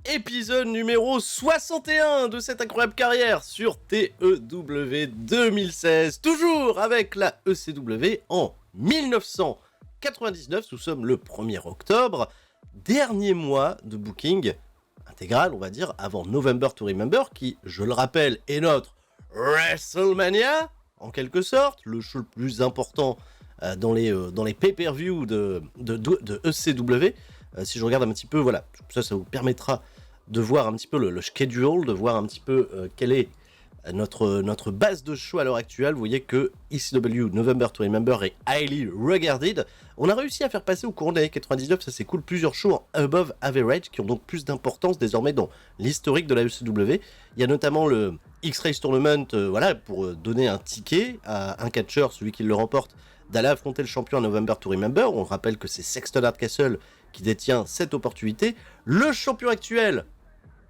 épisode numéro 61 de cette incroyable carrière sur TEW 2016, toujours avec la ECW en 1999, nous sommes le 1er octobre, dernier mois de booking intégral, on va dire, avant November to Remember, qui, je le rappelle, est notre WrestleMania, en quelque sorte, le show le plus important dans les pay-per-view de ECW. Si je regarde un petit peu, voilà, ça vous permettra de voir un petit peu le schedule, de voir un petit peu quelle est notre base de show à l'heure actuelle. Vous voyez que ECW November to Remember est highly regarded. On a réussi à faire passer au courant de l'année 99, ça c'est cool, plusieurs shows en above average qui ont donc plus d'importance désormais dans l'historique de la ECW. Il y a notamment le X-Race Tournament, voilà, pour donner un ticket à un catcheur, celui qui le remporte, d'aller affronter le champion à November to Remember. On rappelle que c'est Sexton Hardcastle qui détient cette opportunité. Le champion actuel,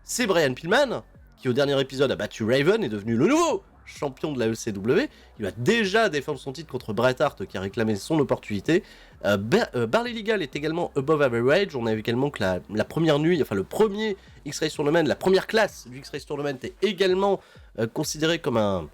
c'est Brian Pillman, qui au dernier épisode a battu Raven, est devenu le nouveau champion de la ECW. Il va déjà défendre son titre contre Bret Hart, qui a réclamé son opportunité. Barley Legal est également above average. On a vu également que la première nuit, enfin le premier X-Race Tournament, la première classe du X-Race Tournament est également considéré comme un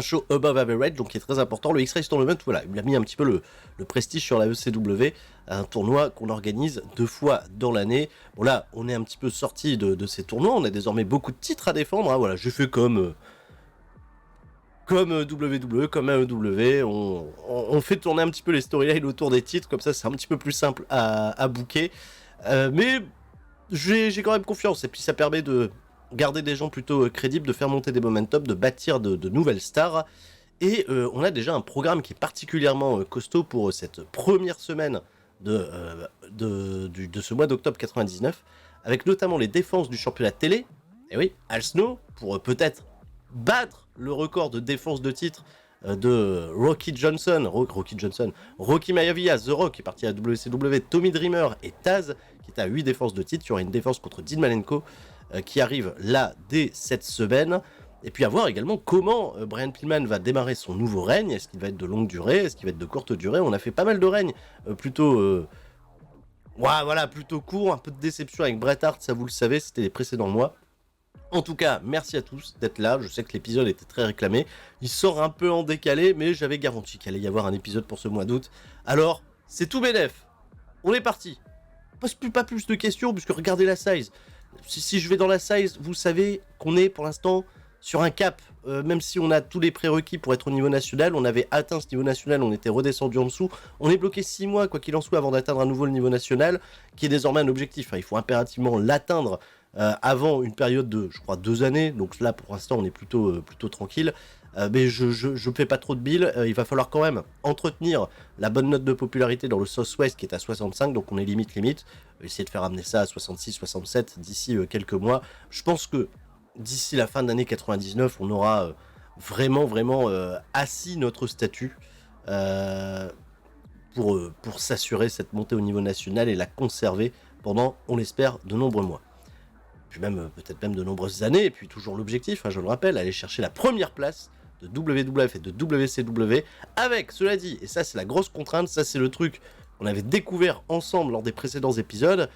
show above average, donc qui est très important. Le X-Race Tournament, voilà, il a mis un petit peu le prestige sur la ECW, un tournoi qu'on organise 2 fois dans l'année. Bon là, on est un petit peu sorti de ces tournois, on a désormais beaucoup de titres à défendre, hein, voilà, j'ai fait comme WWE, comme AEW, on fait tourner un petit peu les storylines autour des titres, comme ça c'est un petit peu plus simple à booker, mais j'ai quand même confiance, et puis ça permet de garder des gens plutôt crédibles, de faire monter des momentum, de bâtir de nouvelles stars. Et on a déjà un programme qui est particulièrement costaud pour cette première semaine de ce mois d'octobre 99, avec notamment les défenses du championnat télé. Et oui, Al Snow, pour peut-être battre le record de défense de titre de Rocky Maivia, The Rock, qui est parti à WCW, Tommy Dreamer et Taz, qui est à 8 défenses de titre. Il y aura une défense contre Dean Malenko qui arrive là dès cette semaine. Et puis à voir également comment Brian Pillman va démarrer son nouveau règne. Est-ce qu'il va être de longue durée? Est-ce qu'il va être de courte durée? On a fait pas mal de règnes plutôt court, un peu de déception avec Bret Hart, ça vous le savez, c'était les précédents mois. En tout cas, merci à tous d'être là. Je sais que l'épisode était très réclamé. Il sort un peu en décalé, mais j'avais garanti qu'il allait y avoir un épisode pour ce mois d'août. Alors, c'est tout bénef. On est parti. Pas plus de questions, puisque regardez la size. Si je vais dans la size, vous savez qu'on est pour l'instant sur un cap. Même si on a tous les prérequis pour être au niveau national, on avait atteint ce niveau national, on était redescendu en dessous. On est bloqué 6 mois, quoi qu'il en soit, avant d'atteindre à nouveau le niveau national, qui est désormais un objectif. Il faut impérativement l'atteindre avant une période de, je crois, 2 années. Donc là, pour l'instant, on est plutôt tranquille. Mais je fais pas trop de billes. Il va falloir quand même entretenir la bonne note de popularité dans le Southwest qui est à 65, donc on est limite. Essayer de faire amener ça à 66, 67 d'ici quelques mois. Je pense que d'ici la fin de l'année 99, on aura vraiment assis notre statut pour s'assurer cette montée au niveau national et la conserver pendant, on l'espère, de nombreux mois. Puis même peut-être même de nombreuses années, et puis toujours l'objectif, hein, je le rappelle, aller chercher la première place de WWF et de WCW, avec, cela dit, et ça c'est la grosse contrainte, ça c'est le truc qu'on avait découvert ensemble lors des précédents épisodes,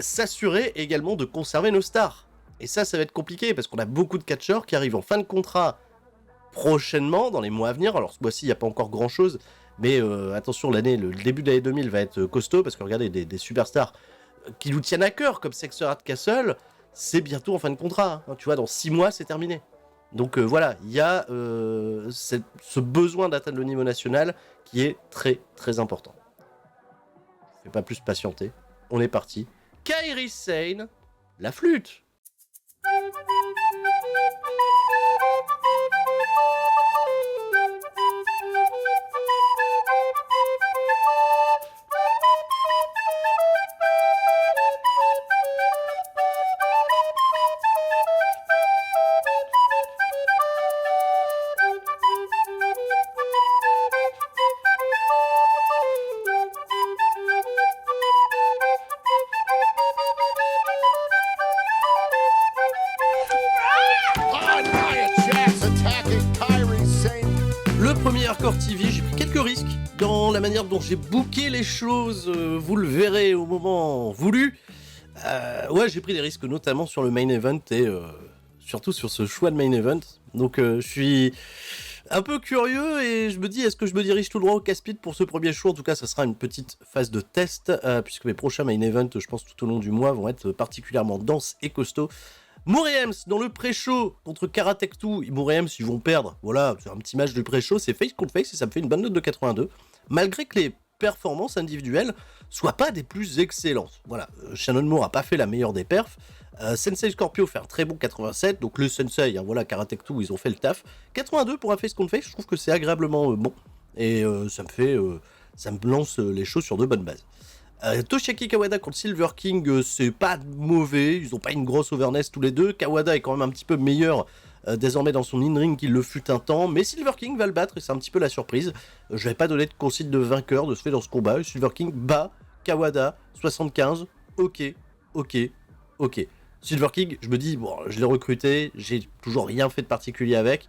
s'assurer également de conserver nos stars. Et ça va être compliqué, parce qu'on a beaucoup de catcheurs qui arrivent en fin de contrat prochainement, dans les mois à venir. Alors ce mois-ci, il n'y a pas encore grand-chose, mais attention, le début de l'année 2000 va être costaud, parce que regardez, des superstars qui nous tiennent à cœur, comme Sexton Hardcastle, c'est bientôt en fin de contrat. Hein, tu vois, dans 6 mois, c'est terminé. Donc voilà, il y a ce besoin d'atteindre le niveau national qui est très très important. Je ne fais pas plus patienter. On est parti. Kairi Sane, la flûte. Hardcore TV, j'ai pris quelques risques dans la manière dont j'ai booké les choses, vous le verrez au moment voulu. Ouais, j'ai pris des risques, notamment sur le main event et surtout sur ce choix de main event. Donc je suis un peu curieux et je me dis, est-ce que je me dirige tout droit au casse-pit pour ce premier show? En tout cas, ça sera une petite phase de test, puisque mes prochains main events, je pense tout au long du mois, vont être particulièrement denses et costauds. Mouriems dans le pré-show contre Karatech2. Mouriems, ils vont perdre. Voilà, c'est un petit match de pré-show, c'est face contre face et ça me fait une bonne note de 82. Malgré que les performances individuelles soient pas des plus excellentes. Voilà, Shannon Moore a pas fait la meilleure des perfs. Sensei Scorpio fait un très bon 87, donc le Sensei, hein, voilà, Karatech2, ils ont fait le taf. 82 pour un face contre face, je trouve que c'est agréablement bon. Et ça me lance les choses sur de bonnes bases. Toshiaki Kawada contre Silver King, c'est pas mauvais, ils ont pas une grosse overness tous les deux. Kawada est quand même un petit peu meilleur désormais dans son in-ring qu'il le fut un temps, mais Silver King va le battre et c'est un petit peu la surprise. Je vais pas donner de consigne de vainqueur de ce fait dans ce combat. Silver King bat Kawada 75, ok. Silver King, je me dis, bon, je l'ai recruté, j'ai toujours rien fait de particulier avec.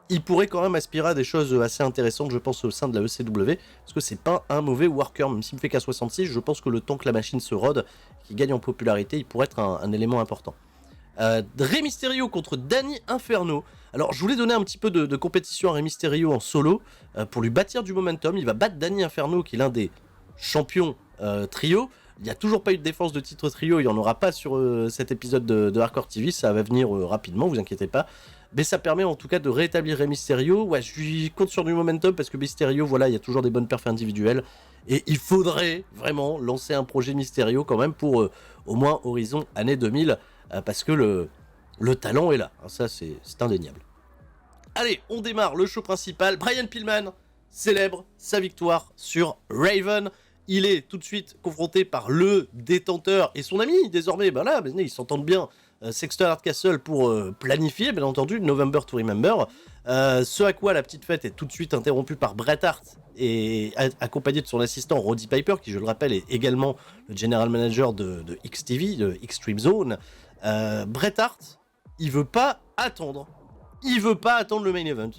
Il pourrait quand même aspirer à des choses assez intéressantes, je pense, au sein de la ECW, parce que c'est pas un mauvais worker, même s'il me fait qu'à 66, je pense que le temps que la machine se rôde, qu'il gagne en popularité, il pourrait être un élément important. Rey Mysterio contre Danny Inferno. Alors, je voulais donner un petit peu de compétition à Rey Mysterio en solo, pour lui bâtir du momentum. Il va battre Danny Inferno, qui est l'un des champions trio. Il n'y a toujours pas eu de défense de titre trio, il n'y en aura pas sur cet épisode de Hardcore TV, ça va venir rapidement, vous inquiétez pas. Mais ça permet en tout cas de rétablir Rey Mysterio. Ouais, je compte sur du momentum parce que Mysterio, voilà, il y a toujours des bonnes perfs individuelles. Et il faudrait vraiment lancer un projet Mysterio quand même pour au moins horizon année 2000, parce que le talent est là, hein, ça c'est indéniable. Allez, on démarre le show principal. Brian Pillman célèbre sa victoire sur Raven. Il est tout de suite confronté par le détenteur et son ami désormais. Ben là, ils s'entendent bien. Sexton Hardcastle pour planifier, bien entendu, November to Remember. Ce à quoi la petite fête est tout de suite interrompue par Bret Hart et accompagné de son assistant Roddy Piper, qui, je le rappelle, est également le general manager de XTV, de Extreme Zone. Bret Hart, il veut pas attendre. Il veut pas attendre le main event.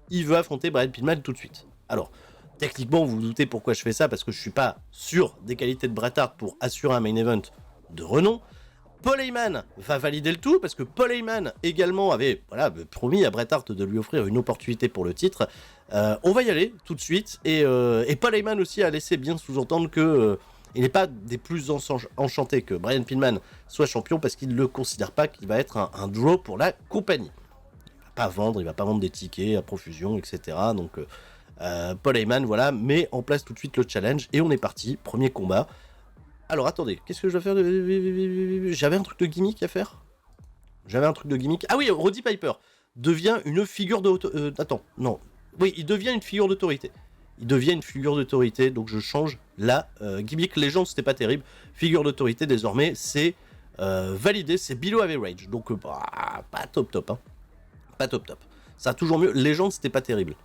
Il veut affronter Brian Pillman tout de suite. Alors, techniquement, vous vous doutez pourquoi je fais ça, parce que je suis pas sûr des qualités de Bret Hart pour assurer un main event de renom. Paul Heyman va valider le tout, parce que Paul Heyman également avait promis à Bret Hart de lui offrir une opportunité pour le titre. On va y aller tout de suite, et Paul Heyman aussi a laissé bien sous-entendre que il n'est pas des plus enchantés que Brian Pillman soit champion, parce qu'il ne le considère pas qu'il va être un draw pour la compagnie. Il va pas vendre des tickets à profusion, etc. Donc Paul Heyman, voilà, met en place tout de suite le challenge, et on est parti, premier combat. Alors attendez, qu'est-ce que je dois faire J'avais un truc de gimmick à faire. Ah oui, Roddy Piper devient une figure d'autorité. Il devient une figure d'autorité. Donc je change la gimmick. Legend, c'était pas terrible. Figure d'autorité, désormais, c'est validé, c'est below average. Donc pas top, hein. Pas top. Ça a toujours mieux. Legend, c'était pas terrible.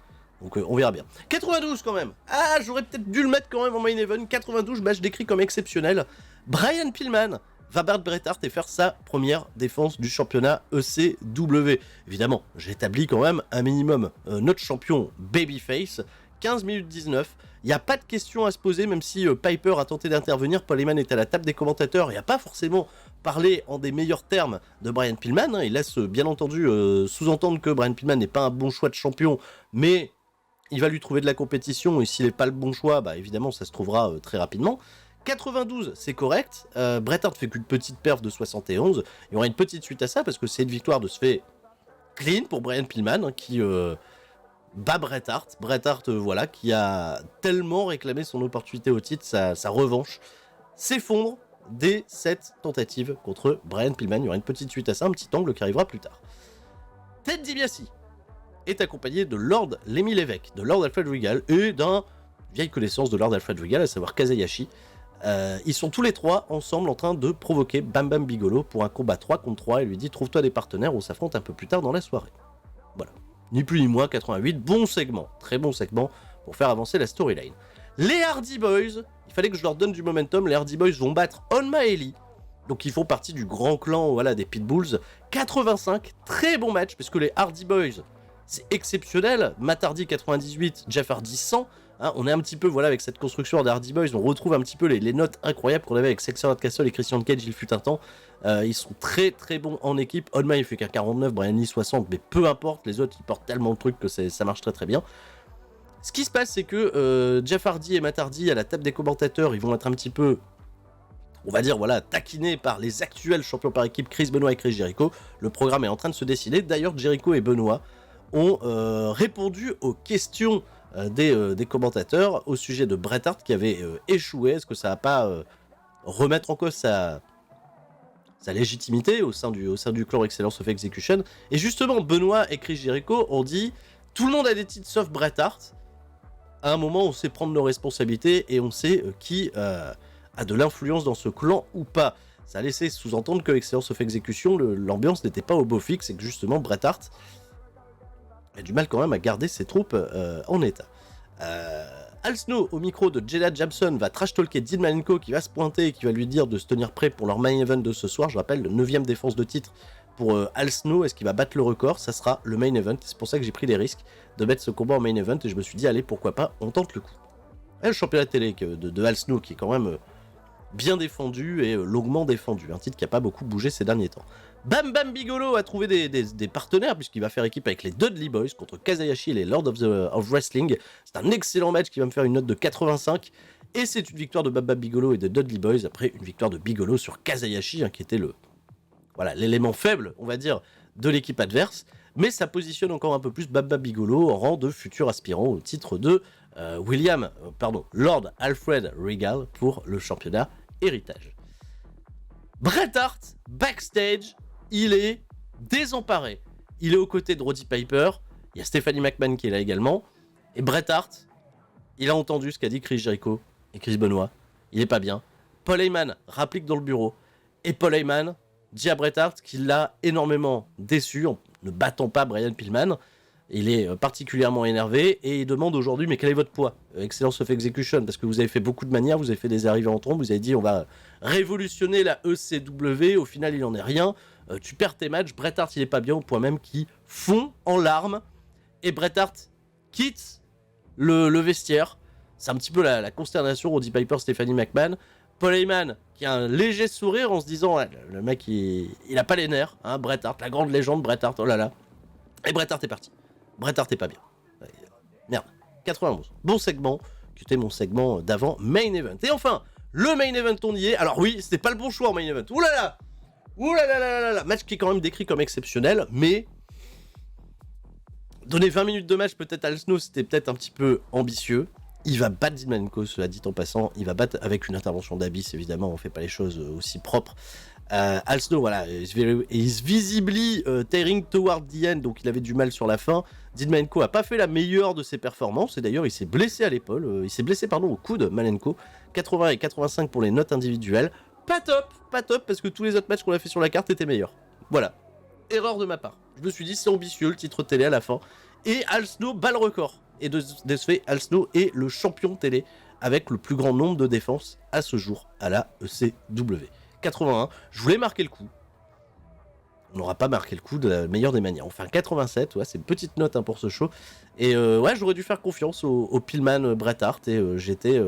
Donc on verra bien. 92 quand même. Ah, j'aurais peut-être dû le mettre quand même en main event. 92, je décris comme exceptionnel. Brian Pillman va battre Bret Hart et faire sa première défense du championnat ECW. Évidemment, j'établis quand même un minimum. Notre champion Babyface, 15 minutes 19. Il n'y a pas de question à se poser, même si Piper a tenté d'intervenir. Paul Heyman est à la table des commentateurs. Il n'y a pas forcément parlé en des meilleurs termes de Brian Pillman. Hein. Il laisse bien entendu sous-entendre que Brian Pillman n'est pas un bon choix de champion, mais il va lui trouver de la compétition, et s'il n'est pas le bon choix, évidemment, ça se trouvera très rapidement. 92, c'est correct. Bret Hart fait qu'une petite perf de 71. Il y aura une petite suite à ça, parce que c'est une victoire de ce fait clean pour Brian Pillman, hein, qui bat Bret Hart. Bret Hart, qui a tellement réclamé son opportunité au titre, sa revanche, s'effondre dès cette tentative contre Brian Pillman. Il y aura une petite suite à ça, un petit angle qui arrivera plus tard. Ted DiBiase est accompagné de Lord Lemmy Lévesque, de Lord Alfred Regal et d'un vieille connaissance de Lord Alfred Regal, à savoir Kazayashi. Ils sont tous les trois ensemble en train de provoquer Bam Bam Bigelow pour un combat 3 contre 3 et lui dit: trouve-toi des partenaires, on s'affronte un peu plus tard dans la soirée. Voilà. Ni plus ni moins, 88, bon segment, très bon segment pour faire avancer la storyline. Les Hardy Boys, il fallait que je leur donne du momentum, les Hardy Boys vont battre Honma Ellie, donc ils font partie du grand clan des Pitbulls. 85, très bon match, parce que les Hardy Boys, c'est exceptionnel. Matt Hardy 98, Jeff Hardy 100. Hein, on est un petit peu, voilà, avec cette construction de Hardy Boys, on retrouve un petit peu les notes incroyables qu'on avait avec Sexton Castle et Christian Cage il fut un temps. Ils sont très très bons en équipe. Onma il fait qu'un 49, Brian Lee 60, mais peu importe, les autres ils portent tellement de trucs que ça marche très très bien. Ce qui se passe, c'est que Jeff Hardy et Matt Hardy à la table des commentateurs, ils vont être un petit peu, on va dire, voilà, taquinés par les actuels champions par équipe Chris Benoit et Chris Jericho. Le programme est en train de se dessiner. D'ailleurs, Jericho et Benoit ont répondu aux questions des commentateurs au sujet de Bret Hart qui avait échoué. Est-ce que ça va pas remettre en cause sa légitimité au sein du clan Excellence of Execution? Et justement, Benoit et Chris Jericho ont dit tout le monde a des titres sauf Bret Hart. À un moment, on sait prendre nos responsabilités et on sait qui a de l'influence dans ce clan ou pas. Ça a laissé sous-entendre que Excellence of Execution, l'ambiance n'était pas au beau fixe et que justement Bret Hart a du mal quand même à garder ses troupes en état. Al Snow, au micro de Jada Jabson, va trash-talker Dean Malenko qui va se pointer et qui va lui dire de se tenir prêt pour leur main event de ce soir. Je rappelle, le 9ème défense de titre pour Al Snow. Est-ce qu'il va battre le record? Ça sera le main event. C'est pour ça que j'ai pris les risques de mettre ce combat en main event et je me suis dit, allez, pourquoi pas, on tente le coup. Et le championnat télé de Al Snow qui est quand même bien défendu et longuement défendu. Un titre qui n'a pas beaucoup bougé ces derniers temps. Bam Bam Bigelow a trouvé des partenaires puisqu'il va faire équipe avec les Dudley Boys contre Kazayashi et les Lords of Wrestling. C'est un excellent match qui va me faire une note de 85 et c'est une victoire de Bam Bam Bigelow et de Dudley Boys après une victoire de Bigelow sur Kazayashi qui était l'élément faible, on va dire, de l'équipe adverse. Mais ça positionne encore un peu plus Bam Bam Bigelow en rang de futur aspirant au titre de Lord Alfred Regal pour le championnat héritage. Bret Hart, backstage, il est désemparé. Il est aux côtés de Roddy Piper, il y a Stephanie McMahon qui est là également, et Bret Hart, il a entendu ce qu'a dit Chris Jericho et Chris Benoit, il est pas bien. Paul Heyman rapplique dans le bureau, et Paul Heyman dit à Bret Hart qu'il l'a énormément déçu en ne battant pas Brian Pillman. Il est particulièrement énervé et il demande aujourd'hui mais quel est votre poids Excellence of Execution, parce que vous avez fait beaucoup de manières, vous avez fait des arrivées en trombe, vous avez dit on va révolutionner la ECW, au final il en est rien, tu perds tes matchs, Bret Hart il est pas bien au point même qu'il fond en larmes et Bret Hart quitte le vestiaire. C'est un petit peu la consternation. Roddy Piper, Stephanie McMahon, Paul Heyman qui a un léger sourire en se disant ouais, le mec il a pas les nerfs, hein, Bret Hart, la grande légende Bret Hart, oh là là, et Bret Hart est parti. Bret Hart est pas bien. Merde. 91. Bon segment, qui était mon segment d'avant main event. Et enfin, le main event, on y est. Alors oui, c'était pas le bon choix en main event. Ouh là là. Ouh là là là là là. Match qui est quand même décrit comme exceptionnel, mais donner 20 minutes de match peut-être à Al Snow, c'était peut-être un petit peu ambitieux. Il va battre Dean Malenko, cela dit en passant. Il va battre avec une intervention d'Abyss, évidemment. On fait pas les choses aussi propres. Al Snow, voilà, is visibly tearing toward the end, donc il avait du mal sur la fin. Dean Malenko a pas fait la meilleure de ses performances, et d'ailleurs il s'est blessé à l'épaule, il s'est blessé au coude, Malenko. 80 et 85 pour les notes individuelles. Pas top, parce que tous les autres matchs qu'on a fait sur la carte étaient meilleurs. Voilà, erreur de ma part. Je me suis dit c'est ambitieux le titre télé à la fin, et Al Snow bat le record. Et de ce fait, Al Snow est le champion télé avec le plus grand nombre de défenses à ce jour à la ECW. 81, je voulais marquer le coup. On n'aura pas marqué le coup de la meilleure des manières. Enfin, 87, ouais, c'est une petite note hein, pour ce show. Et ouais, j'aurais dû faire confiance au Pillman Bret Hart et j'étais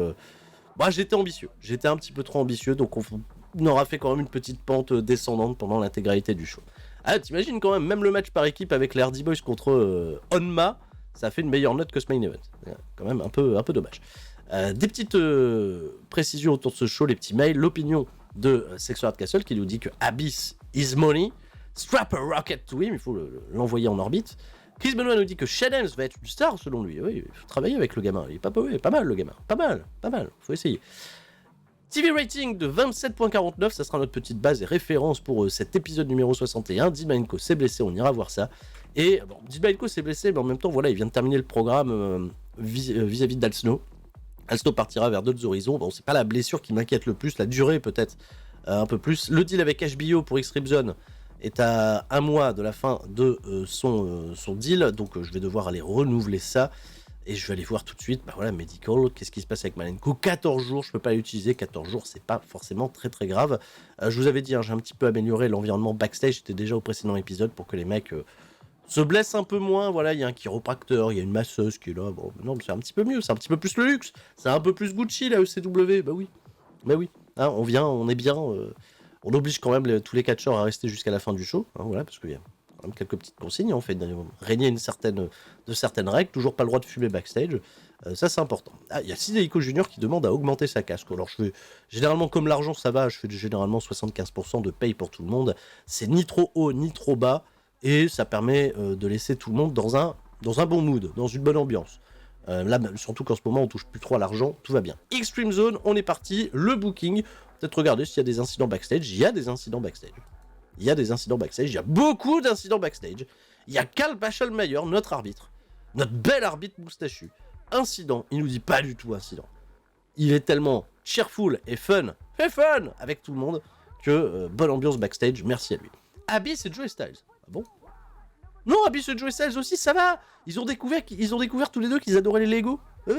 ambitieux. J'étais un petit peu trop ambitieux, donc on aura fait quand même une petite pente descendante pendant l'intégralité du show. Ah, t'imagines quand même le match par équipe avec les Hardy Boys contre Onma, ça a fait une meilleure note que ce main event. Quand même un peu dommage. Des petites précisions autour de ce show, les petits mails, l'opinion de Sexo Art Castle qui nous dit que Abyss is money, strap a rocket to him, il faut l'envoyer en orbite. Chris Benoit nous dit que Shane va être une star selon lui. Oui, il faut travailler avec le gamin, il est pas mal le gamin, pas mal, faut essayer. TV rating de 27.49, ça sera notre petite base et référence pour cet épisode numéro 61. Dean Malenko s'est blessé, on ira voir ça. Et bon, Dean Malenko s'est blessé, mais en même temps, voilà, il vient de terminer le programme vis-à-vis d'Al Snow. Al Snow partira vers d'autres horizons. Bon, c'est pas la blessure qui m'inquiète le plus, la durée peut-être un peu plus. Le deal avec HBO pour X-Ribzone est à un mois de la fin de son deal, donc je vais devoir aller renouveler ça. Et je vais aller voir tout de suite, bah voilà, medical, qu'est-ce qui se passe avec Malenko. 14 jours, je peux pas l'utiliser, 14 jours, c'est pas forcément très très grave. Je vous avais dit, hein, j'ai un petit peu amélioré l'environnement backstage, j'étais déjà au précédent épisode pour que les mecs se blesse un peu moins, voilà, il y a un chiropracteur, il y a une masseuse qui est là, bon, non, c'est un petit peu mieux, c'est un petit peu plus le luxe, c'est un peu plus Gucci, la ECW, bah oui, hein, on vient, on est bien, on oblige quand même tous les catcheurs à rester jusqu'à la fin du show, hein, voilà, parce qu'il y a quand même quelques petites consignes, on fait régner de certaines règles, toujours pas le droit de fumer backstage, ça c'est important. Ah, il y a Hidehiko Junior qui demande à augmenter sa casque, alors je fais, généralement comme l'argent ça va, je fais généralement 75% de paye pour tout le monde, c'est ni trop haut ni trop bas, et ça permet de laisser tout le monde dans un bon mood, dans une bonne ambiance. Là, surtout qu'en ce moment, on touche plus trop à l'argent, tout va bien. Extreme Zone, on est parti, le booking. Peut-être regarder s'il y a des incidents backstage. Il y a des incidents backstage. Il y a des incidents backstage. Il y a beaucoup d'incidents backstage. Il y a Karl Bachelmeyer, notre arbitre. Notre bel arbitre moustachu. Incident, il nous dit pas du tout incident. Il est tellement cheerful et fun avec tout le monde que bonne ambiance backstage, merci à lui. Abyss et Joey Styles. Ah bon? Non, Abyss et Joey Styles aussi, ça va. Ils ont découvert tous les deux qu'ils adoraient les Lego.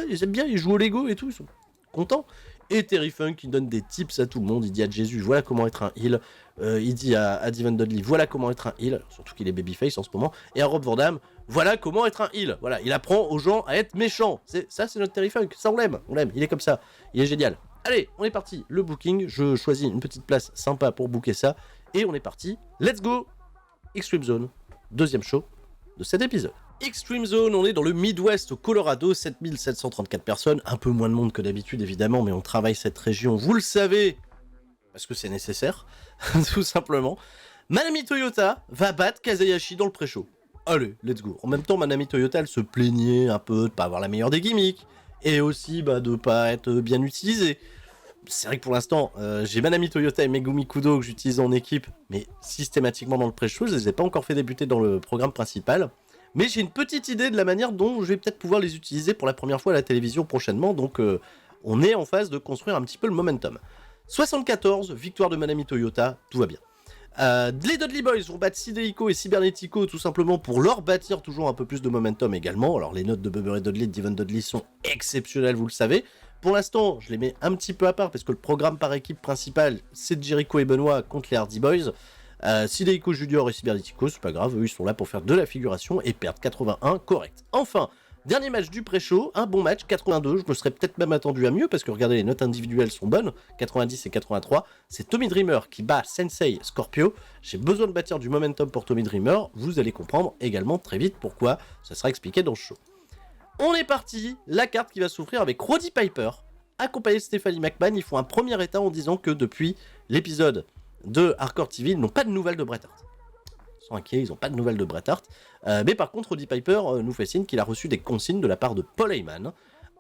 Ils aiment bien, ils jouent au Lego et tout, ils sont contents. Et Terry Funk qui donne des tips à tout le monde. Il dit à Jésus, voilà comment être un heel. Il dit à Devon Dudley, voilà comment être un heel. Surtout qu'il est babyface en ce moment. Et à Rob Van Dam, voilà comment être un heel. Voilà, il apprend aux gens à être méchants. Ça, c'est notre Terry Funk. Ça, on l'aime. Il est comme ça. Il est génial. Allez, on est parti. Le booking, je choisis une petite place sympa pour booker ça. Et on est parti. Let's go. Extreme Zone. Deuxième show de cet épisode. Extreme Zone, on est dans le Midwest au Colorado, 7734 personnes, un peu moins de monde que d'habitude évidemment, mais on travaille cette région, vous le savez, parce que c'est nécessaire, tout simplement. Manami Toyota va battre Kazayashi dans le pré-show. Allez, let's go. En même temps, Manami Toyota, elle se plaignait un peu de pas avoir la meilleure des gimmicks, et aussi de pas être bien utilisée. C'est vrai que pour l'instant, j'ai Manami Toyota et Megumi Kudo que j'utilise en équipe, mais systématiquement dans le pré-show, je les ai pas encore fait débuter dans le programme principal. Mais j'ai une petite idée de la manière dont je vais peut-être pouvoir les utiliser pour la première fois à la télévision prochainement, donc on est en phase de construire un petit peu le momentum. 74, victoire de Manami Toyota, tout va bien. Les Dudley Boys vont battre Hidehiko et Cybernetico tout simplement pour leur bâtir toujours un peu plus de momentum également. Alors les notes de Bubba Ray Dudley et Devon Dudley sont exceptionnelles, vous le savez. Pour l'instant, je les mets un petit peu à part parce que le programme par équipe principal, c'est Jericho et Benoit contre les Hardy Boys. Hidehiko Junior et Cybernetico, c'est pas grave, eux ils sont là pour faire de la figuration et perdre 81, correct. Enfin, dernier match du pré-show, un bon match, 82, je me serais peut-être même attendu à mieux parce que regardez, les notes individuelles sont bonnes, 90 et 83, c'est Tommy Dreamer qui bat Sensei Scorpio, j'ai besoin de bâtir du momentum pour Tommy Dreamer, vous allez comprendre également très vite pourquoi, ça sera expliqué dans le show. On est parti, la carte qui va s'offrir avec Roddy Piper, accompagné de Stephanie McMahon, ils font un premier état en disant que depuis l'épisode de Hardcore TV, ils n'ont pas de nouvelles de Bret Hart. Ils sont inquiets, ils n'ont pas de nouvelles de Bret Hart. Mais par contre, Roddy Piper nous fait signe qu'il a reçu des consignes de la part de Paul Heyman,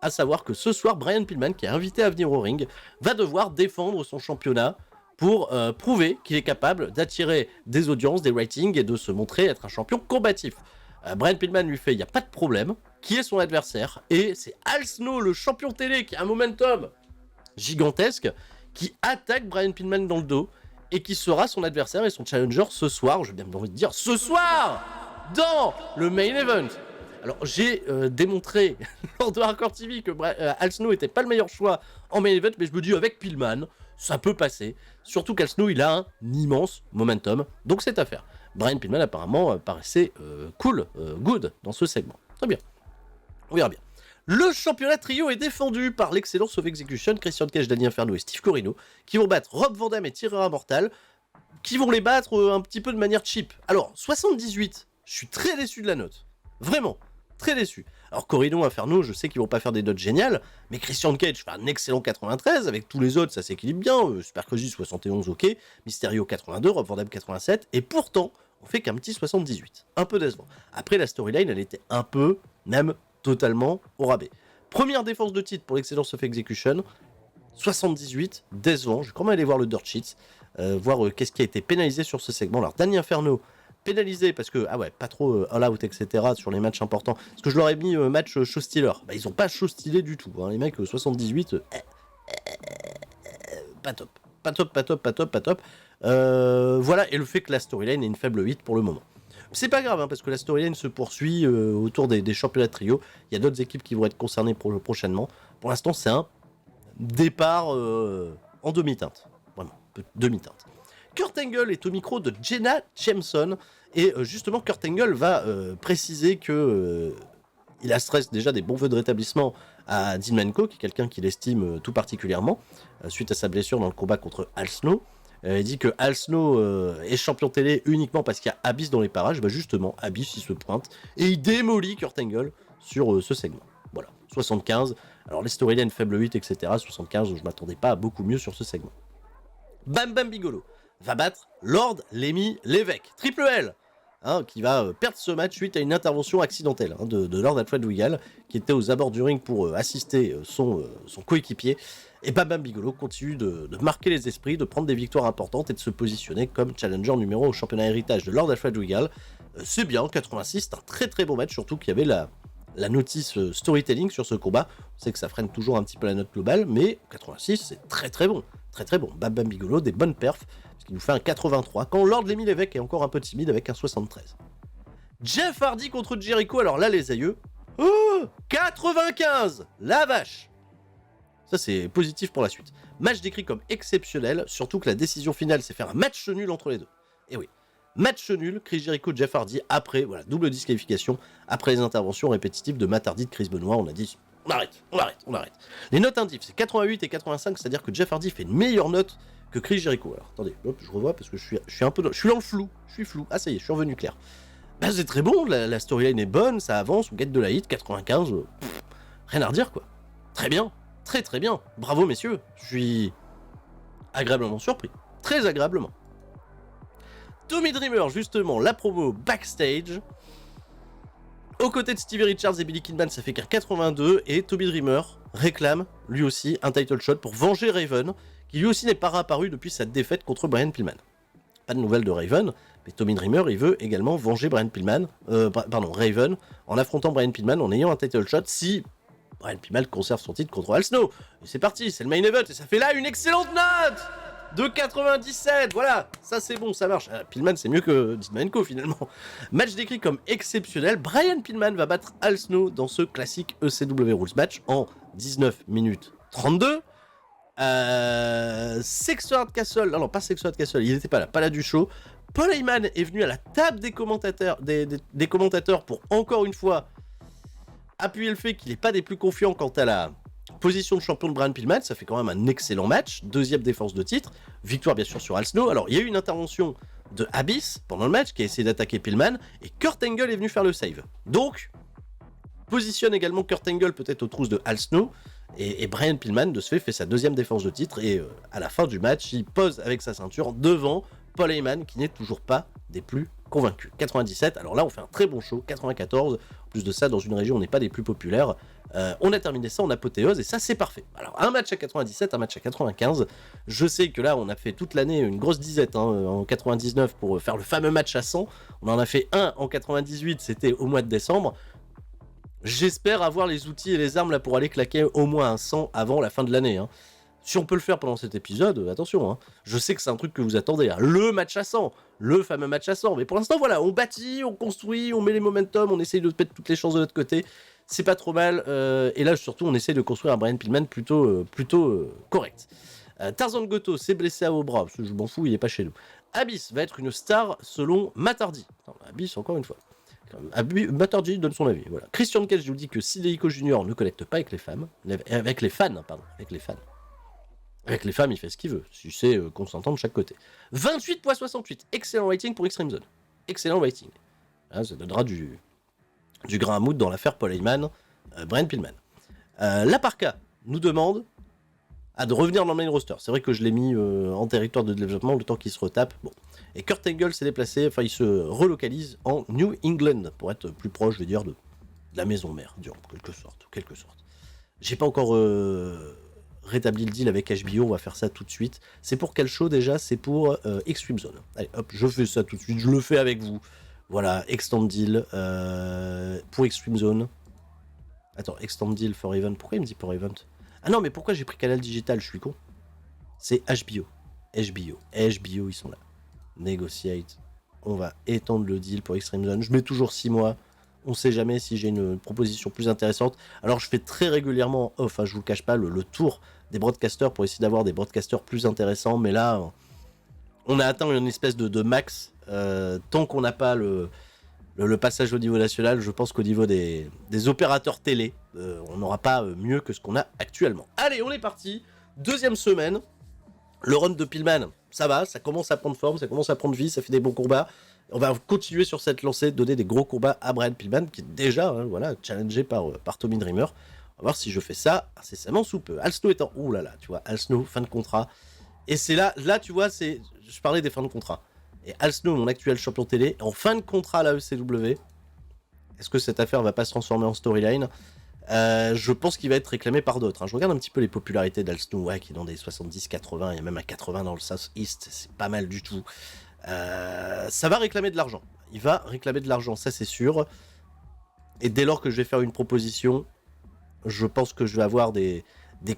à savoir que ce soir, Brian Pillman, qui est invité à venir au ring, va devoir défendre son championnat pour prouver qu'il est capable d'attirer des audiences, des ratings et de se montrer être un champion combatif. Brian Pillman lui fait, il n'y a pas de problème, qui est son adversaire, et c'est Al Snow, le champion télé, qui a un momentum gigantesque, qui attaque Brian Pillman dans le dos, et qui sera son adversaire et son challenger ce soir, j'ai bien envie de dire ce soir, dans le main event. Alors j'ai démontré lors de Hardcore TV que Al Snow était pas le meilleur choix en main event, mais je me dis avec Pillman, ça peut passer. Surtout qu'Al Snow il a un immense momentum, donc c'est à faire. Brian Pillman apparemment paraissait cool, good dans ce segment. Très bien, on verra bien. Le championnat trio est défendu par l'Excellence of Execution, Christian Cage, Danny Inferno et Steve Corino, qui vont battre Rob Van Dam et Tireur Immortal, qui vont les battre un petit peu de manière cheap. Alors, 78, je suis très déçu de la note. Vraiment, très déçu. Alors, Corino, Inferno, je sais qu'ils vont pas faire des notes géniales, mais Christian Cage fait un excellent 93, avec tous les autres, ça s'équilibre bien. Super Koji, 71, ok. Mysterio, 82, Rob Van Dam, 87, et pourtant, on fait qu'un petit 78. Un peu décevant. Après, la storyline, elle était un peu, même totalement au rabais. Première défense de titre pour l'Excellence of Execution, 78, décevant. Je vais quand même aller voir le dirt sheet, voir qu'est-ce qui a été pénalisé sur ce segment. Alors, Danny Inferno, pénalisé parce que, ah ouais, pas trop all-out, etc. sur les matchs importants. Parce que je leur ai mis match show stealer. Bah, ils ont pas show stealé du tout. Hein. Les mecs, 78, pas top. Pas top, pas top, pas top, pas top. Voilà, et le fait que la storyline est une faible 8 pour le moment. C'est pas grave, hein, parce que la storyline se poursuit autour des championnats de trio. Il y a d'autres équipes qui vont être concernées prochainement. Pour l'instant, c'est un départ en demi-teinte. Vraiment, demi-teinte. Kurt Angle est au micro de Jenna Jameson. Et justement, Kurt Angle va préciser que il a stress déjà des bons vœux de rétablissement à Dean Malenko, qui est quelqu'un qu'il estime tout particulièrement, suite à sa blessure dans le combat contre Al Snow. Il dit que Al Snow est champion télé uniquement parce qu'il y a Abyss dans les parages. Bah justement, Abyss il se pointe et il démolit Kurt Angle sur ce segment. Voilà, 75. Alors les storylines faible 8, etc. 75, je m'attendais pas à beaucoup mieux sur ce segment. Bam Bam Bigolo va battre Lord Lemmy Lévesque, Triple L, qui va perdre ce match suite à une intervention accidentelle de Lord Alfred Wiggall, qui était aux abords du ring pour assister son coéquipier. Et Bam Bam Bigolo continue de marquer les esprits, de prendre des victoires importantes et de se positionner comme challenger numéro 1 au championnat héritage de Lord Alfred Wiggall. C'est bien, 86, c'est un très très bon match, surtout qu'il y avait la notice storytelling sur ce combat. On sait que ça freine toujours un petit peu la note globale, mais 86, c'est très très bon. Très très bon. Bam Bam Bigolo, des bonnes perfs, parce qu'il nous fait un 83, quand Lord Lemmy Lévesque est encore un peu timide avec un 73. Jeff Hardy contre Jericho, alors là les aïeux, 95, la vache. Ça c'est positif pour la suite. Match décrit comme exceptionnel, surtout que la décision finale c'est faire un match nul entre les deux. Et oui, match nul, Chris Jericho, Jeff Hardy, après, voilà, double disqualification, après les interventions répétitives de Matt Hardy, de Chris Benoit, on a dit... On arrête. Les notes indiffs, c'est 88 et 85, c'est-à-dire que Jeff Hardy fait une meilleure note que Chris Jericho. Alors, attendez, hop, je revois parce que je suis un peu je suis dans le flou. Ah, ça y est, je suis revenu clair. Bah, c'est très bon, la storyline est bonne, ça avance, on gagne de la hit, 95, rien à redire, quoi. Très bien, très très bien. Bravo, messieurs, je suis agréablement surpris. Très agréablement. Tommy Dreamer, justement, la promo backstage. Aux côtés de Stevie Richards et Billy Kidman, ça fait qu'un 82, et Tommy Dreamer réclame, lui aussi, un title shot pour venger Raven, qui lui aussi n'est pas réapparu depuis sa défaite contre Brian Pillman. Pas de nouvelles de Raven, mais Tommy Dreamer, il veut également venger Raven, en affrontant Brian Pillman, en ayant un title shot, si Brian Pillman conserve son titre contre Al Snow. Et c'est parti, c'est le main event, et ça fait là une excellente note de 97, voilà, ça c'est bon, ça marche. Pillman c'est mieux que Dean Malenko finalement. Match décrit comme exceptionnel, Brian Pillman va battre Al Snow dans ce classique ECW Rules match en 19 minutes 32. Sexo-Hard Castle, non pas Sexo-Hard Castle, il n'était pas là, pas là du show. Paul Heyman est venu à la table des commentateurs, des commentateurs pour encore une fois appuyer le fait qu'il n'est pas des plus confiants quant à la position de champion de Brian Pillman. Ça fait quand même un excellent match, deuxième défense de titre, victoire bien sûr sur Al Snow. Alors il y a eu une intervention de Abyss pendant le match qui a essayé d'attaquer Pillman et Kurt Angle est venu faire le save. Donc positionne également Kurt Angle peut-être aux trousses de Al Snow et Brian Pillman de ce fait sa deuxième défense de titre et à la fin du match il pose avec sa ceinture devant Paul Heyman qui n'est toujours pas des plus convaincus. 97, alors là on fait un très bon show. 94, en plus de ça dans une région où on n'est pas des plus populaires. On a terminé ça en apothéose et ça c'est parfait. Alors un match à 97, un match à 95. Je sais que là on a fait toute l'année une grosse disette en 99 pour faire le fameux match à 100. On en a fait un en 98, c'était au mois de décembre. J'espère avoir les outils et les armes là pour aller claquer au moins un 100 avant la fin de l'année. Si on peut le faire pendant cet épisode, attention, je sais que c'est un truc que vous attendez, le match à 100, le fameux match à 100, mais pour l'instant voilà, on bâtit, on construit, on met les momentum, on essaye de mettre toutes les chances de notre côté, c'est pas trop mal, et là surtout on essaye de construire un Brian Pillman plutôt correct. Tarzan Goto s'est blessé à au bras, parce que je m'en fous, il est pas chez nous. Abyss va être une star selon Matt Hardy. Abyss encore une fois. Matt Hardy donne son avis, voilà. Christian Cage nous dit que si Delico Jr. ne connecte pas avec les fans, avec les femmes, il fait ce qu'il veut, si c'est consentant de chaque côté. 28.68, excellent rating pour Extreme Zone. Excellent rating. Là, ça donnera du grain à moudre dans l'affaire Paul Heyman, Brian Pillman. La Parka nous demande de revenir dans le main roster. C'est vrai que je l'ai mis en territoire de développement le temps qu'il se retape. Bon. Et Kurt Angle s'est déplacé, enfin il se relocalise en New England pour être plus proche, je vais dire, de la maison mère, en quelque sorte. J'ai pas encore rétabli le deal avec HBO, on va faire ça tout de suite. C'est pour quel show déjà? C'est pour Extreme Zone. Allez hop, je fais ça tout de suite, je le fais avec vous. Voilà, Extend Deal pour Extreme Zone. Attends, Extend Deal for Event, pourquoi il me dit pour Event? Ah non, mais pourquoi j'ai pris Canal Digital, je suis con. C'est HBO, ils sont là. Negotiate, on va étendre le deal pour Extreme Zone. Je mets toujours 6 mois. On sait jamais si j'ai une proposition plus intéressante. Alors je fais très régulièrement off, je vous cache pas, le tour des broadcasters pour essayer d'avoir des broadcasters plus intéressants. Mais là, on a atteint une espèce de max. Tant qu'on n'a pas le passage au niveau national, je pense qu'au niveau des opérateurs télé, on n'aura pas mieux que ce qu'on a actuellement. Allez, on est parti. Deuxième semaine. Le run de Pillman, ça va, ça commence à prendre forme, ça commence à prendre vie, ça fait des bons combats. On va continuer sur cette lancée, donner des gros combats à Brian Pillman, qui est déjà voilà, challengé par Tommy Dreamer. On va voir si je fais ça incessamment sous peu. Al Snow étant... Ouh là là, tu vois, Al Snow, fin de contrat. Et c'est là, tu vois, je parlais des fins de contrat. Et Al Snow, mon actuel champion télé, en fin de contrat à la ECW. Est-ce que cette affaire va pas se transformer en storyline ? Je pense qu'il va être réclamé par d'autres. Je regarde un petit peu les popularités d'Al Snow, qui est dans des 70-80, il y a même un 80 dans le South East, c'est pas mal du tout. Ça va réclamer de l'argent. Il va réclamer de l'argent, ça c'est sûr. Et dès lors que je vais faire une proposition, je pense que je vais avoir des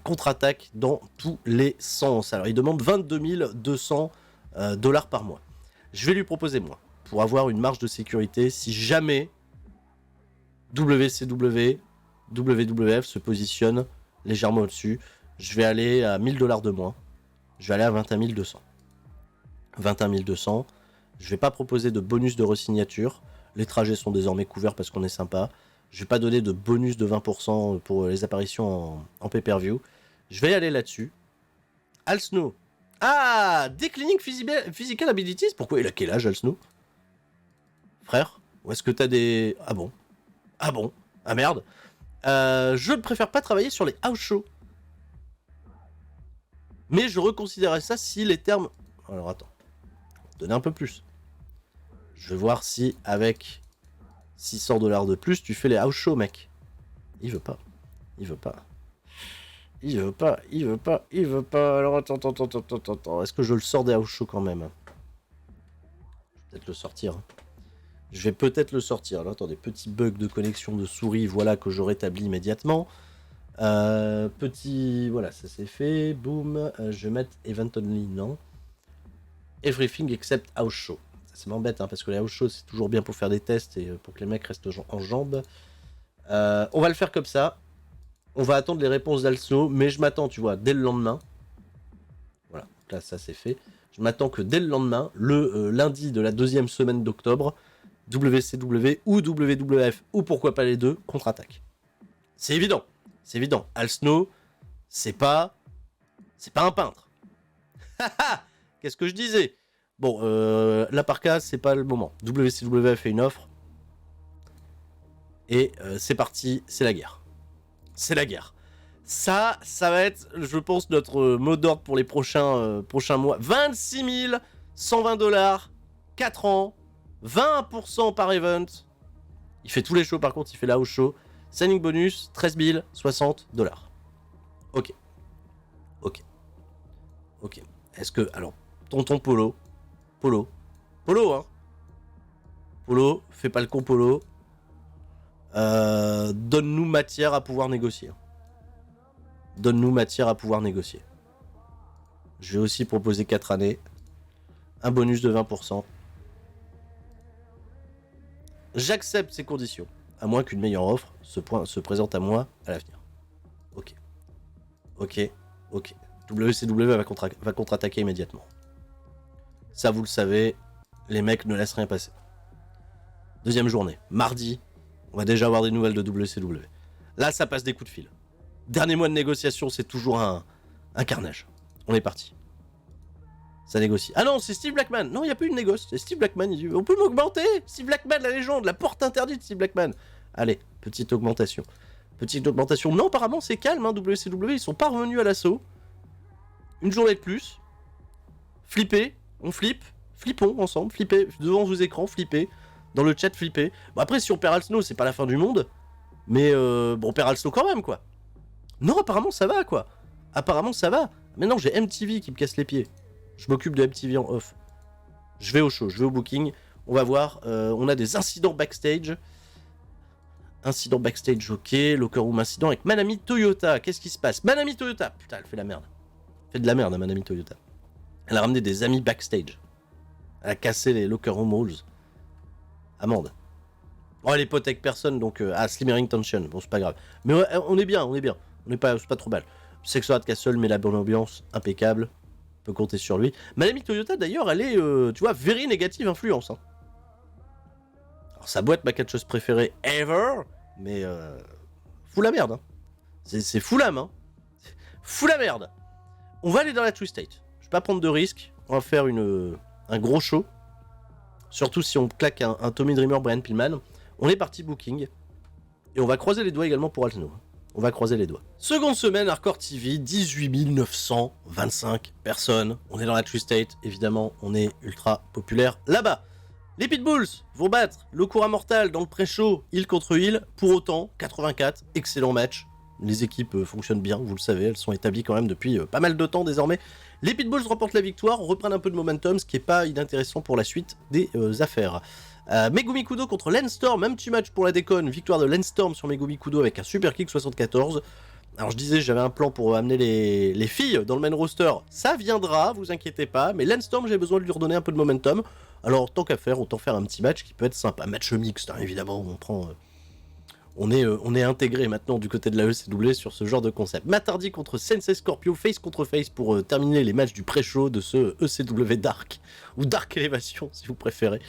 contre-attaques dans tous les sens. Alors il demande 22 200 $ par mois. Je vais lui proposer moins, pour avoir une marge de sécurité si jamais WCW, WWF se positionne légèrement au-dessus. Je vais aller à 1000 $ de moins. Je vais aller à 21 200. 21 200. Je vais pas proposer de bonus de resignature. Les trajets sont désormais couverts parce qu'on est sympa. Je vais pas donner de bonus de 20% pour les apparitions en pay-per-view. Je vais y aller là-dessus. Al Snow. Ah, Declining Physical Abilities. Pourquoi il a quel âge, Al Snow ? Frère ? Ou est-ce que t'as des... Ah bon ? Ah bon ? Ah merde. Je ne préfère pas travailler sur les house shows. Mais je reconsidérerais ça si les termes... Alors attends. Donner un peu plus. Je vais voir si avec 600 $ de plus, tu fais les house shows, mec. Il veut pas. Il veut pas. Il veut pas. Il veut pas. Il veut pas. Alors attends. Est-ce que je le sors des house shows quand même ? Je vais peut-être le sortir. Je vais peut-être le sortir. Alors attendez, petit bug de connexion de souris, voilà que je rétablis immédiatement. Petit... Voilà, ça c'est fait. Boom. Je vais mettre Event Only, non. Everything except House Show. Ça m'embête, parce que les House Show, c'est toujours bien pour faire des tests et pour que les mecs restent en jambes. On va le faire comme ça. On va attendre les réponses d'Al Snow, mais je m'attends, tu vois, dès le lendemain. Voilà, là, ça c'est fait. Je m'attends que dès le lendemain, le lundi de la deuxième semaine d'octobre, WCW ou WWF, ou pourquoi pas les deux, contre-attaque. C'est évident. C'est évident. Al Snow, c'est pas un peintre. Qu'est-ce que je disais ? Bon, là par cas, c'est pas le moment. WCW fait une offre. Et c'est parti, c'est la guerre. C'est la guerre. Ça va être, je pense, notre mot d'ordre pour les prochains mois. 26 120 $, 4 ans, 20% par event. Il fait tous les shows, par contre, il fait la house show. Signing bonus, 13 060 $. Ok. Est-ce que, alors, tonton Polo, hein. Polo, fais pas le con Polo. Donne-nous matière à pouvoir négocier. Je vais aussi proposer 4 années. Un bonus de 20%. J'accepte ces conditions. À moins qu'une meilleure offre se présente à moi à l'avenir. Ok. WCW va contre-attaquer immédiatement. Ça, vous le savez, les mecs ne laissent rien passer. Deuxième journée, mardi, on va déjà avoir des nouvelles de WCW. Là, ça passe des coups de fil. Dernier mois de négociation, c'est toujours un carnage. On est parti. Ça négocie. Ah non, c'est Steve Blackman. Non, il n'y a plus de négoce. C'est Steve Blackman. Il dit, on peut m'augmenter. Steve Blackman, la légende, la porte interdite, Steve Blackman. Allez, petite augmentation. Non, apparemment, c'est calme, WCW. Ils sont pas revenus à l'assaut. Une journée de plus. Flipper. On flippe. Flippons ensemble. Flipper. Devant vos écrans, flipper. Dans le chat, flipper. Bon, après, si on perd Al Snow, c'est pas la fin du monde. Mais bon, on perd Al Snow quand même, quoi. Non, apparemment, ça va, quoi. Maintenant, j'ai MTV qui me casse les pieds. Je m'occupe de MTV en off. Je vais au show, je vais au booking. On va voir. On a des incidents backstage. Ok. Locker room incident avec Manami Toyota. Qu'est-ce qui se passe ? Manami Toyota. Putain, elle fait la merde. Manami Toyota. Elle a ramené des amis backstage. Elle a cassé les locker room rules. Amende. Oh, elle est pote avec personne, donc... Slimmering Tension. Bon, c'est pas grave. Mais on est bien. C'est pas trop mal. Sexual Castle met la bonne ambiance. Impeccable. peut compter sur lui. Manami Toyota, d'ailleurs, elle est, tu vois, very négative influence. Hein. Alors, sa boîte, ma catcheuse préférée ever, mais fou la merde. Hein. C'est fou la main. Fou la merde. On va aller dans la Twistate. Je vais pas prendre de risques. On va faire un gros show. Surtout si on claque un Tommy Dreamer, Brian Pillman. On est parti booking. Et on va croiser les doigts également pour Al Snow. On va croiser les doigts. Seconde semaine, Hardcore TV, 18 925 personnes. On est dans la Twistate, évidemment, on est ultra populaire là-bas. Les Pitbulls vont battre l'Okura Mortal dans le pré-show, heal contre heal. Pour autant, 84, excellent match. Les équipes fonctionnent bien, vous le savez, elles sont établies quand même depuis pas mal de temps désormais. Les Pitbulls remportent la victoire, reprennent un peu de momentum, ce qui n'est pas inintéressant pour la suite des affaires. Megumi Kudo contre Lenstorm, même petit match pour la déconne, victoire de Lenstorm sur Megumi Kudo avec un super kick 74. Alors je disais, j'avais un plan pour amener les filles dans le main roster, ça viendra, vous inquiétez pas, mais Lenstorm, j'ai besoin de lui redonner un peu de momentum. Alors tant qu'à faire, autant faire un petit match qui peut être sympa. Match mixte, hein, évidemment, on est intégré maintenant du côté de la ECW sur ce genre de concept. Matt Hardy contre Sensei Scorpio, face contre face pour terminer les matchs du pré-show de ce ECW Dark, ou Dark Elevation si vous préférez.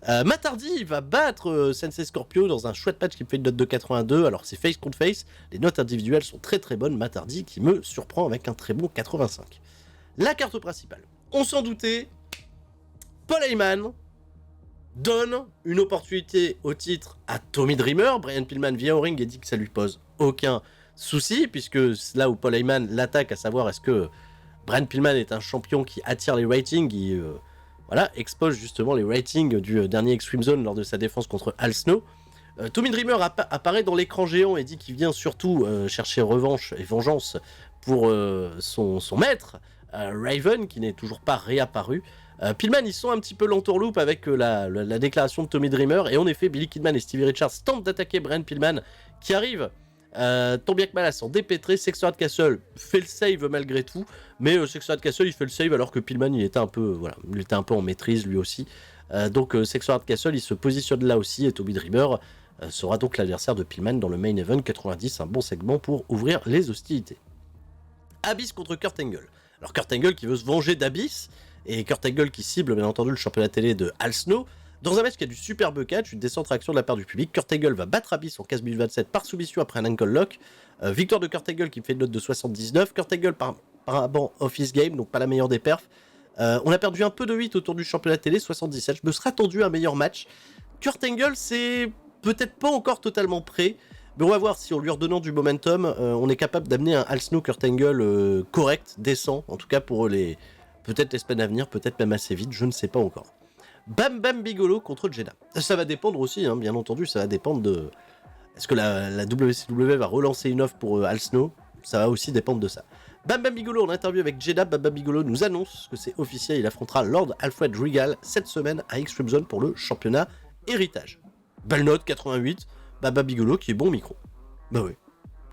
Matt Hardy va battre Sensei Scorpio dans un chouette match qui me fait une note de 82, alors c'est face contre face, les notes individuelles sont très très bonnes, Matt Hardy qui me surprend avec un très bon 85. La carte principale, on s'en doutait, Paul Heyman donne une opportunité au titre à Tommy Dreamer. Brian Pillman vient au ring et dit que ça lui pose aucun souci, puisque là où Paul Heyman l'attaque, à savoir est-ce que Brian Pillman est un champion qui attire les ratings, qui expose justement les ratings du dernier Extreme Zone lors de sa défense contre Al Snow. Tommy Dreamer apparaît dans l'écran géant et dit qu'il vient surtout chercher revanche et vengeance pour son maître, Raven, qui n'est toujours pas réapparu. Pillman, ils sont un petit peu l'entourloupe avec la déclaration de Tommy Dreamer, et en effet, Billy Kidman et Stevie Richards tentent d'attaquer Brian Pillman, qui arrive tant bien que mal à s'en dépêtrer. Sexton Castle fait le save malgré tout, mais Sexton Castle il fait le save alors que Pillman il était un peu en maîtrise lui aussi. Donc Sexton Castle il se positionne là aussi, et Tommy Dreamer sera donc l'adversaire de Pillman dans le main event 90, un bon segment pour ouvrir les hostilités. Abyss contre Kurt Angle. Alors Kurt Angle qui veut se venger d'Abyss, et Kurt Angle qui cible bien entendu le championnat télé de Al Snow. Dans un match qui a du superbe catch, une descente réaction de la part du public, Kurt Angle va battre Abyss en 15 minutes 27 par soumission après un ankle lock. Victoire de Kurt Angle qui me fait une note de 79. Kurt Angle par un banc office game, donc pas la meilleure des perfs. On a perdu un peu de 8 autour du championnat télé, 77. Je me serais attendu à un meilleur match. Kurt Angle, c'est peut-être pas encore totalement prêt, mais on va voir si en lui redonnant du momentum, on est capable d'amener un Al Snow Kurt Angle correct, décent, en tout cas pour peut-être les semaines à venir, peut-être même assez vite, je ne sais pas encore. Bam Bam Bigelow contre Jeddah. Ça va dépendre aussi, hein, bien entendu, ça va dépendre de... Est-ce que la WCW va relancer une offre pour Al Snow? Ça va aussi dépendre de ça. Bam Bam Bigelow en interview avec Jeddah, Bam Bam Bigelow nous annonce que c'est officiel, il affrontera Lord Alfred Regal cette semaine à Extreme Zone pour le championnat héritage. Belle note, 88, Bam Bam Bigelow qui est bon au micro. Bah oui.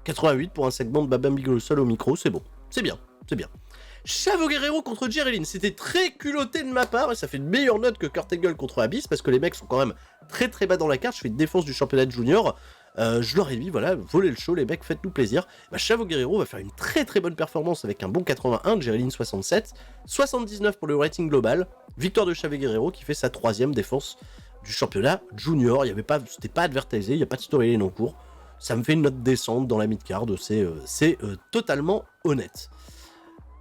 88 pour un segment de Bam Bam Bigelow seul au micro, c'est bon. C'est bien, c'est bien. Chavo Guerrero contre Jerry Lynn, c'était très culotté de ma part et ça fait une meilleure note que Kurt Angle contre Abyss parce que les mecs sont quand même très très bas dans la carte. Je fais une défense du championnat de junior, je leur ai dit voilà, volez le show les mecs, faites-nous plaisir. Chavo Guerrero va faire une très très bonne performance avec un bon 81 de Jerry Lynn 67, 79 pour le rating global, victoire de Chavo Guerrero qui fait sa 3e défense du championnat junior. C'était pas advertisé, il n'y a pas de storyline en cours, ça me fait une note décente dans la mid-card, c'est totalement honnête.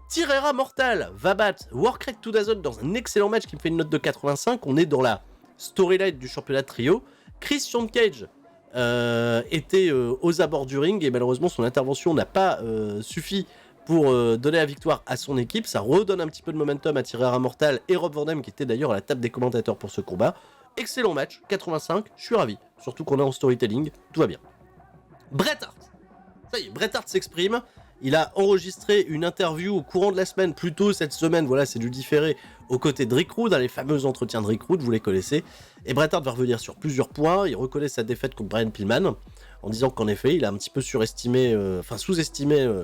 Tirera Mortal va battre Warcrack 2000 dans un excellent match qui me fait une note de 85. On est dans la storyline du championnat trio. Christian Cage était aux abords du ring et malheureusement son intervention n'a pas suffi pour donner la victoire à son équipe. Ça redonne un petit peu de momentum à Tirera Mortal et Rob Van Dam qui était d'ailleurs à la table des commentateurs pour ce combat. Excellent match, 85, je suis ravi. Surtout qu'on est en storytelling, tout va bien. Bret Hart. Ça y est, Bret Hart s'exprime. Il a enregistré une interview au courant de la semaine, plus tôt cette semaine, voilà, c'est du différé, aux côtés de Rick Rude, dans les fameux entretiens de Rick Rude, vous les connaissez. Et Bret Hart va revenir sur plusieurs points, il reconnaît sa défaite contre Brian Pillman, en disant qu'en effet, il a un petit peu sous-estimé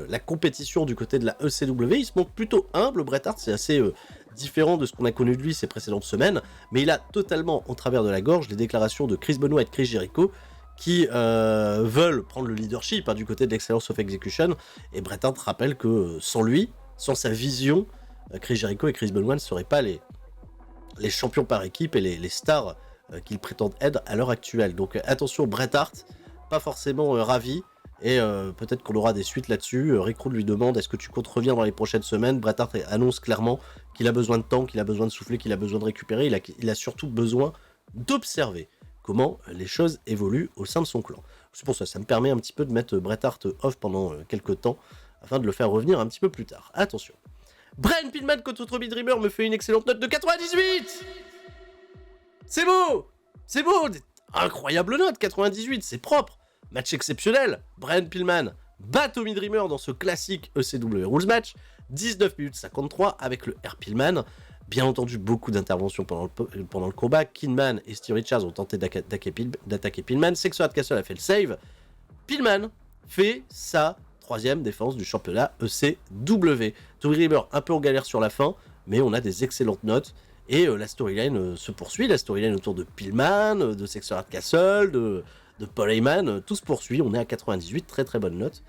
la compétition du côté de la ECW. Il se montre plutôt humble, Bret Hart, c'est assez différent de ce qu'on a connu de lui ces précédentes semaines, mais il a totalement en travers de la gorge les déclarations de Chris Benoit et de Chris Jericho, qui veulent prendre le leadership du côté de l'Excellence of Execution, et Bret Hart rappelle que sans lui, sans sa vision, Chris Jericho et Chris Benoit ne seraient pas les champions par équipe et les stars qu'ils prétendent être à l'heure actuelle. Donc attention, Bret Hart, pas forcément ravi, et peut-être qu'on aura des suites là-dessus. Rick Rude lui demande est-ce que tu comptes revenir dans les prochaines semaines. Bret Hart annonce clairement qu'il a besoin de temps, qu'il a besoin de souffler, qu'il a besoin de récupérer, il a surtout besoin d'observer comment les choses évoluent au sein de son clan. C'est pour ça me permet un petit peu de mettre Bret Hart off pendant quelques temps, afin de le faire revenir un petit peu plus tard. Attention. Brian Pillman contre Tommy Dreamer me fait une excellente note de 98. C'est beau. C'est beau. Incroyable note, 98, c'est propre. Match exceptionnel. Brian Pillman bat Tommy Dreamer dans ce classique ECW Rules match. 19 minutes 53 avec le Air Pillman. Bien entendu, beaucoup d'interventions pendant le combat. Kidman et Steve Richards ont tenté d'attaquer Pillman. Sexo Hardcastle a fait le save. Pillman fait sa 3e défense du championnat ECW. Tommy Dreamer un peu en galère sur la fin, mais on a des excellentes notes. Et la storyline se poursuit. La storyline autour de Pillman, de Sexo Hardcastle, de Paul Heyman, tout se poursuit. On est à 98, très très bonne note.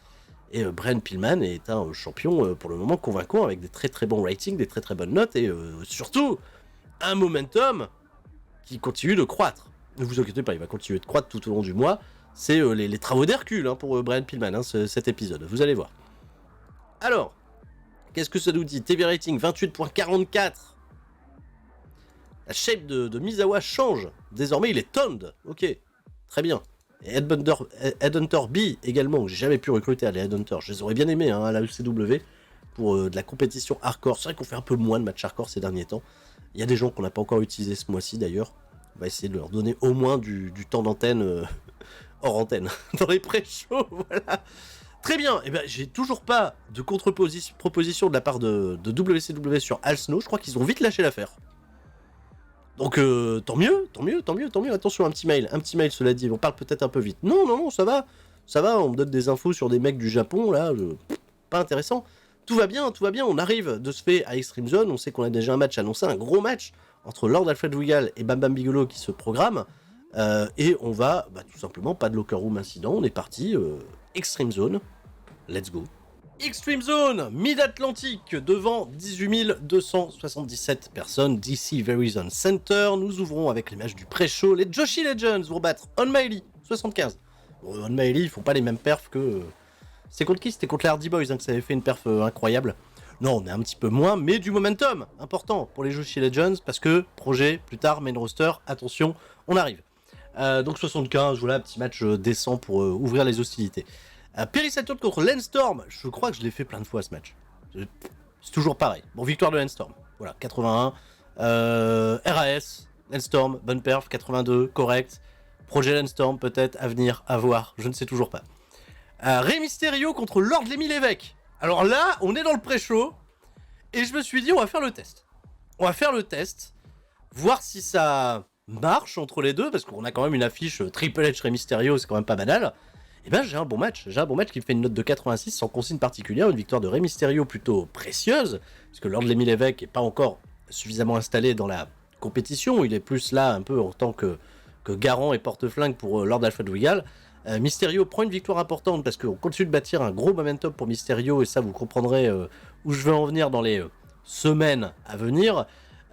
Et Brian Pillman est un champion pour le moment convaincant, avec des très très bons ratings, des très très bonnes notes, et surtout un momentum qui continue de croître. Ne vous inquiétez pas, il va continuer de croître tout au long du mois. C'est les travaux d'Hercule pour Brian Pillman, cet épisode, vous allez voir. Alors, qu'est-ce que ça nous dit? TV rating 28.44. La shape de Misawa change. Désormais, il est toned. Ok, très bien. Et Headhunter B également, que j'ai jamais pu recruter à les Headhunters. Je les aurais bien aimés à la ECW pour de la compétition hardcore. C'est vrai qu'on fait un peu moins de matchs hardcore ces derniers temps. Il y a des gens qu'on n'a pas encore utilisés ce mois-ci d'ailleurs. On va essayer de leur donner au moins du temps d'antenne hors antenne, dans les pré-shows, voilà. Très bien, et ben j'ai toujours pas de contre-proposition de la part de WCW sur Al Snow. Je crois qu'ils ont vite lâché l'affaire. Donc tant mieux, attention, un petit mail, cela dit, on parle peut-être un peu vite. Non, ça va, on me donne des infos sur des mecs du Japon, là, pas intéressant. Tout va bien, on arrive de ce fait à Extreme Zone, on sait qu'on a déjà un match annoncé, un gros match, entre Lord Alfred Regal et Bam Bam Bigelow qui se programme, et on va, tout simplement, pas de locker room incident, on est parti, Extreme Zone, let's go. Extreme Zone, Mid-Atlantique, devant 18 277 personnes, DC Verizon Center. Nous ouvrons avec les matchs du pré-show. Les Joshi Legends vont battre On Miley, 75. Bon, On Miley, ils font pas les mêmes perfs que... C'est contre qui? C'était contre les Hardy Boys que ça avait fait une perf incroyable. Non, on est un petit peu moins, mais du momentum important pour les Joshi Legends, parce que projet, plus tard, main roster, attention, on arrive. Donc 75, voilà, petit match décent pour ouvrir les hostilités. Perry Saturn contre Landstorm, je crois que je l'ai fait plein de fois ce match. C'est toujours pareil. Bon, victoire de Landstorm. Voilà, 81. RAS, Landstorm, bonne perf, 82, correct. Projet Landstorm, peut-être, à venir, à voir, je ne sais toujours pas. Rey Mysterio contre Lord Lemmy Lévesque. Alors là, on est dans le pré-show, et je me suis dit, on va faire le test. Voir si ça marche entre les deux, parce qu'on a quand même une affiche Triple H Rey Mysterio, c'est quand même pas banal. Et ben j'ai un bon match qui me fait une note de 86 sans consigne particulière, une victoire de Rey Mysterio plutôt précieuse, parce que Lord Lemmy Lévesque n'est pas encore suffisamment installé dans la compétition, il est plus là un peu en tant que garant et porte-flingue pour Lord Alfred Regal. Mysterio prend une victoire importante parce qu'on continue de bâtir un gros momentum pour Mysterio, et ça vous comprendrez où je veux en venir dans les semaines à venir.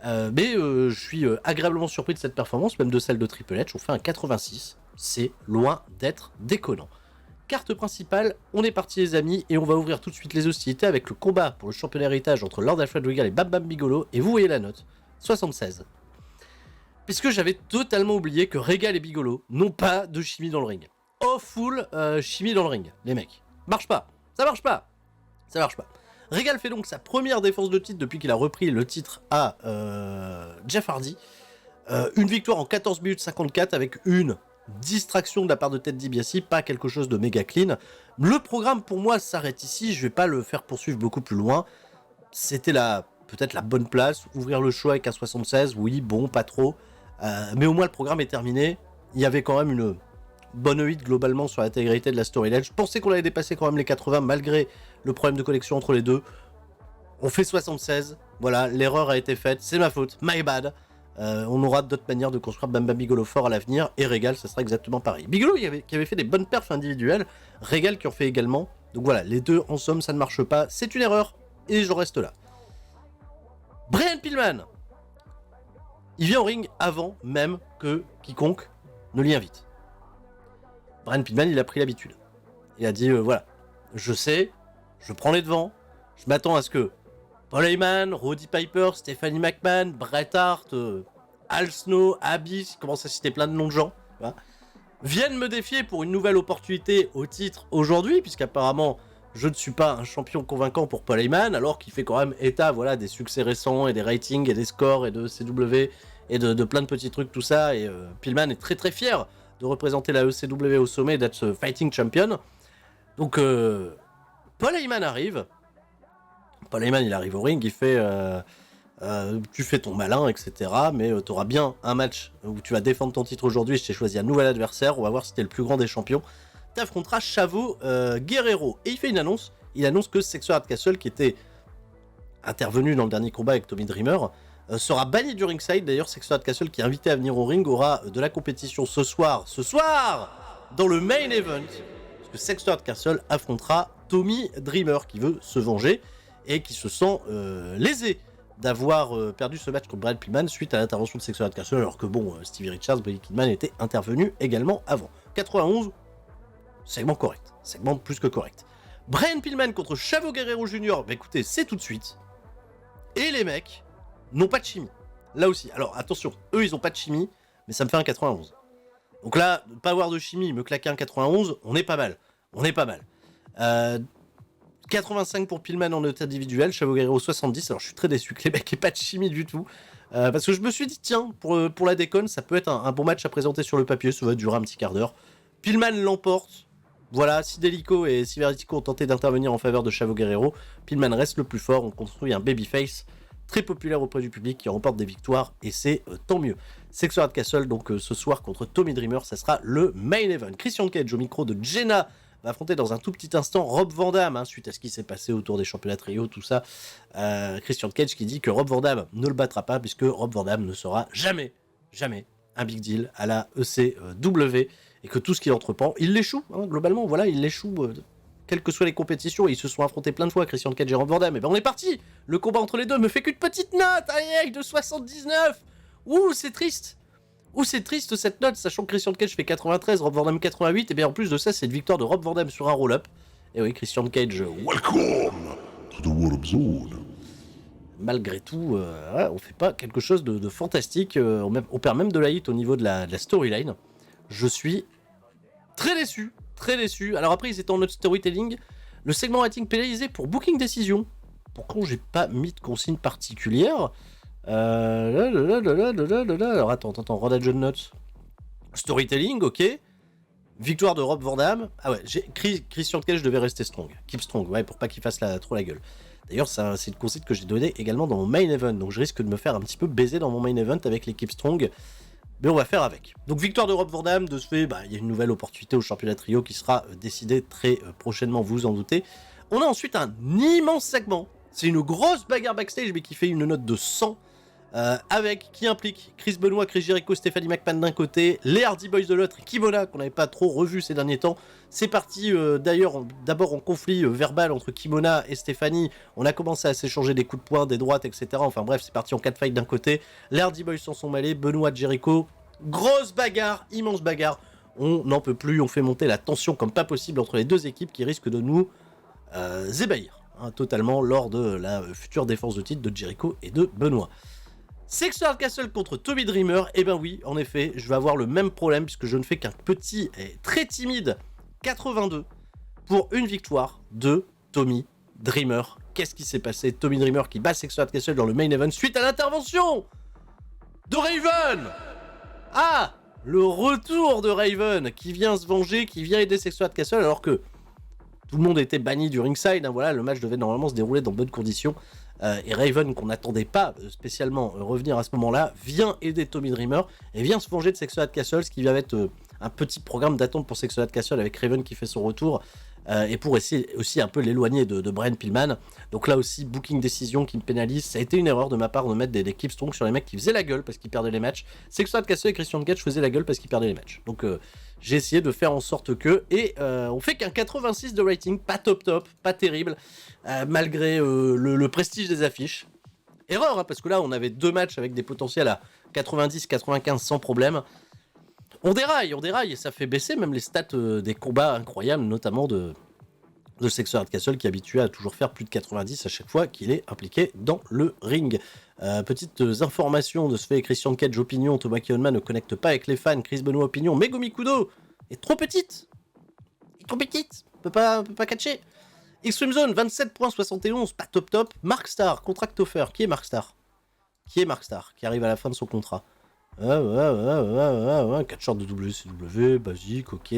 Mais je suis agréablement surpris de cette performance, même de celle de Triple H. On fait un 86, c'est loin d'être déconnant. Carte principale, on est parti les amis, et on va ouvrir tout de suite les hostilités avec le combat pour le championnat héritage entre Lord Alfred Regal et Bam Bam Bigelow, et vous voyez la note, 76. Puisque j'avais totalement oublié que Regal et Bigelow n'ont pas de chimie dans le ring. Oh full chimie dans le ring, les mecs. Ça marche pas. Regal fait donc sa première défense de titre depuis qu'il a repris le titre à Jeff Hardy. Une victoire en 14 minutes 54 avec une distraction de la part de Ted DiBiase, pas quelque chose de méga clean. Le programme pour moi s'arrête ici, je vais pas le faire poursuivre beaucoup plus loin. C'était peut-être la bonne place, ouvrir le show avec un 76, oui, bon, pas trop. Mais au moins le programme est terminé. Il y avait quand même une bonne 8 globalement sur l'intégrité de la storyline. Je pensais qu'on allait dépasser quand même les 80 malgré le problème de connexion entre les deux. On fait 76, voilà, l'erreur a été faite, c'est ma faute, my bad. On aura d'autres manières de construire Bam Bam Bigelow fort à l'avenir, et Regal, ça sera exactement pareil. Bigelow qui avait fait des bonnes perfs individuelles, Regal qui en fait également. Donc voilà, les deux en somme, ça ne marche pas, c'est une erreur, et j'en reste là. Brian Pillman, il vient au ring avant même que quiconque ne l'y invite. Brian Pillman, il a pris l'habitude. Il a dit, voilà, je sais, je prends les devants, je m'attends à ce que Paul Heyman, Roddy Piper, Stephanie McMahon, Bret Hart, Al Snow, Abyss, il commence à citer plein de noms de gens, voilà, viennent me défier pour une nouvelle opportunité au titre aujourd'hui, puisqu'apparemment je ne suis pas un champion convaincant pour Paul Heyman, alors qu'il fait quand même état, voilà, des succès récents et des ratings et des scores et de CW et de plein de petits trucs, tout ça, et Pillman est très très fier de représenter la ECW au sommet, d'être ce fighting champion. Donc Paul Heyman arrive. Paul Heyman, il arrive au ring, il fait tu fais ton malin, etc. Mais tu auras bien un match où tu vas défendre ton titre aujourd'hui. Je t'ai choisi un nouvel adversaire. On va voir si t'es le plus grand des champions. Tu affronteras Chavo Guerrero. Et il fait une annonce. Il annonce que Sexo Hardcastle, qui était intervenu dans le dernier combat avec Tommy Dreamer, sera banni du ringside. D'ailleurs, Sexo Hardcastle, qui est invité à venir au ring, aura de la compétition ce soir, dans le main event. Parce que Sexo Hardcastle affrontera Tommy Dreamer, qui veut se venger et qui se sent lésé d'avoir perdu ce match contre Brian Pillman suite à l'intervention de Sexo Hardcastle, alors que bon, Stevie Richards, Billy Kidman étaient intervenus également avant. 91, segment correct, segment plus que correct. Brian Pillman contre Chavo Guerrero Jr., bah écoutez, c'est tout de suite. Et les mecs n'ont pas de chimie. Là aussi, alors attention, eux ils ont pas de chimie, mais ça me fait un 91. Donc là, pas avoir de chimie, me claquer un 91, on est pas mal. 85 pour Pillman en note individuelle, Chavo Guerrero 70, alors je suis très déçu que les mecs aient pas de chimie du tout, parce que je me suis dit, tiens, pour la déconne, ça peut être un bon match à présenter sur le papier, ça va durer un petit quart d'heure. Pillman l'emporte, voilà, Sidelico et Siveritico ont tenté d'intervenir en faveur de Chavo Guerrero, Pillman reste le plus fort, on construit un babyface très populaire auprès du public qui remporte des victoires, et c'est tant mieux. Sexo Hardcastle, donc ce soir contre Tommy Dreamer, ça sera le main event. Christian Cage au micro de Jenna va affronter dans un tout petit instant Rob Van Dam, suite à ce qui s'est passé autour des championnats trio, tout ça. Christian Cage qui dit que Rob Van Dam ne le battra pas, puisque Rob Van Dam ne sera jamais un big deal à la ECW, et que tout ce qu'il entreprend, il l'échoue, globalement, voilà, il l'échoue, quelles que soient les compétitions, ils se sont affrontés plein de fois, Christian Cage et Rob Van Dam, et ben on est parti. Le combat entre les deux me fait qu'une petite note, aïe, de 79. C'est triste. C'est triste cette note, sachant que Christian Cage fait 93, Rob Van Dam 88, et bien en plus de ça, c'est une victoire de Rob Van Dam sur un roll-up. Et oui, Christian Cage, welcome to the War Zone. Malgré tout, on fait pas quelque chose de fantastique, on perd même de la hit au niveau de la storyline. Je suis très déçu. Alors après, ils étaient en note storytelling. Le segment rating pénalisé pour booking décision. Pourquoi j'ai pas mis de consigne particulière? Alors attends, Roda John Notes. Storytelling, ok. Victoire de Rob Van Dam. Ah ouais, Christian Cage devait rester strong. Keep strong, ouais, pour pas qu'il fasse trop la gueule. D'ailleurs, c'est une consigne que j'ai donnée également dans mon main event. Donc je risque de me faire un petit peu baiser dans mon main event avec les Keep strong. Mais on va faire avec. Donc victoire de Rob Van Dam, de ce fait, il y a une nouvelle opportunité au championnat trio qui sera décidée très prochainement, vous vous en doutez. On a ensuite un immense segment. C'est une grosse bagarre backstage, mais qui fait une note de 100. Qui implique Chris Benoit, Chris Jericho, Stephanie McMahon d'un côté, les Hardy Boys de l'autre, et Kimona, qu'on n'avait pas trop revu ces derniers temps. C'est parti d'ailleurs d'abord en conflit verbal entre Kimona et Stephanie. On a commencé à s'échanger des coups de poing, des droites, etc. Enfin bref, c'est parti en 4 fights d'un côté. Les Hardy Boys s'en sont mêlés, Benoit, Jericho. Grosse bagarre, immense bagarre. On n'en peut plus, on fait monter la tension comme pas possible entre les deux équipes qui risquent de nous ébahir totalement lors de la future défense de titre de Jericho et de Benoit. Sexo Hardcastle contre Tommy Dreamer, et ben oui, en effet, je vais avoir le même problème puisque je ne fais qu'un petit et très timide 82 pour une victoire de Tommy Dreamer. Qu'est-ce qui s'est passé? Tommy Dreamer qui bat Sexo Hardcastle dans le main event suite à l'intervention de Raven. Le retour de Raven qui vient se venger, qui vient aider Sexo Hardcastle alors que tout le monde était banni du ringside. Voilà, le match devait normalement se dérouler dans de bonnes conditions. Et Raven, qu'on n'attendait pas spécialement revenir à ce moment-là, vient aider Tommy Dreamer et vient se venger de Sexo Hardcastle, ce qui va être un petit programme d'attente pour Sexo Hardcastle avec Raven qui fait son retour, et pour essayer aussi un peu l'éloigner de Brian Pillman. Donc là aussi, booking décision qui me pénalise. Ça a été une erreur de ma part de mettre des keep strong sur les mecs qui faisaient la gueule parce qu'ils perdaient les matchs. Sexo Hardcastle et Christian Cage faisaient la gueule parce qu'ils perdaient les matchs. Donc j'ai essayé de faire en sorte que, et on fait qu'un 86 de rating, pas top, pas terrible, malgré le prestige des affiches. Erreur, hein, parce que là, on avait 2 matchs avec des potentiels à 90, 95 sans problème. On déraille, et ça fait baisser même les stats des combats incroyables, notamment de Sexer Hardcastle qui est habitué à toujours faire plus de 90 à chaque fois qu'il est impliqué dans le ring. Petites informations de ce fait, Christian Cage opinion, Thomas Kionman ne connecte pas avec les fans, Chris Benoit opinion, Megumi Kudo est trop petite. Peut pas catcher. Extreme Zone 27.71, pas top. Mark Star, contract offer, qui est Mark Star qui arrive à la fin de son contrat. Catcheur de WCW, basique, ok.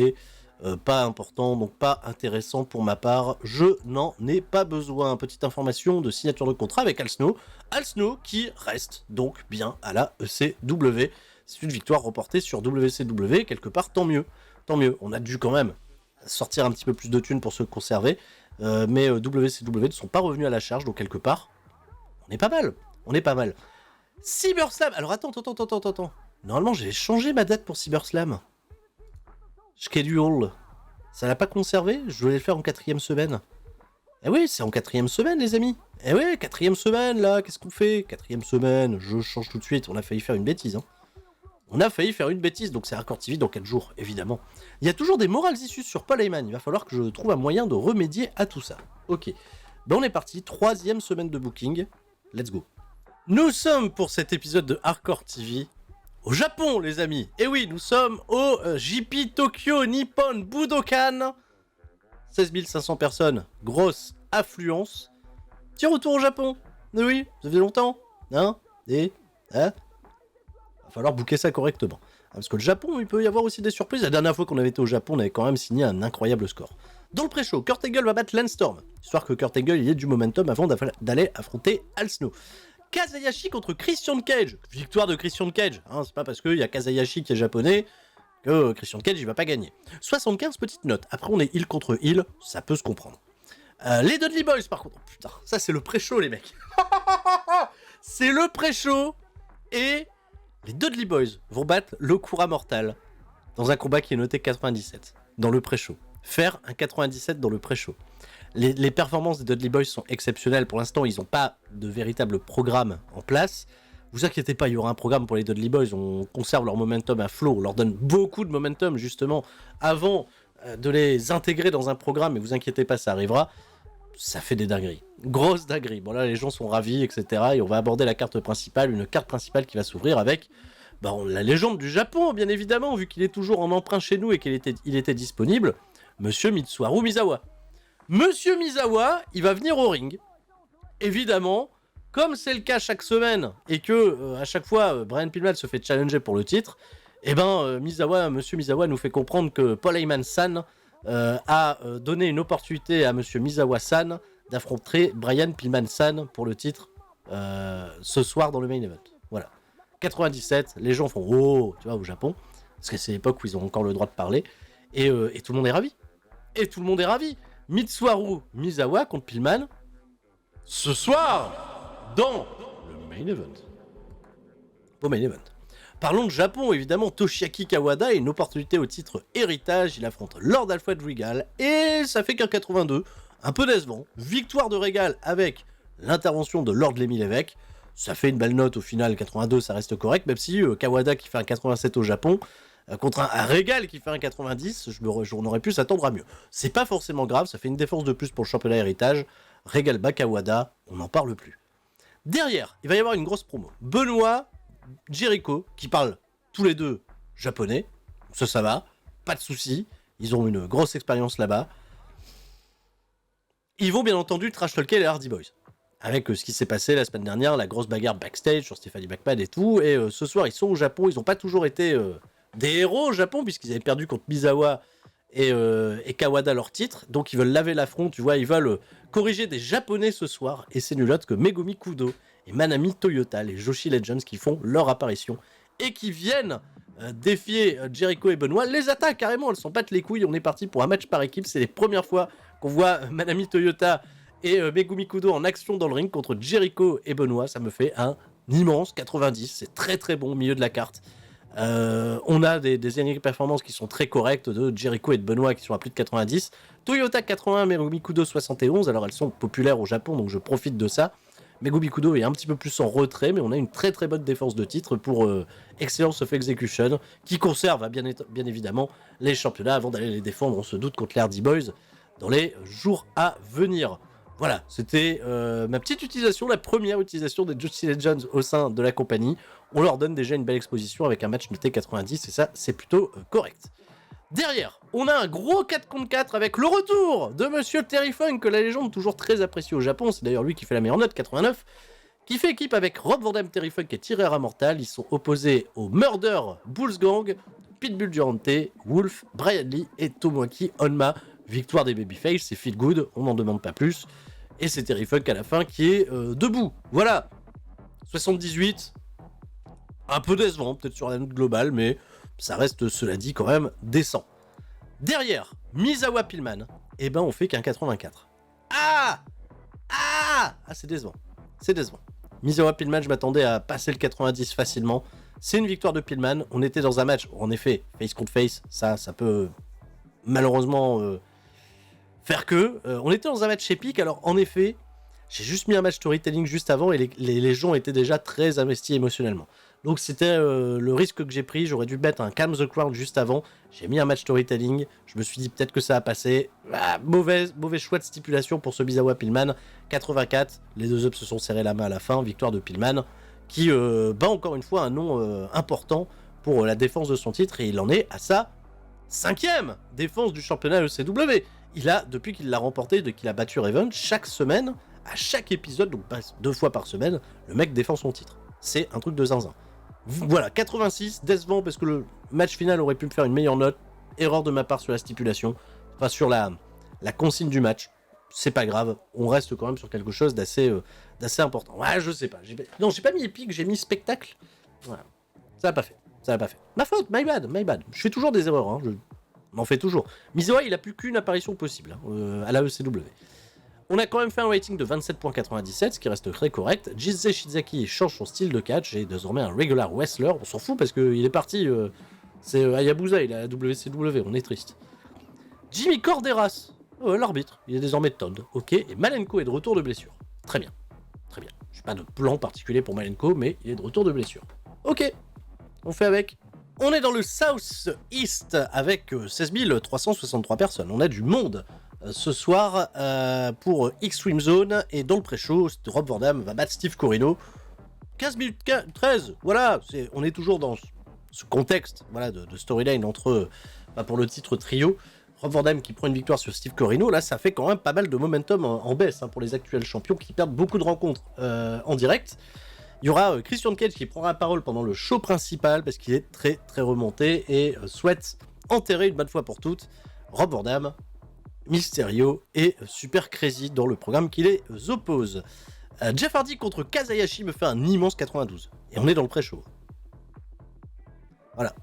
Pas important, donc pas intéressant pour ma part. Je n'en ai pas besoin. Petite information de signature de contrat avec Al Snow. Al Snow qui reste donc bien à la ECW. C'est une victoire reportée sur WCW, quelque part, tant mieux. On a dû quand même sortir un petit peu plus de thunes pour se conserver. Mais WCW ne sont pas revenus à la charge, donc quelque part, on est pas mal. CyberSlam, alors attends. Normalement, j'ai changé ma date pour CyberSlam. Schedule. Ça l'a pas conservé, je voulais le faire en 4ème semaine. Eh oui, c'est en 4ème semaine, les amis. Eh oui, 4ème semaine, là, qu'est-ce qu'on fait 4ème semaine, je change tout de suite, on a failli faire une bêtise, donc c'est Hardcore TV dans 4 jours, évidemment. Il y a toujours des morales issues sur Paul Heyman, il va falloir que je trouve un moyen de remédier à tout ça. Ok, ben on est parti, 3ème semaine de booking, let's go. Nous sommes pour cet épisode de Hardcore TV au Japon, les amis. Et oui, nous sommes au JP Tokyo Nippon Budokan. 16 500 personnes, grosse affluence. Petit retour au Japon. Mais oui, ça fait longtemps. Va falloir booker ça correctement. Parce que le Japon, il peut y avoir aussi des surprises. La dernière fois qu'on avait été au Japon, on avait quand même signé un incroyable score. Dans le pré-show, Kurt Angle va battre Landstorm. Histoire que Kurt Angle y ait du momentum avant d'aller affronter Al Snow. Kazayashi contre Christian Cage. Victoire de Christian Cage. Hein, c'est pas parce qu'il y a Kazayashi qui est japonais que Christian Cage il va pas gagner. 75 petites notes. Après on est heel contre heel, ça peut se comprendre. Les Dudley Boys par contre. Oh, putain, ça c'est le pré-show les mecs. C'est le pré-show. Et les Dudley Boys vont battre l'Okura Mortal dans un combat qui est noté 97 dans le pré-show. Faire un 97 dans le pré-show. Les performances des Dudley Boys sont exceptionnelles. Pour l'instant, ils n'ont pas de véritable programme en place. Vous inquiétez pas, il y aura un programme pour les Dudley Boys. On conserve leur momentum à flot. On leur donne beaucoup de momentum, justement, avant de les intégrer dans un programme. Et vous inquiétez pas, ça arrivera. Ça fait des dingueries. Grosses dingueries. Bon, là, les gens sont ravis, etc. Et on va aborder la carte principale. Une carte principale qui va s'ouvrir avec la légende du Japon, bien évidemment, vu qu'il est toujours en emprunt chez nous et qu'il était disponible. Monsieur Mitsuharu Misawa. Monsieur Misawa, il va venir au ring. Évidemment, comme c'est le cas chaque semaine, et que à chaque fois, Brian Pillman se fait challenger pour le titre, Monsieur Misawa nous fait comprendre que Paul Heyman-san a donné une opportunité à Monsieur Misawa-san d'affronter Brian Pillman-san pour le titre ce soir dans le main event. Voilà. 97, les gens font « Oh !» tu vois, au Japon, parce que c'est l'époque où ils ont encore le droit de parler, et tout le monde est ravi. Mitsuharu Misawa contre Pillman ce soir dans le main event. Au main event. Parlons de Japon, évidemment. Toshiaki Kawada a une opportunité au titre héritage. Il affronte Lord Alfred Regal et ça fait qu'un 82. Un peu décevant. Victoire de Regal avec l'intervention de Lord Lemmy Lévesque. Ça fait une belle note au final. 82, ça reste correct. Même si Kawada qui fait un 87 au Japon. Contre un Regal qui fait un 90, on aurait pu s'attendre à mieux. C'est pas forcément grave, ça fait une défense de plus pour le championnat héritage. Regal Bakawada, on n'en parle plus. Derrière, il va y avoir une grosse promo. Benoît, Jericho, qui parlent tous les deux japonais. Ça va, pas de soucis. Ils ont une grosse expérience là-bas. Ils vont bien entendu trash talker les Hardy Boys. Avec ce qui s'est passé la semaine dernière, la grosse bagarre backstage sur Stephanie McMahon et tout. Et ce soir, ils sont au Japon, ils n'ont pas toujours été... des héros au Japon, puisqu'ils avaient perdu contre Misawa et Kawada leur titre, donc ils veulent laver l'affront, tu vois, ils veulent corriger des Japonais ce soir, et c'est nul autre que Megumi Kudo et Manami Toyota, les Joshi Legends qui font leur apparition, et qui viennent défier Jericho et Benoît, les attaquent carrément, elles s'en battent les couilles, on est parti pour un match par équipe, c'est les premières fois qu'on voit Manami Toyota et Megumi Kudo en action dans le ring contre Jericho et Benoît, ça me fait un immense 90, c'est très très bon au milieu de la carte. On a des performances qui sont très correctes de Jericho et de Benoît qui sont à plus de 90. Toyota 80, Megumi Kudo 71. Alors elles sont populaires au Japon, donc je profite de ça. Megu Bikudo est un petit peu plus en retrait, mais on a une très très bonne défense de titre pour Excellence of Execution, qui conserve bien évidemment les championnats avant d'aller les défendre, on se doute, contre les Hardy Boys dans les jours à venir. Voilà, c'était ma petite utilisation, la première utilisation des Justice Legends au sein de la compagnie. On leur donne déjà une belle exposition avec un match noté 90, et ça, c'est plutôt correct. Derrière, on a un gros 4 contre 4 avec le retour de Monsieur Terry Funk, que la légende toujours très appréciée au Japon. C'est d'ailleurs lui qui fait la meilleure note, 89, qui fait équipe avec Rob Van Dam, Terry Funk et Tirera Mortal. Ils sont opposés aux Murder Bulls Gang, Pitbull Durante, Wolf, Brian Lee et Tomoaki Honma. Victoire des Babyface, c'est feel good, on n'en demande pas plus. Et c'est Terry Funk à la fin qui est debout. Voilà, 78, un peu décevant peut-être sur la note globale, mais ça reste, cela dit, quand même décent. Derrière, Misawa Pillman, eh ben on fait qu'un 84. Ah, c'est décevant. C'est décevant. Misawa Pillman, je m'attendais à passer le 90 facilement. C'est une victoire de Pillman. On était dans un match où, en effet, face contre face, ça peut malheureusement faire que. On était dans un match épique, alors en effet, j'ai juste mis un match storytelling juste avant et les gens étaient déjà très investis émotionnellement. Donc c'était le risque que j'ai pris, j'aurais dû mettre un Calm the Crowd juste avant, j'ai mis un match storytelling, je me suis dit peut-être que ça a passé, mauvais choix de stipulation pour ce Misawa Pillman, 84, les deux ups se sont serrés la main à la fin, victoire de Pillman, qui bat encore une fois un nom important pour la défense de son titre, et il en est à sa 5e défense du championnat ECW. Il a, depuis qu'il l'a remporté, depuis qu'il a battu Raven, chaque semaine, à chaque épisode, donc 2 fois par semaine, le mec défend son titre. C'est un truc de zinzin. Voilà, 86, décevant parce que le match final aurait pu me faire une meilleure note. Erreur de ma part sur la stipulation, enfin sur la consigne du match. C'est pas grave, on reste quand même sur quelque chose d'assez important. Ouais, je sais pas. J'ai pas mis épique, j'ai mis spectacle. Voilà. Ça va pas fait. Ma faute, my bad. Je fais toujours des erreurs, hein. Je m'en fais toujours. Misawa, il a plus qu'une apparition possible à la ECW. On a quand même fait un rating de 27.97, ce qui reste très correct. Jizze Shizaki change son style de catch et est désormais un regular wrestler. On s'en fout parce qu'il est parti. C'est Hayabusa, il est à la WCW, on est triste. Jimmy Corderas, l'arbitre, il est désormais Todd. Ok, et Malenko est de retour de blessure. Très bien. Je n'ai pas de plan particulier pour Malenko, mais il est de retour de blessure. Ok, on fait avec. On est dans le South East avec 16 363 personnes. On a du monde ce soir pour Extreme Zone, et dans le pré-show, Rob Van Dam va battre Steve Corino. 15 minutes 13, voilà, on est toujours dans ce contexte, voilà, de storyline entre, pour le titre trio, Rob Van Dam qui prend une victoire sur Steve Corino. Là, ça fait quand même pas mal de momentum en baisse pour les actuels champions qui perdent beaucoup de rencontres en direct. Il y aura Christian Cage qui prendra la parole pendant le show principal parce qu'il est très très remonté et souhaite enterrer une bonne fois pour toutes Rob Van Dam, Mysterio et Super Crazy dans le programme qui les oppose. Jeff Hardy contre Kazayashi me fait un immense 92. Et on est dans le pré-show. Voilà.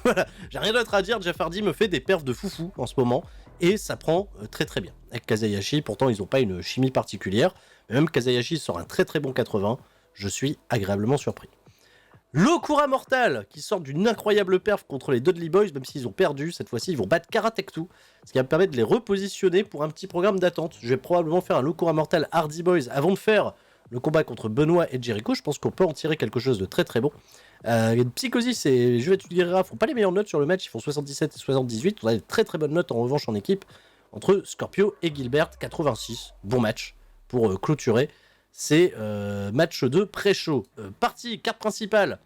Voilà. J'ai rien d'autre à dire. Jeff Hardy me fait des perfs de foufou en ce moment. Et ça prend très très bien. Avec Kazayashi, pourtant ils n'ont pas une chimie particulière. Mais même Kazayashi sort un très très bon 80. Je suis agréablement surpris. L'Okura Mortal qui sort d'une incroyable perf contre les Dudley Boys, même s'ils ont perdu, cette fois-ci ils vont battre Karatektu, ce qui va me permettre de les repositionner pour un petit programme d'attente. Je vais probablement faire un l'Okura Mortal Hardy Boys avant de faire le combat contre Benoît et Jericho. Je pense qu'on peut en tirer quelque chose de très très bon. Psychosis et Juventud Guerrera font pas les meilleures notes sur le match, ils font 77 et 78. On a des très très bonnes notes en revanche en équipe entre Scorpio et Gilbert, 86. Bon match pour clôturer ces matchs de pré-show. Partie, carte principale.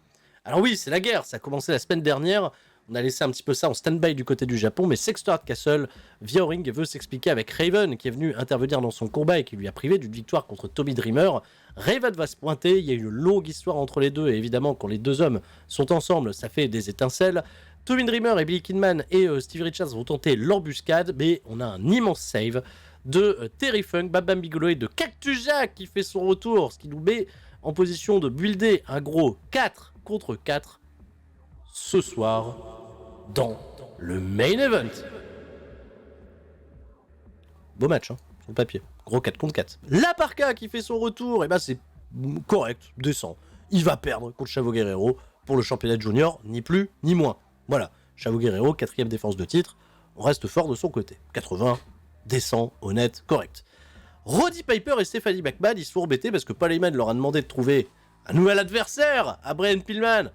Alors oui, c'est la guerre, ça a commencé la semaine dernière. On a laissé un petit peu ça en stand-by du côté du Japon, mais Sexter Hardcastle, via ring, veut s'expliquer avec Raven, qui est venu intervenir dans son combat et qui lui a privé d'une victoire contre Tommy Dreamer. Raven va se pointer, il y a une longue histoire entre les deux, et évidemment, quand les deux hommes sont ensemble, ça fait des étincelles. Tommy Dreamer et Billy Kidman et Steve Richards vont tenter l'embuscade, mais on a un immense save de Terry Funk, Bam Bam Bigelow et de Cactus Jack qui fait son retour, ce qui nous met en position de builder un gros 4 contre 4 ce soir dans le main event. Beau match, hein, sur le papier. Gros 4 contre 4. La Parka qui fait son retour, et bah c'est correct, décent. Il va perdre contre Chavo Guerrero pour le championnat junior, ni plus ni moins. Voilà, Chavo Guerrero, 4ème défense de titre, on reste fort de son côté. 80, décent, honnête, correct. Roddy Piper et Stephanie McMahon, ils se font embêter parce que Paul Heyman leur a demandé de trouver un nouvel adversaire à Brian Pillman.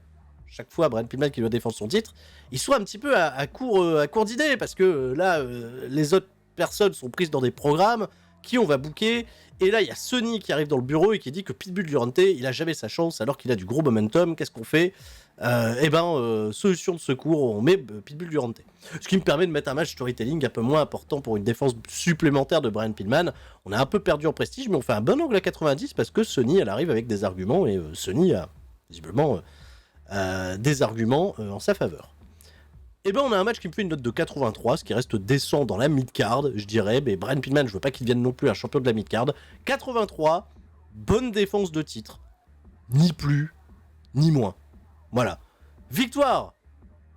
Chaque fois, Brian Pillman qui doit défendre son titre, ils sont un petit peu à court d'idées parce que là, les autres personnes sont prises dans des programmes qui on va booker. Et là, il y a Sonny qui arrive dans le bureau et qui dit que Pitbull Durante, il a jamais sa chance alors qu'il a du gros momentum. Qu'est-ce qu'on fait? Solution de secours, on met Pitbull Durante. Ce qui me permet de mettre un match storytelling un peu moins important pour une défense supplémentaire de Brian Pillman. On a un peu perdu en prestige, mais on fait un bon angle à 90 parce que Sonny, elle arrive avec des arguments et Sonny a visiblement des arguments en sa faveur. Et ben on a un match qui me fait une note de 83, ce qui reste décent dans la mid-card, je dirais, mais Brian Pillman, je veux pas qu'il devienne non plus un champion de la mid-card. 83, bonne défense de titre, ni plus, ni moins. Voilà. Victoire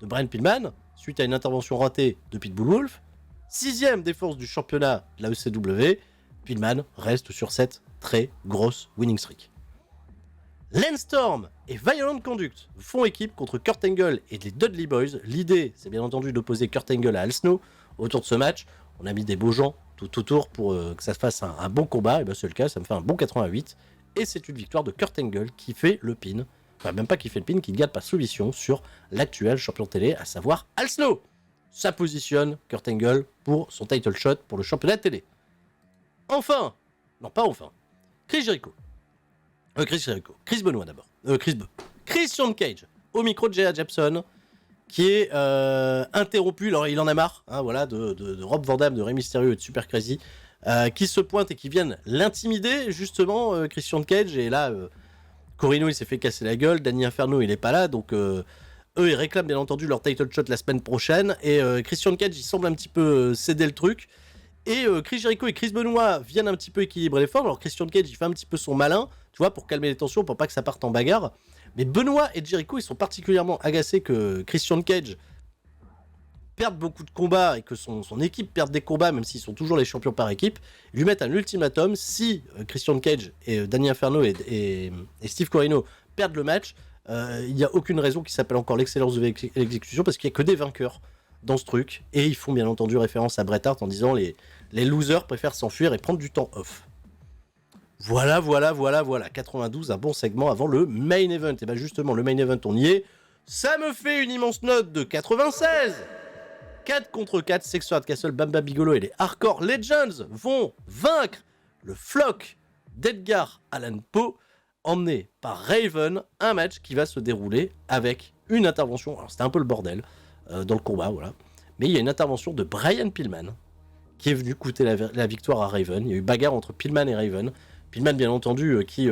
de Brian Pillman, suite à une intervention ratée de Pitbull Wolf, 6ème défense du championnat de la ECW, Pillman reste sur cette très grosse winning streak. Lance Storm et Violent Conduct font équipe contre Kurt Angle et les Dudley Boys. L'idée, c'est bien entendu d'opposer Kurt Angle à Al Snow autour de ce match. On a mis des beaux gens tout autour pour que ça se fasse un bon combat. Et ben c'est le cas, ça me fait un bon 88. Et c'est une victoire de Kurt Angle qui fait le pin. Enfin, même pas qui fait le pin, qui gagne par soumission sur l'actuel champion télé, à savoir Al Snow. Ça positionne Kurt Angle pour son title shot pour le championnat de télé. Enfin, non pas enfin, Chris Benoit d'abord. Christian Cage au micro de J.A. Jepson qui est interrompu, alors il en a marre, hein, voilà, de Rob Van Dam, de Rey Mysterio et de Super Crazy, qui se pointent et qui viennent l'intimider justement, Christian Cage. Et là, Corino il s'est fait casser la gueule, Danny Inferno il est pas là, donc eux ils réclament bien entendu leur title shot la semaine prochaine. Et Christian Cage il semble un petit peu céder le truc. Et Chris Jericho et Chris Benoit viennent un petit peu équilibrer les formes. Alors Christian Cage il fait un petit peu son malin, tu vois, pour calmer les tensions, pour pas que ça parte en bagarre. Mais Benoit et Jericho ils sont particulièrement agacés que Christian Cage perde beaucoup de combats et que son équipe perde des combats, même s'ils sont toujours les champions par équipe. Ils lui mettent un ultimatum: si Christian Cage et Danny Inferno et Steve Corino perdent le match, il n'y a aucune raison qui s'appelle encore l'excellence de l'exécution, parce qu'il n'y a que des vainqueurs dans ce truc. Et ils font bien entendu référence à Bret Hart en disant les losers préfèrent s'enfuir et prendre du temps off. Voilà. 92, un bon segment avant le main event. Et bien justement, le main event, on y est. Ça me fait une immense note de 96. 4 contre 4, Sexo Hardcastle, Bamba Bigolo et les Hardcore Legends vont vaincre le flock d'Edgar Allan Poe, emmené par Raven. Un match qui va se dérouler avec une intervention. Alors c'était un peu le bordel dans le combat, voilà. Mais il y a une intervention de Brian Pillman qui est venu coûter la victoire à Raven. Il y a eu bagarre entre Pillman et Raven. Pillman, bien entendu, qui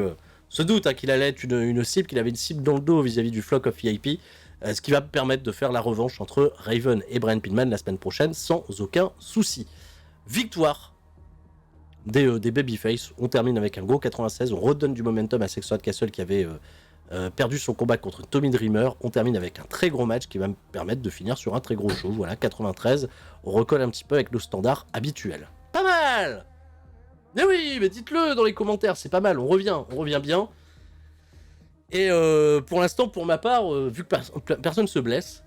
se doute qu'il allait être une cible, qu'il avait une cible dans le dos vis-à-vis du flock of VIP, ce qui va permettre de faire la revanche entre Raven et Brian Pillman la semaine prochaine sans aucun souci. Victoire des Babyface. On termine avec un gros 96. On redonne du momentum à Sexo Hardcastle qui avait perdu son combat contre Tommy Dreamer. On termine avec un très gros match qui va me permettre de finir sur un très gros show. Voilà, 93. On recolle un petit peu avec nos standards habituels. Pas mal! Mais oui, mais dites-le dans les commentaires, c'est pas mal. On revient bien. Et pour l'instant, pour ma part, vu que personne se blesse,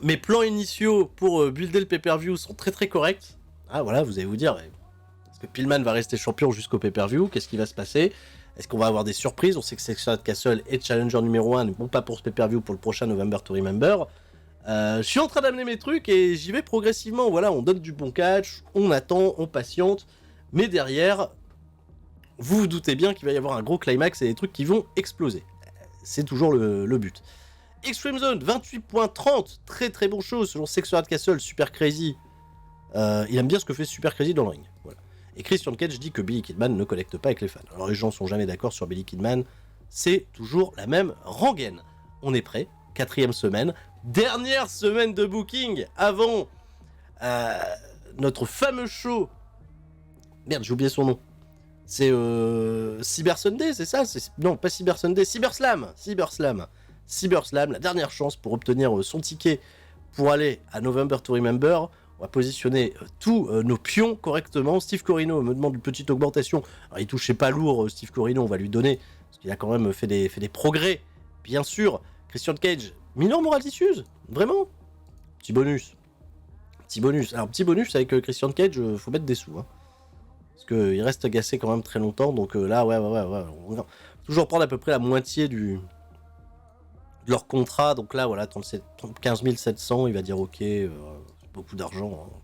mes plans initiaux pour builder le pay-per-view sont très très corrects. Ah voilà, vous allez vous dire, est-ce que Pillman va rester champion jusqu'au pay-per-view? Qu'est-ce qui va se passer? Est-ce qu'on va avoir des surprises? On sait que Sexo Hardcastle est challenger numéro 1, mais bon, pas pour ce pay-per-view, pour le prochain November to Remember. Je suis en train d'amener mes trucs et j'y vais progressivement. Voilà, on donne du bon catch, on attend, on patiente. Mais derrière, vous vous doutez bien qu'il va y avoir un gros climax et des trucs qui vont exploser. C'est toujours le but. Extreme Zone, 28.30, très très bon show selon Sexo Hardcastle, Super Crazy. Il aime bien ce que fait Super Crazy dans le ring. Voilà. Et Christian Cage dit que Billy Kidman ne connecte pas avec les fans. Alors les gens sont jamais d'accord sur Billy Kidman, c'est toujours la même rengaine. On est prêt, 4e semaine, dernière semaine de booking avant notre fameux show. Merde, j'ai oublié son nom. C'est Cyber Sunday, c'est ça? Non, pas Cyber Sunday, Cyberslam, la dernière chance pour obtenir son ticket pour aller à November to Remember. On va positionner tous nos pions correctement. Steve Corino me demande une petite augmentation. Alors, il touchait pas lourd, Steve Corino, on va lui donner, parce qu'il a quand même fait des progrès, bien sûr. Christian Cage, minor moral issues, vraiment? Petit bonus. Alors, petit bonus avec Christian Cage, faut mettre des sous. Hein. Parce qu'il reste agacé quand même très longtemps, donc là, ouais. On va toujours prendre à peu près la moitié de leur contrat, donc là, voilà, 15 700, il va dire ok, c'est beaucoup d'argent, hein.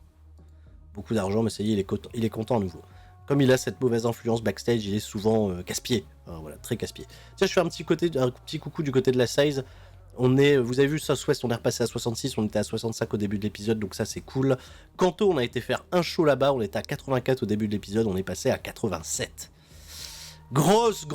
Beaucoup d'argent, mais ça y est, il est content à nouveau. Comme il a cette mauvaise influence backstage, il est souvent casse-pied. Voilà, très casse-pied. Tiens, je fais un petit coucou du côté de la size. Vous avez vu Southwest, on est repassé à 66, on était à 65 au début de l'épisode, donc ça c'est cool. Kanto, on a été faire un show là-bas, on était à 84 au début de l'épisode, on est passé à 87. Grosse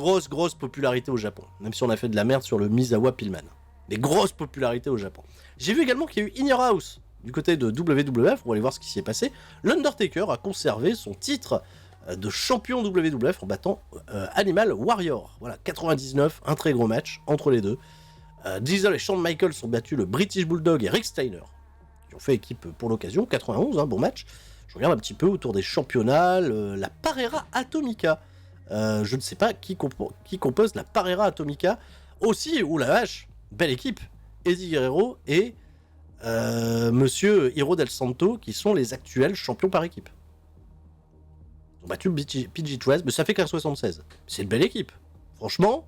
popularité au Japon, même si on a fait de la merde sur le Misawa Pillman. Des grosses popularités au Japon. J'ai vu également qu'il y a eu In Your House du côté de WWF, on va aller voir ce qui s'y est passé. L'Undertaker a conservé son titre de champion WWF en battant Animal Warrior. Voilà, 99, un très gros match entre les deux. Diesel et Shawn Michaels ont battu le British Bulldog et Rick Steiner, qui ont fait équipe pour l'occasion, 91, bon match. Je regarde un petit peu autour des championnats, la Parera Atomica. Je ne sais pas qui compose la Parera Atomica. Aussi, la vache, belle équipe, Eddie Guerrero et Monsieur Hiro Del Santo, qui sont les actuels champions par équipe. Ils ont battu PG-13, mais ça fait qu'un 76. C'est une belle équipe. Franchement,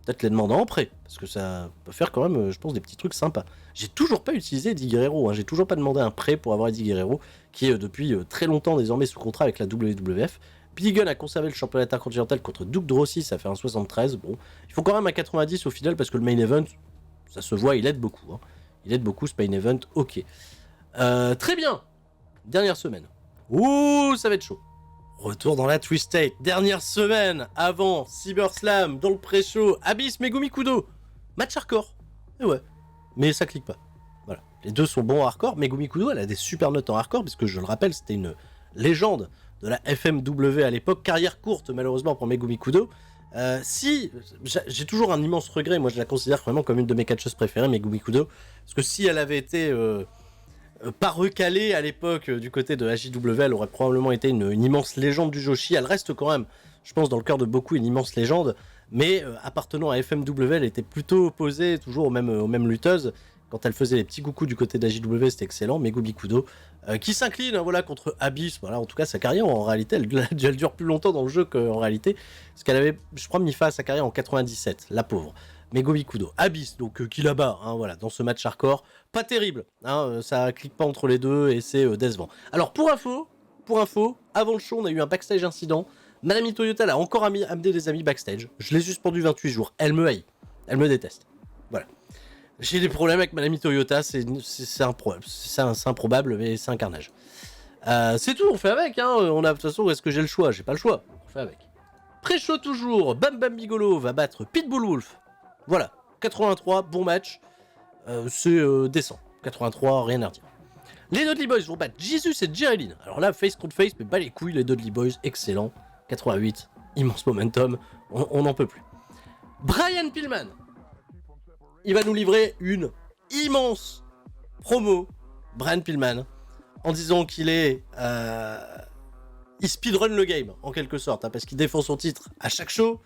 peut-être les demander en prêt, parce que ça peut faire quand même, je pense, des petits trucs sympas. J'ai toujours pas utilisé Eddie Guerrero, j'ai toujours pas demandé un prêt pour avoir Eddie Guerrero, qui est depuis très longtemps désormais sous contrat avec la WWF. Billy Gunn a conservé le championnat intercontinental contre Duke Drosy, ça fait un 73. Bon, il faut quand même un 90 au final, parce que le main event, ça se voit, il aide beaucoup. Il aide beaucoup ce main event, ok. Très bien. Dernière semaine. Ouh, ça va être chaud. Retour dans la Twisted. Dernière semaine avant CyberSlam, dans le pré-show, Abyss Megumi Kudo. Match hardcore. Et ouais. Mais ça clique pas. Voilà. Les deux sont bons en hardcore. Megumi Kudo, elle a des super notes en hardcore, puisque je le rappelle, c'était une légende de la FMW à l'époque. Carrière courte, malheureusement, pour Megumi Kudo. J'ai toujours un immense regret, moi je la considère vraiment comme une de mes catcheuses préférées, Megumi Kudo, parce que si elle avait été pas recalée à l'époque du côté de AJW, elle aurait probablement été une immense légende du Joshi. Elle reste quand même, je pense, dans le cœur de beaucoup, une immense légende, mais appartenant à FMW, elle était plutôt opposée toujours aux mêmes lutteuses. Quand elle faisait les petits coucous du côté d'AJW, c'était excellent. Megumi Kudo, qui s'incline contre Abyss. Voilà, en tout cas, sa carrière, en réalité, elle dure plus longtemps dans le jeu qu'en réalité. Parce qu'elle avait, je crois, mis fin à sa carrière en 97, la pauvre. Megumi Kudo. Abyss, donc, qui là-bas, voilà, dans ce match hardcore. Pas terrible, ça clique pas entre les deux et c'est décevant. Alors, pour info, avant le show, on a eu un backstage incident. Manami Toyota a encore amené des amis backstage. Je l'ai suspendu 28 jours. Elle me haït. Elle me déteste. Voilà. J'ai des problèmes avec Manami Toyota, c'est improbable, mais c'est un carnage. C'est tout, on fait avec, On a, de toute façon, est-ce que j'ai le choix? J'ai pas le choix, on fait avec. Pré-show toujours, Bam Bam Bigolo va battre Pitbull Wolf. Voilà, 83, bon match. C'est décent. 83, rien à dire. Les Dudley Boys vont battre Jesus et Jerry Lynn. Alors là, face contre face, mais pas les couilles, les Dudley Boys, excellent. 88, immense momentum, on n'en peut plus. Brian Pillman, il va nous livrer une immense promo, Brian Pillman, en disant qu'il est... il speedrun le game, en quelque sorte, parce qu'il défend son titre à chaque show.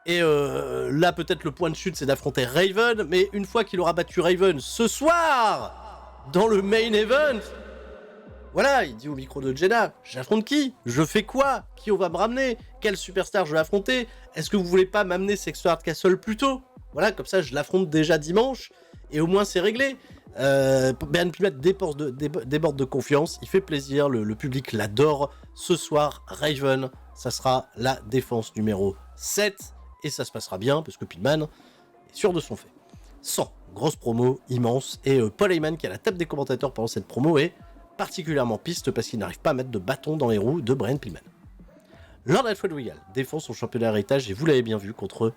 Et là, peut-être le point de chute, c'est d'affronter Raven, mais une fois qu'il aura battu Raven ce soir, dans le main event, voilà, il dit au micro de Jenna, j'affronte qui? Je fais quoi? Qui on va me ramener? Quel superstar je vais affronter? Est-ce que vous voulez pas m'amener Sexto Hardcastle plus tôt? Voilà, comme ça je l'affronte déjà dimanche, et au moins c'est réglé. Brian Pillman déborde de confiance, il fait plaisir, le public l'adore. Ce soir, Raven, ça sera la défense numéro 7, et ça se passera bien, parce que Pillman est sûr de son fait. 100, grosse promo, immense, et Paul Heyman, qui est à la table des commentateurs pendant cette promo, est particulièrement piste, parce qu'il n'arrive pas à mettre de bâton dans les roues de Brian Pillman. Lord Alfred Regal défend son championnat héritage, et vous l'avez bien vu, contre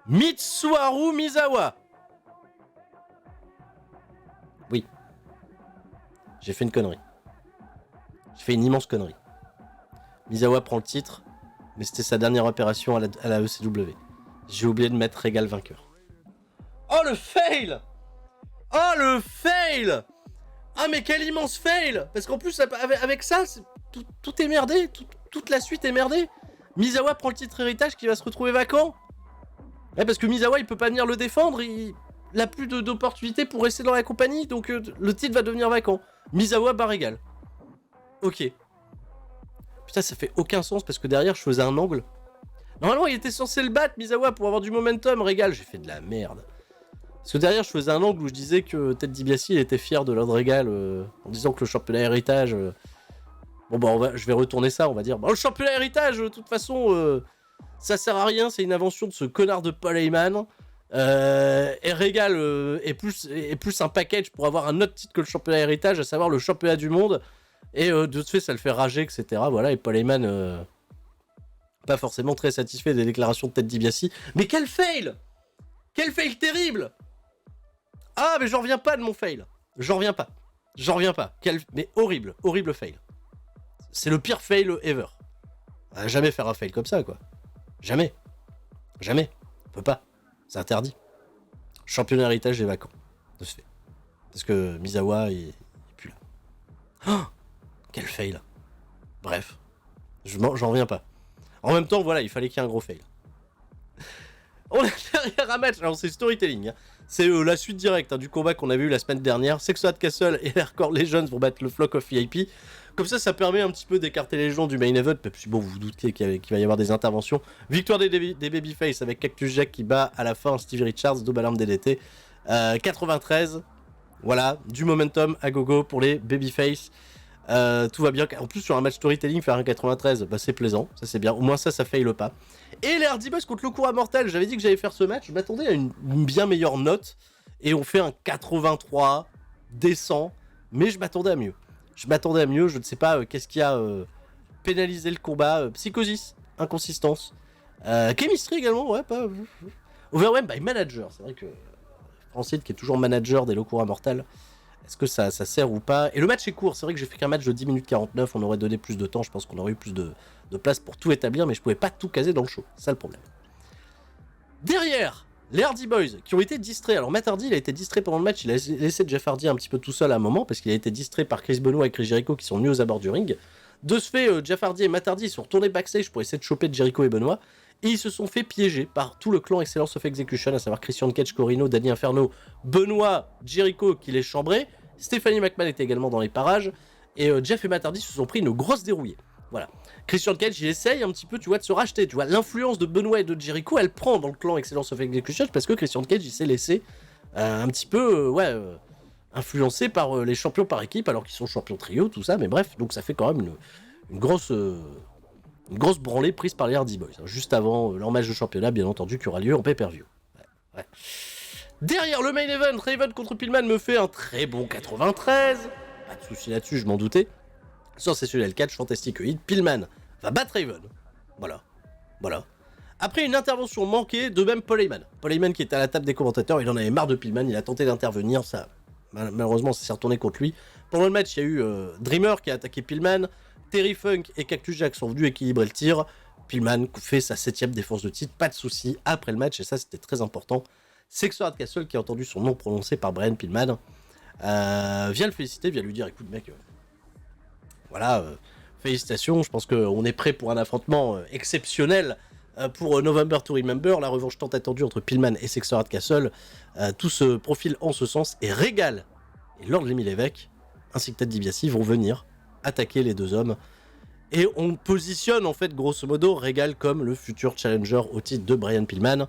Mitsuharu Misawa. Oui. J'ai fait une connerie. J'ai fait une immense connerie. Misawa prend le titre, mais c'était sa dernière opération à la ECW. J'ai oublié de mettre Regal vainqueur. Oh le fail! Oh le fail! Ah mais quel immense fail! Parce qu'en plus, avec ça, tout est merdé. Toute la suite est merdée. Misawa prend le titre héritage qui va se retrouver vacant. Ouais, parce que Misawa, il peut pas venir le défendre, il a plus d'opportunités pour rester dans la compagnie, donc le titre va devenir vacant. Misawa bat Regal. Ok. Putain, ça fait aucun sens parce que derrière, je faisais un angle. Normalement, il était censé le battre, Misawa, pour avoir du momentum. Régal, j'ai fait de la merde. Parce que derrière, je faisais un angle où je disais que Ted DiBiase, il était fier de Lord Régal en disant que le championnat héritage... Bon, bah, je vais retourner ça, on va dire. Bon, le championnat héritage, de toute façon, ça sert à rien, c'est une invention de ce connard de Paul Heyman. Et Régal est plus un package pour avoir un autre titre que le championnat héritage, à savoir le championnat du monde. Et de ce fait, ça le fait rager, etc. Voilà, et Paul Heyman, pas forcément très satisfait des déclarations de Ted DiBiase. Mais quel fail! Quel fail terrible! Ah, mais j'en reviens pas de mon fail. J'en reviens pas. Mais horrible, horrible fail. C'est le pire fail ever. On va jamais faire un fail comme ça, quoi. Jamais. On peut pas. C'est interdit. Championnat héritage est vacant. De ce fait. Parce que Misawa, il est plus là. Oh, quel fail. Bref. J'en reviens pas. En même temps, voilà, il fallait qu'il y ait un gros fail. On a derrière un match. Alors, c'est storytelling. Hein. C'est la suite directe du combat qu'on avait eu la semaine dernière. Sexual Castle et les Hardcore Legends vont battre le Flock of VIP. Comme ça permet un petit peu d'écarter les gens du main event. Puis bon, vous vous doutez qu'il va y avoir des interventions. Victoire des Babyface avec Cactus Jack qui bat à la fin Stevie Richards, double alarme DDT. 93. Voilà, du momentum à gogo pour les Babyface. Tout va bien. En plus, sur un match storytelling, faire un 93, bah, c'est plaisant. Ça, c'est bien. Au moins, ça faille le pas. Et les Hardy Boys contre le Coura Mortel. J'avais dit que j'allais faire ce match. Je m'attendais à une bien meilleure note. Et on fait un 83 décent. Mais je m'attendais à mieux. Je ne sais pas qu'est-ce qui a pénalisé le combat. Psychosis, inconsistance. Chemistry également, ouais, pas. Overwhelmed by manager. C'est vrai que Francine, qui est toujours manager des Locura Mortal, est-ce que ça sert ou pas? Et le match est court. C'est vrai que j'ai fait qu'un match de 10 minutes 49. On aurait donné plus de temps. Je pense qu'on aurait eu plus de place pour tout établir. Mais je pouvais pas tout caser dans le show. C'est ça le problème. Derrière, les Hardy Boys qui ont été distraits. Alors Matt Hardy, il a été distrait pendant le match. Il a laissé Jeff Hardy un petit peu tout seul à un moment parce qu'il a été distrait par Chris Benoit et Chris Jericho qui sont venus aux abords du ring. De ce fait, Jeff Hardy et Matt Hardy sont retournés backstage pour essayer de choper Jericho et Benoit. Et ils se sont fait piéger par tout le clan Excellence of Execution, à savoir Christian Cage, Corino, Danny Inferno, Benoit, Jericho qui les chambrait. Stephanie McMahon était également dans les parages. Et Jeff et Matt Hardy se sont pris une grosse dérouillée. Voilà. Christian Cage, il essaye un petit peu, tu vois, de se racheter. Tu vois, l'influence de Benoit et de Jericho, elle prend dans le clan Excellence of Execution parce que Christian Cage, il s'est laissé un petit peu, influencé par les champions par équipe, alors qu'ils sont champions trio, tout ça. Mais bref, donc ça fait quand même une grosse branlée prise par les Hardy Boys. Hein, juste avant leur match de championnat, bien entendu, qui aura lieu en pay-per-view. Ouais. Derrière le main event, Raven contre Pillman me fait un très bon 93. Pas de soucis là-dessus, je m'en doutais. Sensationnel catch, fantastique hit, Pillman va battre Raven. Voilà. Après une intervention manquée de même Paul Heyman. Paul Heyman qui était à la table des commentateurs, il en avait marre de Pillman, il a tenté d'intervenir, ça malheureusement ça s'est retourné contre lui. Pendant le match, il y a eu Dreamer qui a attaqué Pillman, Terry Funk et Cactus Jack sont venus équilibrer le tir. Pillman fait sa 7ème défense de titre, pas de soucis après le match, et ça c'était très important. Sexo Castle qui a entendu son nom prononcé par Brian Pillman vient le féliciter, vient lui dire écoute mec, voilà, félicitations, je pense qu'on est prêt pour un affrontement exceptionnel pour November to Remember, la revanche tant attendue entre Pillman et Sexo Castle, tout se profile en ce sens, et Régal et Lord Lemmy Lévesque ainsi que Ted DiBiase vont venir attaquer les deux hommes. Et on positionne en fait grosso modo Régal comme le futur challenger au titre de Brian Pillman.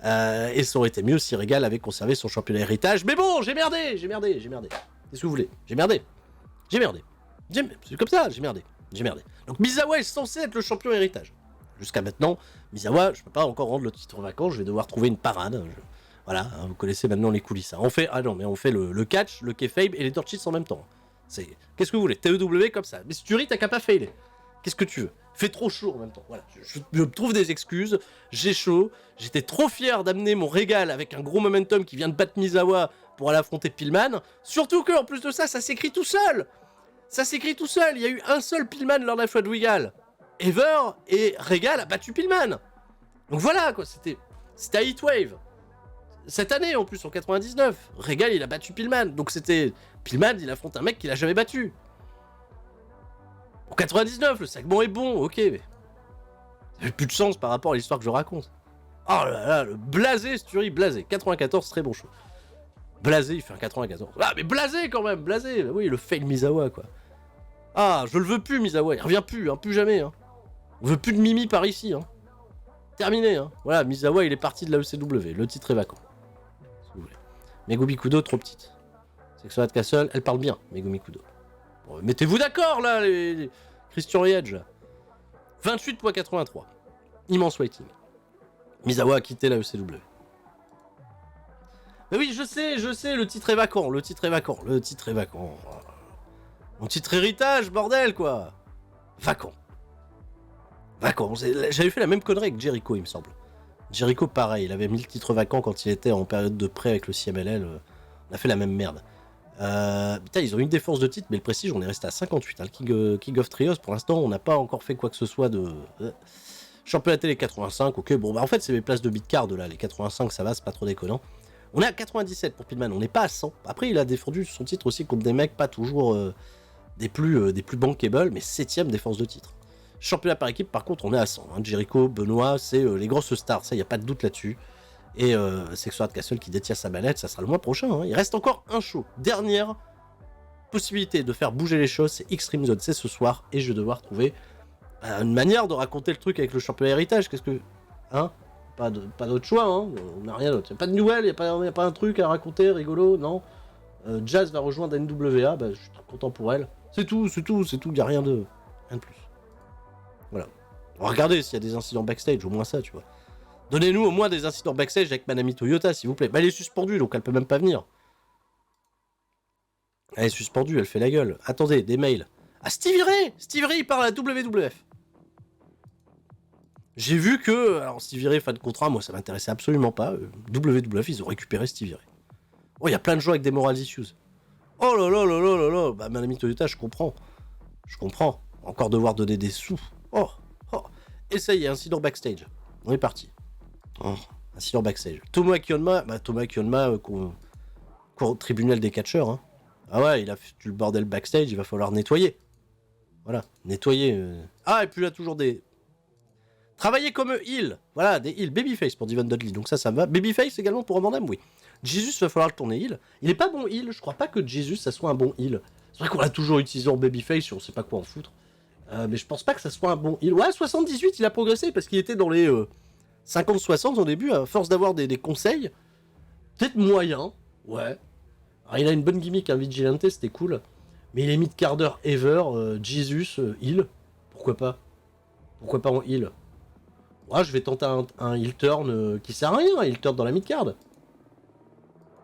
Et ça aurait été mieux si Régal avait conservé son championnat héritage. Mais bon, j'ai merdé. Qu'est-ce que vous voulez? J'ai merdé. C'est comme ça, j'ai merdé. Donc Misawa est censé être le champion héritage. Jusqu'à maintenant, Misawa, je peux pas encore rendre le titre vacant, je vais devoir trouver une parade. Voilà, hein, vous connaissez maintenant les coulisses. Hein. On fait le catch, le kayfabe et les torches en même temps. Qu'est-ce que vous voulez? TEW comme ça. Mais si tu ris, t'as qu'à pas failer. Qu'est-ce que tu veux? Fait trop chaud en même temps. Voilà, je trouve des excuses. J'ai chaud. J'étais trop fier d'amener mon Régal avec un gros momentum qui vient de battre Misawa pour aller affronter Pillman. Surtout que en plus de ça, ça s'écrit tout seul. Il y a eu un seul Pillman lors de la Flood Regal ever et Régal a battu Pillman. Donc voilà quoi. C'était à Heatwave. Cette année en plus en 99, Régal il a battu Pillman. Donc c'était Pillman, il affronte un mec qu'il a jamais battu. En 99, le segment est bon, ok, mais ça fait plus de sens par rapport à l'histoire que je raconte. Oh là là, le blasé, Sturi, blasé. 94, très bon show. Blasé, il fait un 94. Ah, mais blasé quand même, blasé. Oui, le fail Misawa, quoi. Ah, je le veux plus, Misawa. Il revient plus, hein, plus jamais. Hein. On veut plus de Mimi par ici. Hein. Terminé. Hein. Voilà, Misawa, il est parti de la ECW. Le titre est vacant. Si vous voulez. Megumi Kudo, trop petite. Sexual Castle, elle parle bien, Megumi Kudo. Bon, mettez-vous d'accord, là, les Christian et Edge. 28,83. Immense waiting. Misawa a quitté la ECW. Mais oui, je sais, le titre est vacant. Mon titre héritage, bordel, quoi. Vacant. J'avais fait la même connerie avec Jericho, il me semble. Jericho, pareil, il avait mis le titre vacant quand il était en période de prêt avec le CMLL. On a fait la même merde. Putain, ils ont eu une défense de titre, mais le Prestige, on est resté à 58. Hein. Le King of Trios, pour l'instant, on n'a pas encore fait quoi que ce soit de... Championnat télé 85, ok, bon, bah en fait, c'est mes places de bit-card, là. Les 85, ça va, c'est pas trop déconnant. On est à 97 pour Pillman, on n'est pas à 100. Après, il a défendu son titre aussi contre des mecs pas toujours des plus bankable, mais 7ème défense de titre. Championnat par équipe, par contre, on est à 100. Hein. Jericho, Benoît, c'est les grosses stars, ça, il n'y a pas de doute là-dessus. Et Sexual Castle qui détient sa mallette, ça sera le mois prochain. Hein. Il reste encore un show. Dernière possibilité de faire bouger les choses, c'est Extreme Zone, c'est ce soir, et je vais devoir trouver une manière de raconter le truc avec le championnat héritage. Qu'est-ce que... Hein? Pas d'autre choix, hein. On n'a rien d'autre. Il n'y a pas de nouvelles, il n'y a pas un truc à raconter rigolo, non. Jazz va rejoindre NWA, bah, je suis très content pour elle. C'est tout, il n'y a rien de plus. Voilà. On va regarder s'il y a des incidents backstage, au moins ça, tu vois. Donnez-nous au moins des incidents backstage avec Manami Toyota, s'il vous plaît. Bah, elle est suspendue, donc elle peut même pas venir. Elle est suspendue, elle fait la gueule. Attendez, des mails. Ah, Stevie Ray, il parle à la WWF. J'ai vu que... Alors, Stevie Ray, fan de contrat, moi, ça m'intéressait absolument pas. WWF, ils ont récupéré Stevie Ray. Oh, il y a plein de gens avec des moral issues. Oh là là là là là là. Bah, Manami Toyota, je comprends. Encore devoir donner des sous. Oh. Et ça y est, incident backstage. On est parti. Oh, incident backstage. Tomoa Kiyonma, tribunal des catcheurs. Hein. Ah ouais, il a foutu le bordel backstage, il va falloir nettoyer. Voilà, nettoyer. Ah, et puis là, toujours des... Travailler comme heel. Voilà, des heels. Babyface pour Devon Dudley, donc ça me va. Babyface également pour Amandam, oui. Jesus, va falloir le tourner heel. Il est pas bon heel, je crois pas que Jesus, ça soit un bon heel. C'est vrai qu'on l'a toujours utilisé en Babyface, on sait pas quoi en foutre. Mais je pense pas que ça soit un bon heel. Ouais, 78, il a progressé parce qu'il était dans les 50-60 au début, à force d'avoir des conseils. Peut-être moyen, ouais. Alors, il a une bonne gimmick, un Vigilante, c'était cool. Mais il est mid-carder ever, Jesus, heel. Pourquoi pas en heel? Ouais, je vais tenter un heel turn qui sert à rien, un heel turn dans la mid-card.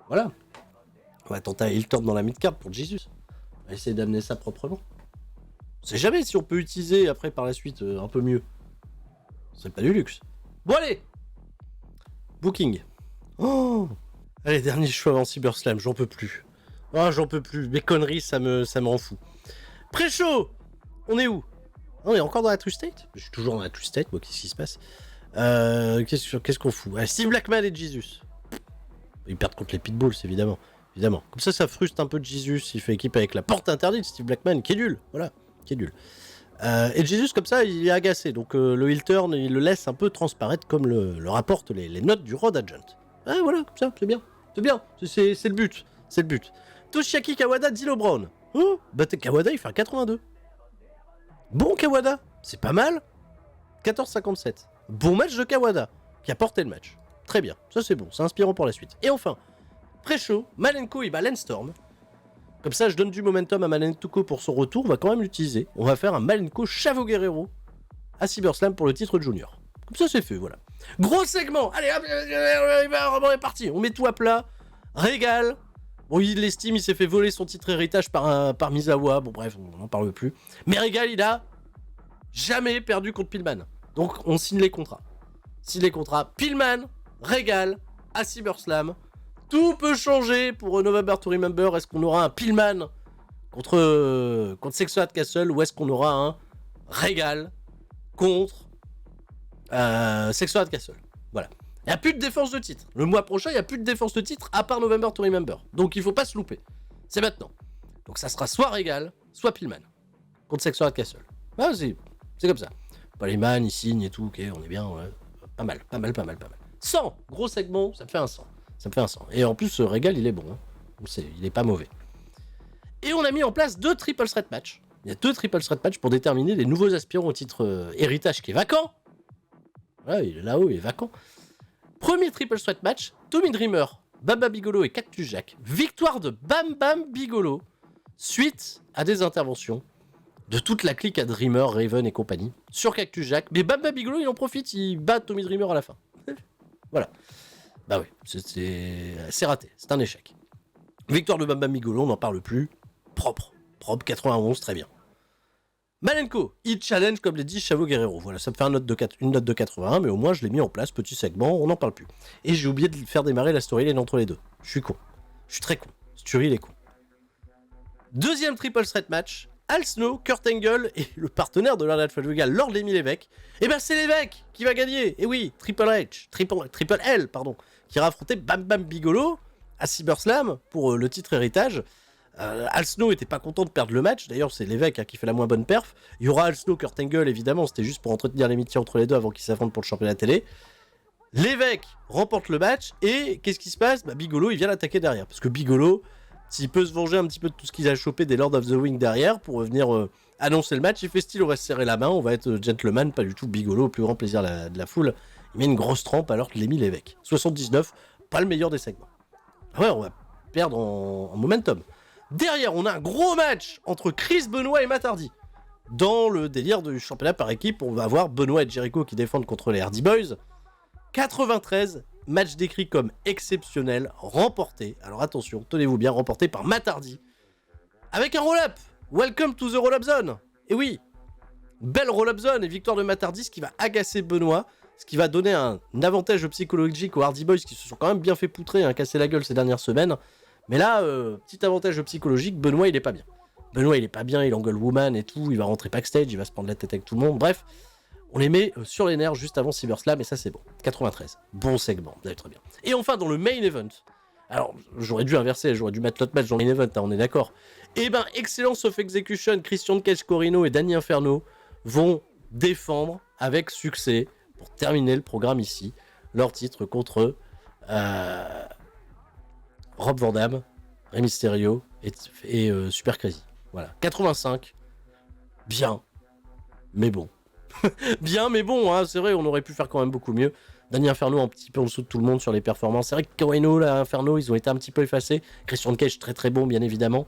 Voilà. On va tenter un heel turn dans la mid-card pour Jesus. On va essayer d'amener ça proprement. On sait jamais si on peut utiliser après par la suite un peu mieux. C'est pas du luxe. Bon allez. Booking. Oh. Allez, dernier choix avant CyberSlam, j'en peux plus. Ah, j'en peux plus. Mes conneries, ça me rend fou. Pré-show. On est où? On est encore dans la True State? Je suis toujours dans la True State, moi, qu'est-ce qui se passe? Qu'est-ce qu'on fout? Steve Blackman et Jesus. Ils perdent contre les Pitbulls, évidemment. Comme ça frustre un peu Jesus. Il fait équipe avec la porte interdite, Steve Blackman, qui est nul. Voilà, qui est nul. Et Jesus, comme ça, il est agacé. Donc le heel turn, il le laisse un peu transparaître comme le rapportent les notes du Road Agent. Ah, voilà, comme ça, c'est bien. C'est le but. Toshiaki Kawada, D'Lo Brown. Oh, bah Kawada, il fait un 82. Bon Kawada, c'est pas mal. 14,57. Bon match de Kawada, qui a porté le match. Très bien, ça c'est bon, c'est inspirant pour la suite. Et enfin, pré-show, Malenko il bat Lenstorm. Comme ça, je donne du momentum à Malenko pour son retour, on va quand même l'utiliser. On va faire un Malenko Chavo Guerrero à CyberSlam pour le titre de junior. Comme ça c'est fait, voilà. Gros segment, allez hop, on est parti, on met tout à plat. Régal. Bon, il l'estime, il s'est fait voler son titre héritage par Misawa. Bon, bref, on n'en parle plus. Mais Régal, il a jamais perdu contre Pillman. Donc, on signe les contrats. Pillman, Régal, à CyberSlam. Tout peut changer pour November to Remember. Est-ce qu'on aura un Pillman contre Sexual Castle ou est-ce qu'on aura un Régal contre Sexual Castle? Voilà. Il n'y a plus de défense de titre. Le mois prochain, il n'y a plus de défense de titre à part November to Remember. Donc il ne faut pas se louper. C'est maintenant. Donc ça sera soit Régal, soit Pillman. Contre Sexual Castle. Ah, c'est comme ça. Polyman, il signe et tout, ok, on est bien. Ouais. Pas mal. 100, gros segment, ça me fait un 100. Et en plus, Régal, il est bon. Hein. Il est pas mauvais. Et on a mis en place 2 triple threat match. Il y a 2 triple threat matchs pour déterminer les nouveaux aspirants au titre héritage qui est vacant. Voilà, il est là-haut, il est vacant. Premier triple threat match, Tommy Dreamer, Bam Bam Bigelow et Cactus Jack. Victoire de Bam Bam Bigelow suite à des interventions de toute la clique à Dreamer, Raven et compagnie sur Cactus Jack. Mais Bam Bam Bigelow, il en profite, il bat Tommy Dreamer à la fin. Voilà. Bah oui, c'est raté, c'est un échec. Victoire de Bam Bam Bigelow, on n'en parle plus. Propre, 91, très bien. Malenko, il challenge comme les 10 Chavo Guerrero. Voilà, ça me fait une note de 81, mais au moins je l'ai mis en place, petit segment, on n'en parle plus. Et j'ai oublié de faire démarrer la storyline entre les deux. Je suis con. Je suis très con. Stury, il est con. Deuxième triple threat match, Al Snow, Kurt Angle et le partenaire de l'Arnold Falvega, Lord Lemmy Lévesque. Et ben c'est Lévesque qui va gagner. Et oui, Triple L, qui ira affronter Bam Bam Bigelow à SummerSlam pour le titre héritage. Al Snow était pas content de perdre le match, d'ailleurs c'est Lévesque qui fait la moins bonne perf. Il y aura Al Snow, Kurt Angle évidemment, c'était juste pour entretenir l'amitié entre les deux avant qu'ils s'affrontent pour le championnat télé. Lévesque remporte le match et qu'est-ce qui se passe ? Bigelow il vient l'attaquer derrière, parce que Bigelow, s'il peut se venger un petit peu de tout ce qu'il a chopé des Lord of the Wing derrière pour venir annoncer le match, il fait style on va se serrer la main, on va être gentleman, pas du tout Bigelow, au plus grand plaisir de la foule. Il met une grosse trempe alors qu'il Lemmy Lévesque. 79, pas le meilleur des segments. Ouais, on va perdre en momentum. Derrière, on a un gros match entre Chris Benoit et Matt Hardy. Dans le délire du championnat par équipe, on va avoir Benoit et Jericho qui défendent contre les Hardy Boys. 93, match décrit comme exceptionnel, remporté, alors attention, tenez-vous bien, remporté par Matt Hardy. Avec un roll-up. Welcome to the roll-up zone. Et oui, belle roll-up zone et victoire de Matt Hardy, ce qui va agacer Benoit, ce qui va donner un avantage psychologique aux Hardy Boys qui se sont quand même bien fait poutrer, casser la gueule ces dernières semaines. Mais là, petit avantage psychologique, Benoit il est pas bien. Benoit il est pas bien, il engueule Woman et tout, il va rentrer backstage, il va se prendre la tête avec tout le monde, bref. On les met sur les nerfs juste avant SummerSlam et ça c'est bon. 93, bon segment, vous allez très bien. Et enfin dans le main event, alors j'aurais dû inverser, j'aurais dû mettre l'autre match dans le main event, on est d'accord. Et ben Excellence of Execution, Christian Cage Corino et Danny Inferno vont défendre avec succès, pour terminer le programme ici, leur titre contre Rob Van Dam, Rey Mysterio et Super Crazy. Voilà, 85, bien, mais bon. Bien, mais bon, c'est vrai, on aurait pu faire quand même beaucoup mieux. Danny Inferno un petit peu en dessous de tout le monde sur les performances. C'est vrai que Corino, là, Inferno, ils ont été un petit peu effacés. Christian Cage, très très bon, bien évidemment.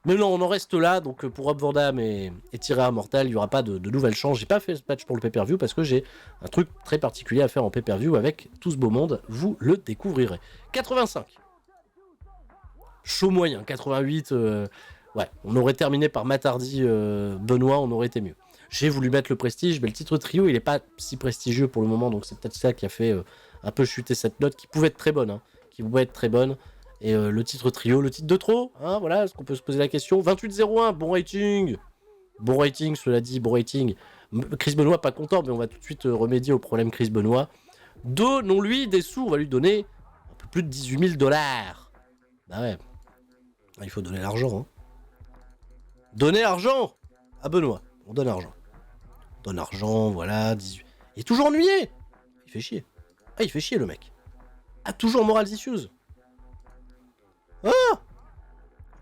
Mais non, on en reste là. Donc pour Rob Van Dam et Tyra Immortal, il n'y aura pas de nouvelles chances. J'ai pas fait ce match pour le pay-per-view parce que j'ai un truc très particulier à faire en pay-per-view avec tout ce beau monde. Vous le découvrirez. 85. Chaud moyen. 88. Ouais, on aurait terminé par Matt Hardy, Benoit, on aurait été mieux. J'ai voulu mettre le prestige, mais le titre trio, il est pas si prestigieux pour le moment, donc c'est peut-être ça qui a fait un peu chuter cette note, qui pouvait être très bonne, qui pouvait être très bonne. Et le titre trio, le titre de trop, voilà, est-ce qu'on peut se poser la question. 28-01, bon rating, cela dit, bon rating. Chris Benoit, pas content, mais on va tout de suite remédier au problème Chris Benoit. Donnons-lui des sous, on va lui donner un peu plus de 18 000 $. Bah ouais, il faut donner l'argent. Donner argent à Benoît, on donne argent. Donne argent, voilà, 18. Il est toujours ennuyé. Il fait chier. Il fait chier le mec. Toujours moral issues.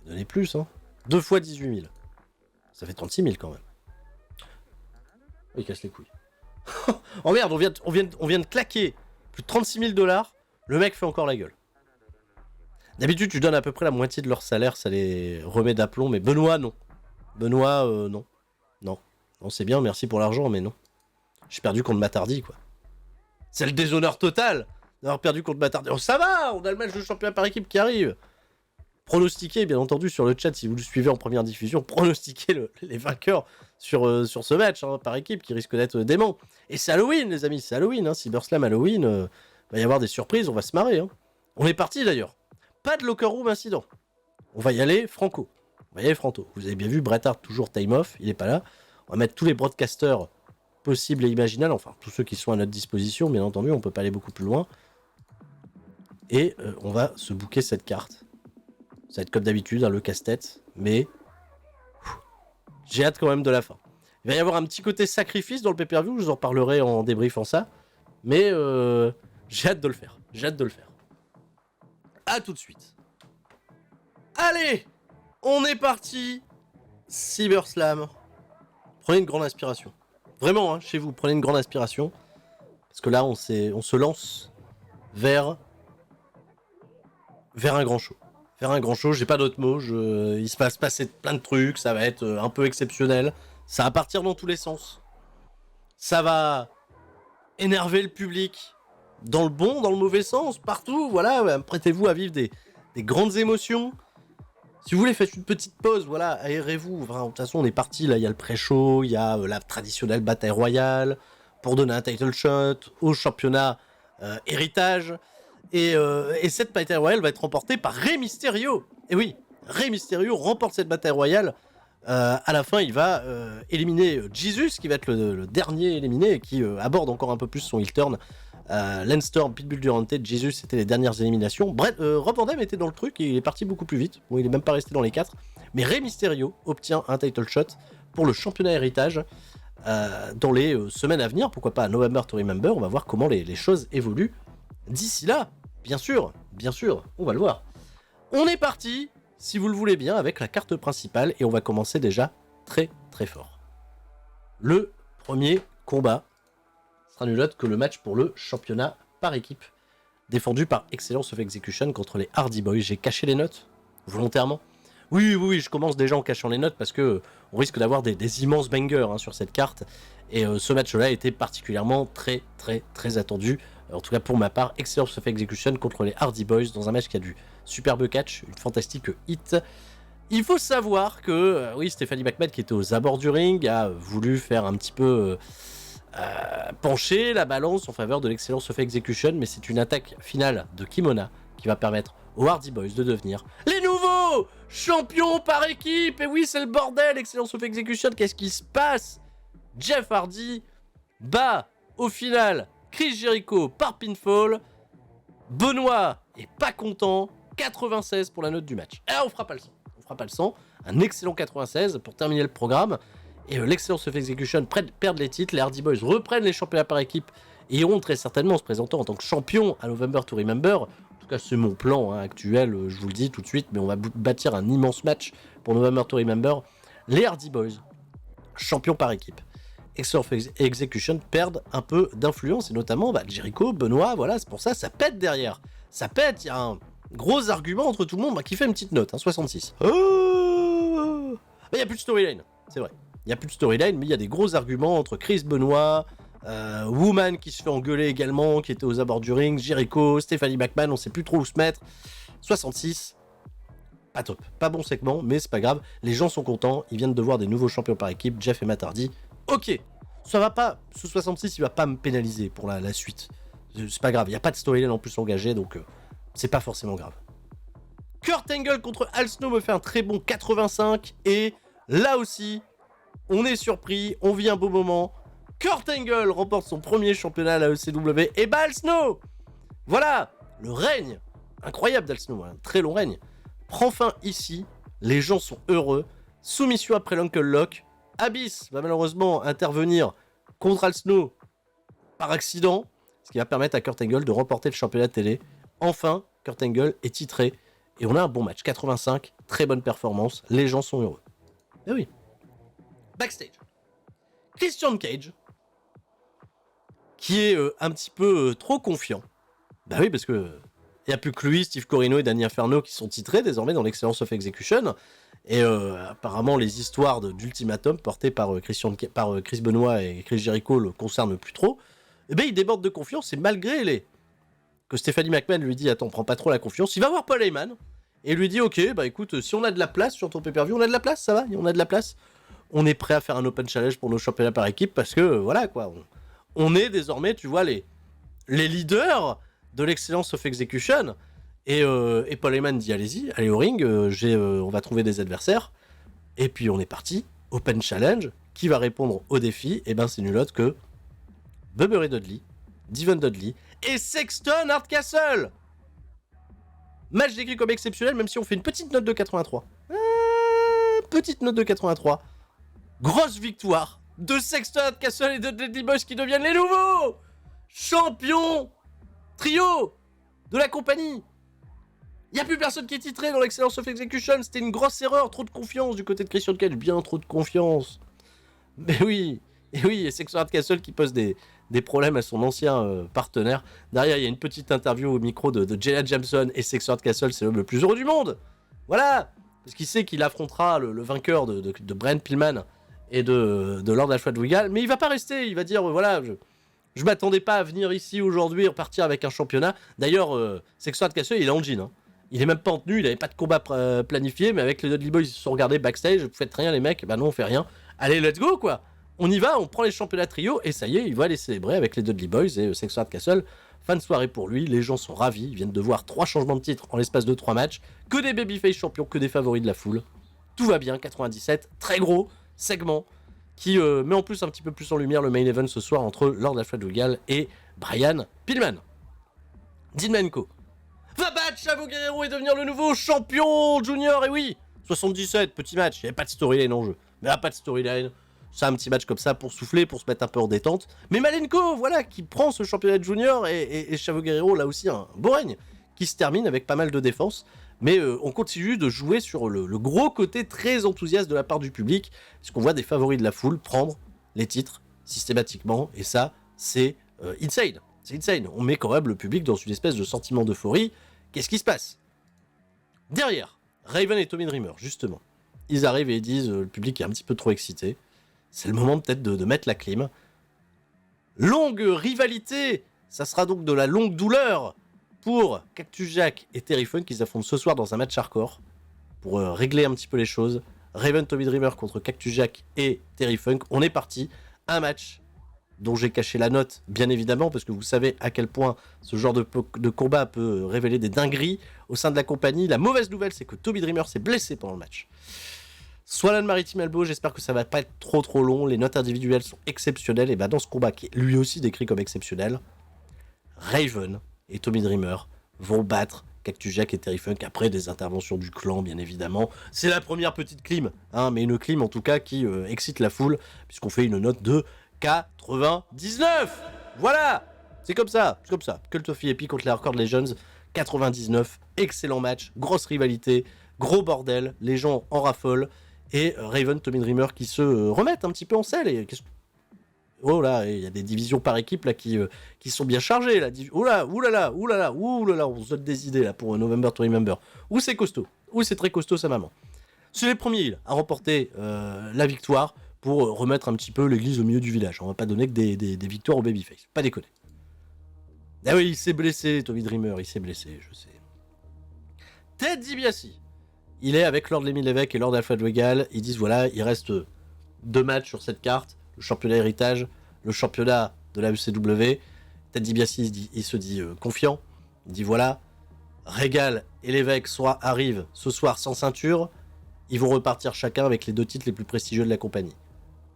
Donnez plus, 2 fois 18 000. Ça fait 36 000 quand même. Il casse les couilles. Oh merde, on vient de claquer plus de 36 000 $. Le mec fait encore la gueule. D'habitude, tu donnes à peu près la moitié de leur salaire, ça les remet d'aplomb, mais Benoît, non. Benoît, non. Non, c'est bien, merci pour l'argent, mais non. J'ai perdu contre Matt Hardy, quoi. C'est le déshonneur total d'avoir perdu contre Matt Hardy. Oh, ça va, on a le match de championnat par équipe qui arrive. Pronostiquez, bien entendu, sur le chat, si vous le suivez en première diffusion, pronostiquez les vainqueurs sur ce match par équipe qui risque d'être dément. Et c'est Halloween, les amis, c'est Halloween. SummerSlam Halloween, va y avoir des surprises, on va se marrer. On est parti, d'ailleurs. Pas de locker room incident. On va y aller franco. Vous avez bien vu, Bret Hart, toujours time off, il est pas là. On va mettre tous les broadcasters possibles et imaginables, enfin tous ceux qui sont à notre disposition, bien entendu, on peut pas aller beaucoup plus loin. Et on va se booker cette carte. Ça va être comme d'habitude, le casse-tête, mais j'ai hâte quand même de la fin. Il va y avoir un petit côté sacrifice dans le pay-per-view, je vous en parlerai en débriefant ça, mais j'ai hâte de le faire. A tout de suite. Allez, on est parti. SummerSlam. Prenez une grande inspiration. Vraiment, hein, chez vous, prenez une grande inspiration. Parce que là, on se lance vers un grand show. Vers un grand show, j'ai pas d'autres mots. Il se passe passer plein de trucs, ça va être un peu exceptionnel. Ça va partir dans tous les sens. Ça va énerver le public. Dans le bon, dans le mauvais sens, partout. Voilà, prêtez-vous à vivre des grandes émotions. Si vous voulez, faites une petite pause, voilà, aérez-vous. Enfin, de toute façon, on est parti, là, il y a le pré-show, il y a la traditionnelle bataille royale, pour donner un title shot au championnat héritage. Et cette bataille royale va être remportée par Rey Mysterio. Et oui, Rey Mysterio remporte cette bataille royale. À la fin, il va éliminer Jesus, qui va être le dernier éliminé, et qui aborde encore un peu plus son heel turn. Lance Storm, Pitbull Durante, Jesus, c'était les dernières éliminations. Bref, Rob Van Dam était dans le truc, et il est parti beaucoup plus vite. Bon, il est même pas resté dans les 4. Mais Rey Mysterio obtient un title shot pour le championnat héritage dans les semaines à venir. Pourquoi pas à November to Remember. On va voir comment les choses évoluent d'ici là. Bien sûr, on va le voir. On est parti, si vous le voulez bien, avec la carte principale, et on va commencer déjà très très fort. Le premier combat sera nul autre que le match pour le championnat par équipe, défendu par Excellence of Execution contre les Hardy Boys. J'ai caché les notes, volontairement. Oui, je commence déjà en cachant les notes parce que on risque d'avoir des immenses bangers sur cette carte. Et ce match-là était particulièrement très attendu. En tout cas pour ma part, Excellence of Execution contre les Hardy Boys dans un match qui a du superbe catch, une fantastique hit. Il faut savoir que, Stephanie McMahon qui était aux abords du ring a voulu faire un petit peu pencher la balance en faveur de l'Excellence of Execution, mais c'est une attaque finale de Kimona qui va permettre aux Hardy Boys de devenir les nouveaux champions par équipe. Et oui, c'est le bordel, Excellence of Execution, qu'est-ce qui se passe? Jeff Hardy bat au final Chris Jericho par pinfall. Benoît est pas content. 96 pour la note du match. Et là, on fera pas le sang. Un excellent 96 pour terminer le programme. Et l'Excellence of Execution perdent les titres. Les Hardy Boys reprennent les championnats par équipe et iront très certainement se présenter en tant que champion à November to Remember. En tout cas, c'est mon plan actuel, je vous le dis tout de suite. Mais on va bâtir un immense match pour November to Remember. Les Hardy Boys, champions par équipe. Excellence of Execution perdent un peu d'influence, et notamment Jericho, Benoît, voilà, c'est pour ça pète derrière. Ça pète, il y a un gros argument entre tout le monde qui fait une petite note, 66. Mais il n'y a plus de storyline, c'est vrai. Il n'y a plus de storyline, mais il y a des gros arguments entre Chris Benoit, Woman qui se fait engueuler également, qui était aux abords du ring, Jericho, Stephanie McMahon, on sait plus trop où se mettre. 66. Pas top, pas bon segment, mais c'est pas grave. Les gens sont contents, ils viennent de voir des nouveaux champions par équipe, Jeff et Matt Hardy. Ok, ça va pas, ce 66 il va pas me pénaliser pour la suite. C'est pas grave, il n'y a pas de storyline en plus engagé, donc c'est pas forcément grave. Kurt Angle contre Al Snow me fait un très bon 85, et là aussi, on est surpris, on vit un beau moment. Kurt Angle remporte son premier championnat à la ECW, et Al Snow, voilà, le règne incroyable d'Al Snow, un très long règne, prend fin ici, les gens sont heureux, soumission après l'Uncle Lock. Abyss va malheureusement intervenir contre Al Snow par accident, ce qui va permettre à Kurt Angle de remporter le championnat de télé. Enfin, Kurt Angle est titré et on a un bon match. 85, très bonne performance, les gens sont heureux. Et oui. Backstage, Christian Cage, qui est un petit peu trop confiant. Bah oui, parce que il n'y a plus que lui, Steve Corino et Danny Inferno qui sont titrés désormais dans l'Excellence of Execution. Et apparemment, les histoires d'Ultimatum portées par Chris Benoit et Chris Jericho le concernent plus trop. Et bien, il déborde de confiance, et malgré que Stephanie McMahon lui dit « Attends, prends pas trop la confiance », il va voir Paul Heyman et lui dit « Ok, écoute, si on a de la place sur ton pay-per-view, on a de la place, ça va, on a de la place. On est prêt à faire un open challenge pour nos championnats par équipe parce que, voilà, quoi, on est désormais, tu vois, les leaders de l'Excellence of Execution. » Et Paul Heyman dit allez-y, allez au ring, on va trouver des adversaires. Et puis on est parti, Open Challenge, qui va répondre au défi. Et c'est nul autre que Bubba Ray Dudley, Devon Dudley et Sexton Hardcastle. Match décrit comme exceptionnel, même si on fait une petite note de 83. Petite note de 83. Grosse victoire de Sexton Hardcastle et de Dudley Boys qui deviennent les nouveaux champions trio de la compagnie. Il n'y a plus personne qui est titré dans l'Excellence of Execution. C'était une grosse erreur. Trop de confiance du côté de Christian Cage. Bien trop de confiance. Mais oui. Et oui, et Sexo Hard Castle qui pose des problèmes à son ancien partenaire. Derrière, il y a une petite interview au micro de Jenna Jameson. Et Sexo Hard Castle, c'est l'homme le plus heureux du monde. Voilà. Parce qu'il sait qu'il affrontera le vainqueur de Brian Pillman et de Lord Alfred Wigal. Mais il va pas rester. Il va dire, voilà... Je m'attendais pas à venir ici aujourd'hui et repartir avec un championnat. D'ailleurs, Sexo Hard Castle, il est en jean. Hein. Il est même pas en tenue, il avait pas de combat planifié, mais avec les Dudley Boys, ils se sont regardés backstage. Vous faites rien, les mecs. Bah non, on fait rien. Allez, let's go, quoi. On y va, on prend les championnats trio, et ça y est, il va les célébrer avec les Dudley Boys et Sexo Hard Castle. Fin de soirée pour lui, les gens sont ravis. Ils viennent de voir 3 changements de titre en l'espace de 3 matchs. Que des babyface champions, que des favoris de la foule. Tout va bien, 97, très gros segment qui met en plus un petit peu plus en lumière le main event ce soir entre Lord Alfred Wigal et Brian Pillman. Dean Malenko va battre Chavo Guerrero et devenir le nouveau champion junior, et oui, 77, petit match, il n'y avait pas de storyline en jeu. Mais là, pas de storyline, c'est un petit match comme ça pour souffler, pour se mettre un peu en détente. Mais Malenko, voilà, qui prend ce championnat de junior, et Chavo Guerrero, là aussi, un beau règne, qui se termine avec pas mal de défense. Mais on continue de jouer sur le gros côté très enthousiaste de la part du public, puisqu'on voit des favoris de la foule prendre les titres systématiquement, et ça, c'est insane. C'est insane. On met quand même le public dans une espèce de sentiment d'euphorie. Qu'est-ce qui se passe? Derrière, Raven et Tommy Dreamer, justement. Ils arrivent et ils disent, le public est un petit peu trop excité. C'est le moment peut-être de mettre la clim. Longue rivalité, ça sera donc de la longue douleur pour Cactus Jack et Terry Funk qui s'affrontent ce soir dans un match hardcore pour régler un petit peu les choses. Raven, Tommy Dreamer contre Cactus Jack et Terry Funk. On est parti. Un match dont j'ai caché la note, bien évidemment, parce que vous savez à quel point ce genre de combat peut révéler des dingueries au sein de la compagnie. La mauvaise nouvelle, c'est que Tommy Dreamer s'est blessé pendant le match. Soilan Maritime Elbow, j'espère que ça va pas être trop long. Les notes individuelles sont exceptionnelles. Et bah dans ce combat qui est lui aussi décrit comme exceptionnel, Raven et Tommy Dreamer vont battre Cactus Jack et Terry Funk après des interventions du clan, bien évidemment. C'est la première petite clim, hein, mais une clim en tout cas qui excite la foule, puisqu'on fait une note de 99. Voilà, c'est comme ça. Cult of EP contre les Hardcore Legends, 99, excellent match, grosse rivalité, gros bordel, les gens en raffolent, et Raven, Tommy Dreamer qui se remettent un petit peu en selle, et oh là, il y a des divisions par équipe là qui sont bien chargées là. Oh là, oulala, on se donne des idées là pour November to Remember. Où c'est costaud, où c'est très costaud sa maman. C'est les premiers heels à remporter la victoire pour remettre un petit peu l'église au milieu du village. On va pas donner que des victoires au babyface, pas déconner. Ah oui, il s'est blessé, Tommy Dreamer, il s'est blessé, je sais. Ted DiBiase, il est avec Lord Lemmy Levesque et Lord Alfred Wigal. Ils disent voilà, il reste 2 matchs sur cette carte. Le championnat héritage, le championnat de la ECW. Ted DiBiase, il se dit confiant. Il dit voilà, Regal et Lévesque arrivent ce soir sans ceinture. Ils vont repartir chacun avec les 2 titres les plus prestigieux de la compagnie.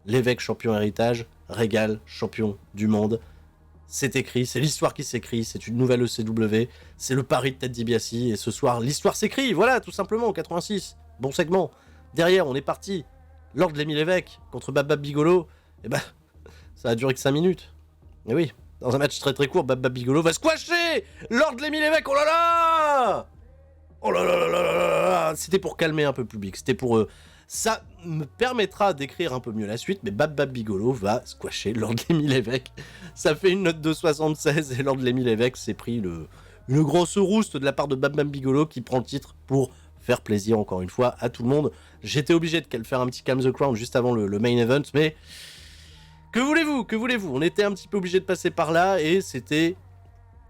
Lévesque champion héritage, Regal champion du monde. C'est écrit, c'est l'histoire qui s'écrit, c'est une nouvelle ECW, c'est le pari de Ted DiBiase, et ce soir, l'histoire s'écrit, voilà, tout simplement, 86. Bon segment. Derrière, on est parti. Lord Lemmy Levesque contre Bab Bab Bigolo. Et bah, ça a duré que 5 minutes. Et oui, dans un match très très court, Bab Bab Bigolo va squasher Lord Lemmy Levesque, oh là là. Oh là là là là là là. C'était pour calmer un peu le public, c'était pour... ça me permettra d'écrire un peu mieux la suite, mais Bab Bab Bigolo va squasher Lord Lemmy Levesque. Ça fait une note de 76 et Lord Lemmy Levesque s'est pris une grosse rouste de la part de Bab Bab Bigolo qui prend le titre pour faire plaisir encore une fois à tout le monde. J'étais obligé de faire un petit Calm the Crown juste avant le main event, mais que voulez-vous, on était un petit peu obligé de passer par là et c'était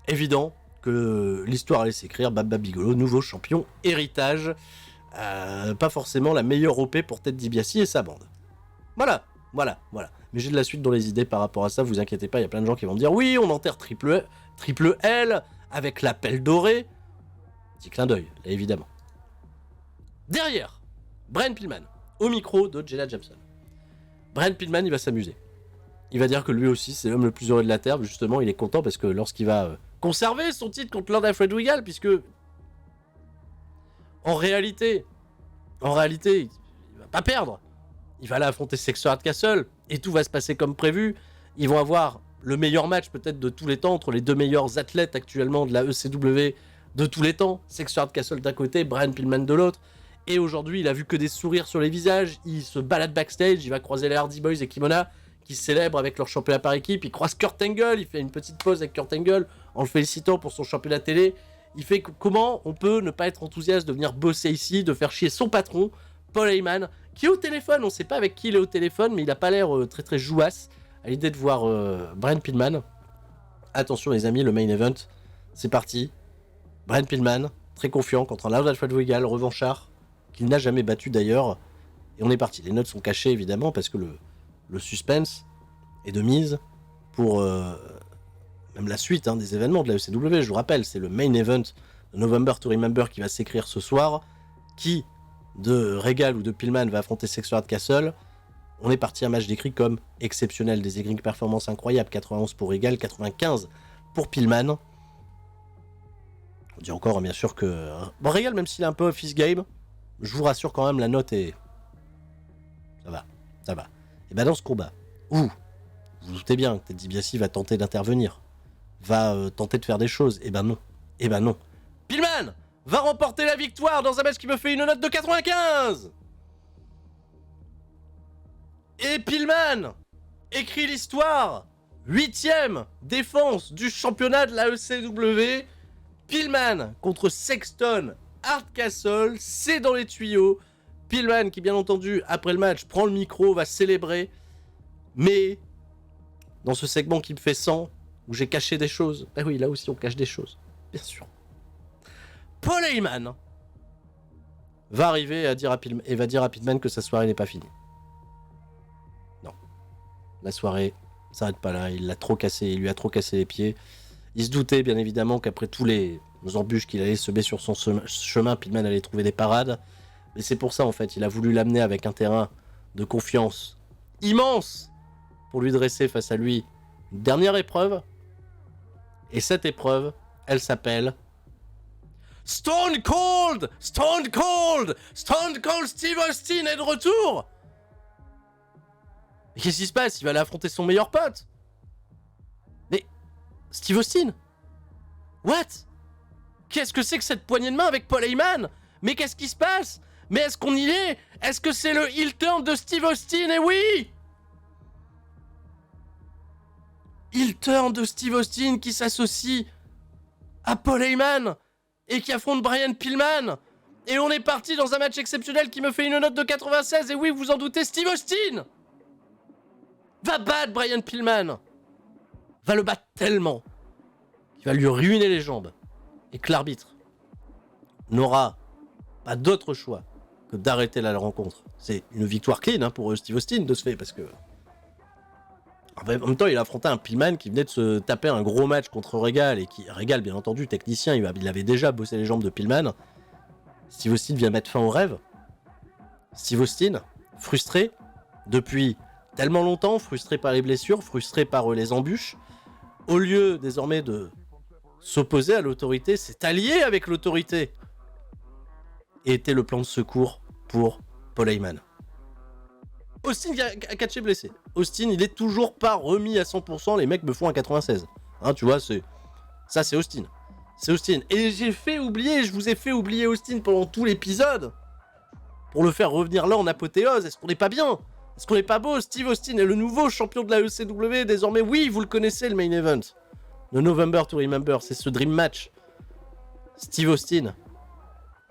évident que l'histoire allait s'écrire. Bab Bab Bigolo, nouveau champion héritage. Pas forcément la meilleure OP pour Ted DiBiase et sa bande. Voilà. Mais j'ai de la suite dans les idées par rapport à ça, vous inquiétez pas, il y a plein de gens qui vont me dire oui, on enterre triple L avec l'appel doré. Petit clin d'œil, là, évidemment. Derrière, Brian Pillman, au micro de Jenna Jameson. Brian Pillman, il va s'amuser. Il va dire que lui aussi, c'est l'homme le plus heureux de la Terre. Justement, il est content parce que lorsqu'il va conserver son titre contre Lord Alfred Wigal, puisque en réalité, il va pas perdre. Il va aller affronter Sexo Hard Castle et tout va se passer comme prévu. Ils vont avoir le meilleur match peut-être de tous les temps entre les 2 meilleurs athlètes actuellement de la ECW de tous les temps. Sexy Hardcastle d'un côté, Brian Pillman de l'autre. Et aujourd'hui, il a vu que des sourires sur les visages. Il se balade backstage, il va croiser les Hardy Boys et Kimona, qui célèbrent avec leur championnat par équipe. Il croise Kurt Angle, il fait une petite pause avec Kurt Angle en le félicitant pour son championnat télé. Il fait comment on peut ne pas être enthousiaste de venir bosser ici, de faire chier son patron, Paul Heyman, qui est au téléphone. On sait pas avec qui il est au téléphone, mais il a pas l'air très très jouasse à l'idée de voir Brian Pillman. Attention les amis, le main event, c'est parti. Brian Pillman, très confiant contre un Loud Alfred Regal, revanchard, qu'il n'a jamais battu d'ailleurs. Et on est parti. Les notes sont cachées évidemment parce que le suspense est de mise pour même la suite des événements de la ECW. Je vous rappelle, c'est le main event de November to Remember qui va s'écrire ce soir. Qui de Regal ou de Pillman va affronter Sexy Hardcastle? On est parti un match décrit comme exceptionnel. Des égrines performances incroyables. 91 pour Regal, 95 pour Pillman. On dit encore bien sûr que... Bon, Regal, même s'il est un peu office game, je vous rassure quand même, la note est... Ça va, ça va. Et ben dans ce combat, vous vous doutez bien que Ted DiBiase va tenter d'intervenir, va tenter de faire des choses. Et ben non, et ben non. Pillman va remporter la victoire dans un match qui me fait une note de 95. Et Pillman écrit l'histoire. 8ème défense du championnat de la ECW. Pillman contre Sexton Hardcastle, c'est dans les tuyaux. Pillman qui bien entendu après le match prend le micro, va célébrer. Mais dans ce segment qui me fait 100, où j'ai caché des choses, ben oui là aussi on cache des choses, bien sûr. Paul Heyman va arriver et va dire à Pillman que sa soirée n'est pas finie. Non, la soirée s'arrête pas là, il l'a trop cassé, il lui a trop cassé les pieds. Il se doutait bien évidemment qu'après tous les embûches qu'il allait semer sur son chemin, Pillman allait trouver des parades. Mais c'est pour ça en fait, il a voulu l'amener avec un terrain de confiance immense pour lui dresser face à lui une dernière épreuve. Et cette épreuve, elle s'appelle Stone Cold! Stone Cold! Stone Cold Steve Austin est de retour! Mais qu'est-ce qui se passe? Il va aller affronter son meilleur pote! Mais Steve Austin? What? Qu'est-ce que c'est que cette poignée de main avec Paul Heyman? Mais qu'est-ce qui se passe? Mais est-ce qu'on y est? Est-ce que c'est le heel turn de Steve Austin? Et oui! Heel turn de Steve Austin qui s'associe à Paul Heyman et qui affronte Brian Pillman. Et on est parti dans un match exceptionnel qui me fait une note de 96. Et oui, vous en doutez, Steve Austin va battre Brian Pillman. Va le battre tellement qu'il va lui ruiner les jambes. Et que l'arbitre n'aura pas d'autre choix que d'arrêter la rencontre. C'est une victoire clean pour Steve Austin de ce fait, parce que en même temps il a affronté un Pillman qui venait de se taper un gros match contre Regal, et qui, Regal bien entendu, technicien, il avait déjà bossé les jambes de Pillman. Steve Austin vient mettre fin au rêve. Steve Austin, frustré depuis tellement longtemps, frustré par les blessures, frustré par les embûches, au lieu désormais de s'opposer à l'autorité, s'est allié avec l'autorité. Et était le plan de secours pour Paul Heyman. Austin a catché blessé. Austin, il est toujours pas remis à 100%, les mecs me font un 96. Tu vois, ça c'est Austin. C'est Austin. Et je vous ai fait oublier Austin pendant tout l'épisode. Pour le faire revenir là en apothéose. Est-ce qu'on n'est pas bien? Est-ce qu'on n'est pas beau? Steve Austin est le nouveau champion de la ECW. Désormais, oui, vous le connaissez, le main event. Le November to Remember, c'est ce dream match. Steve Austin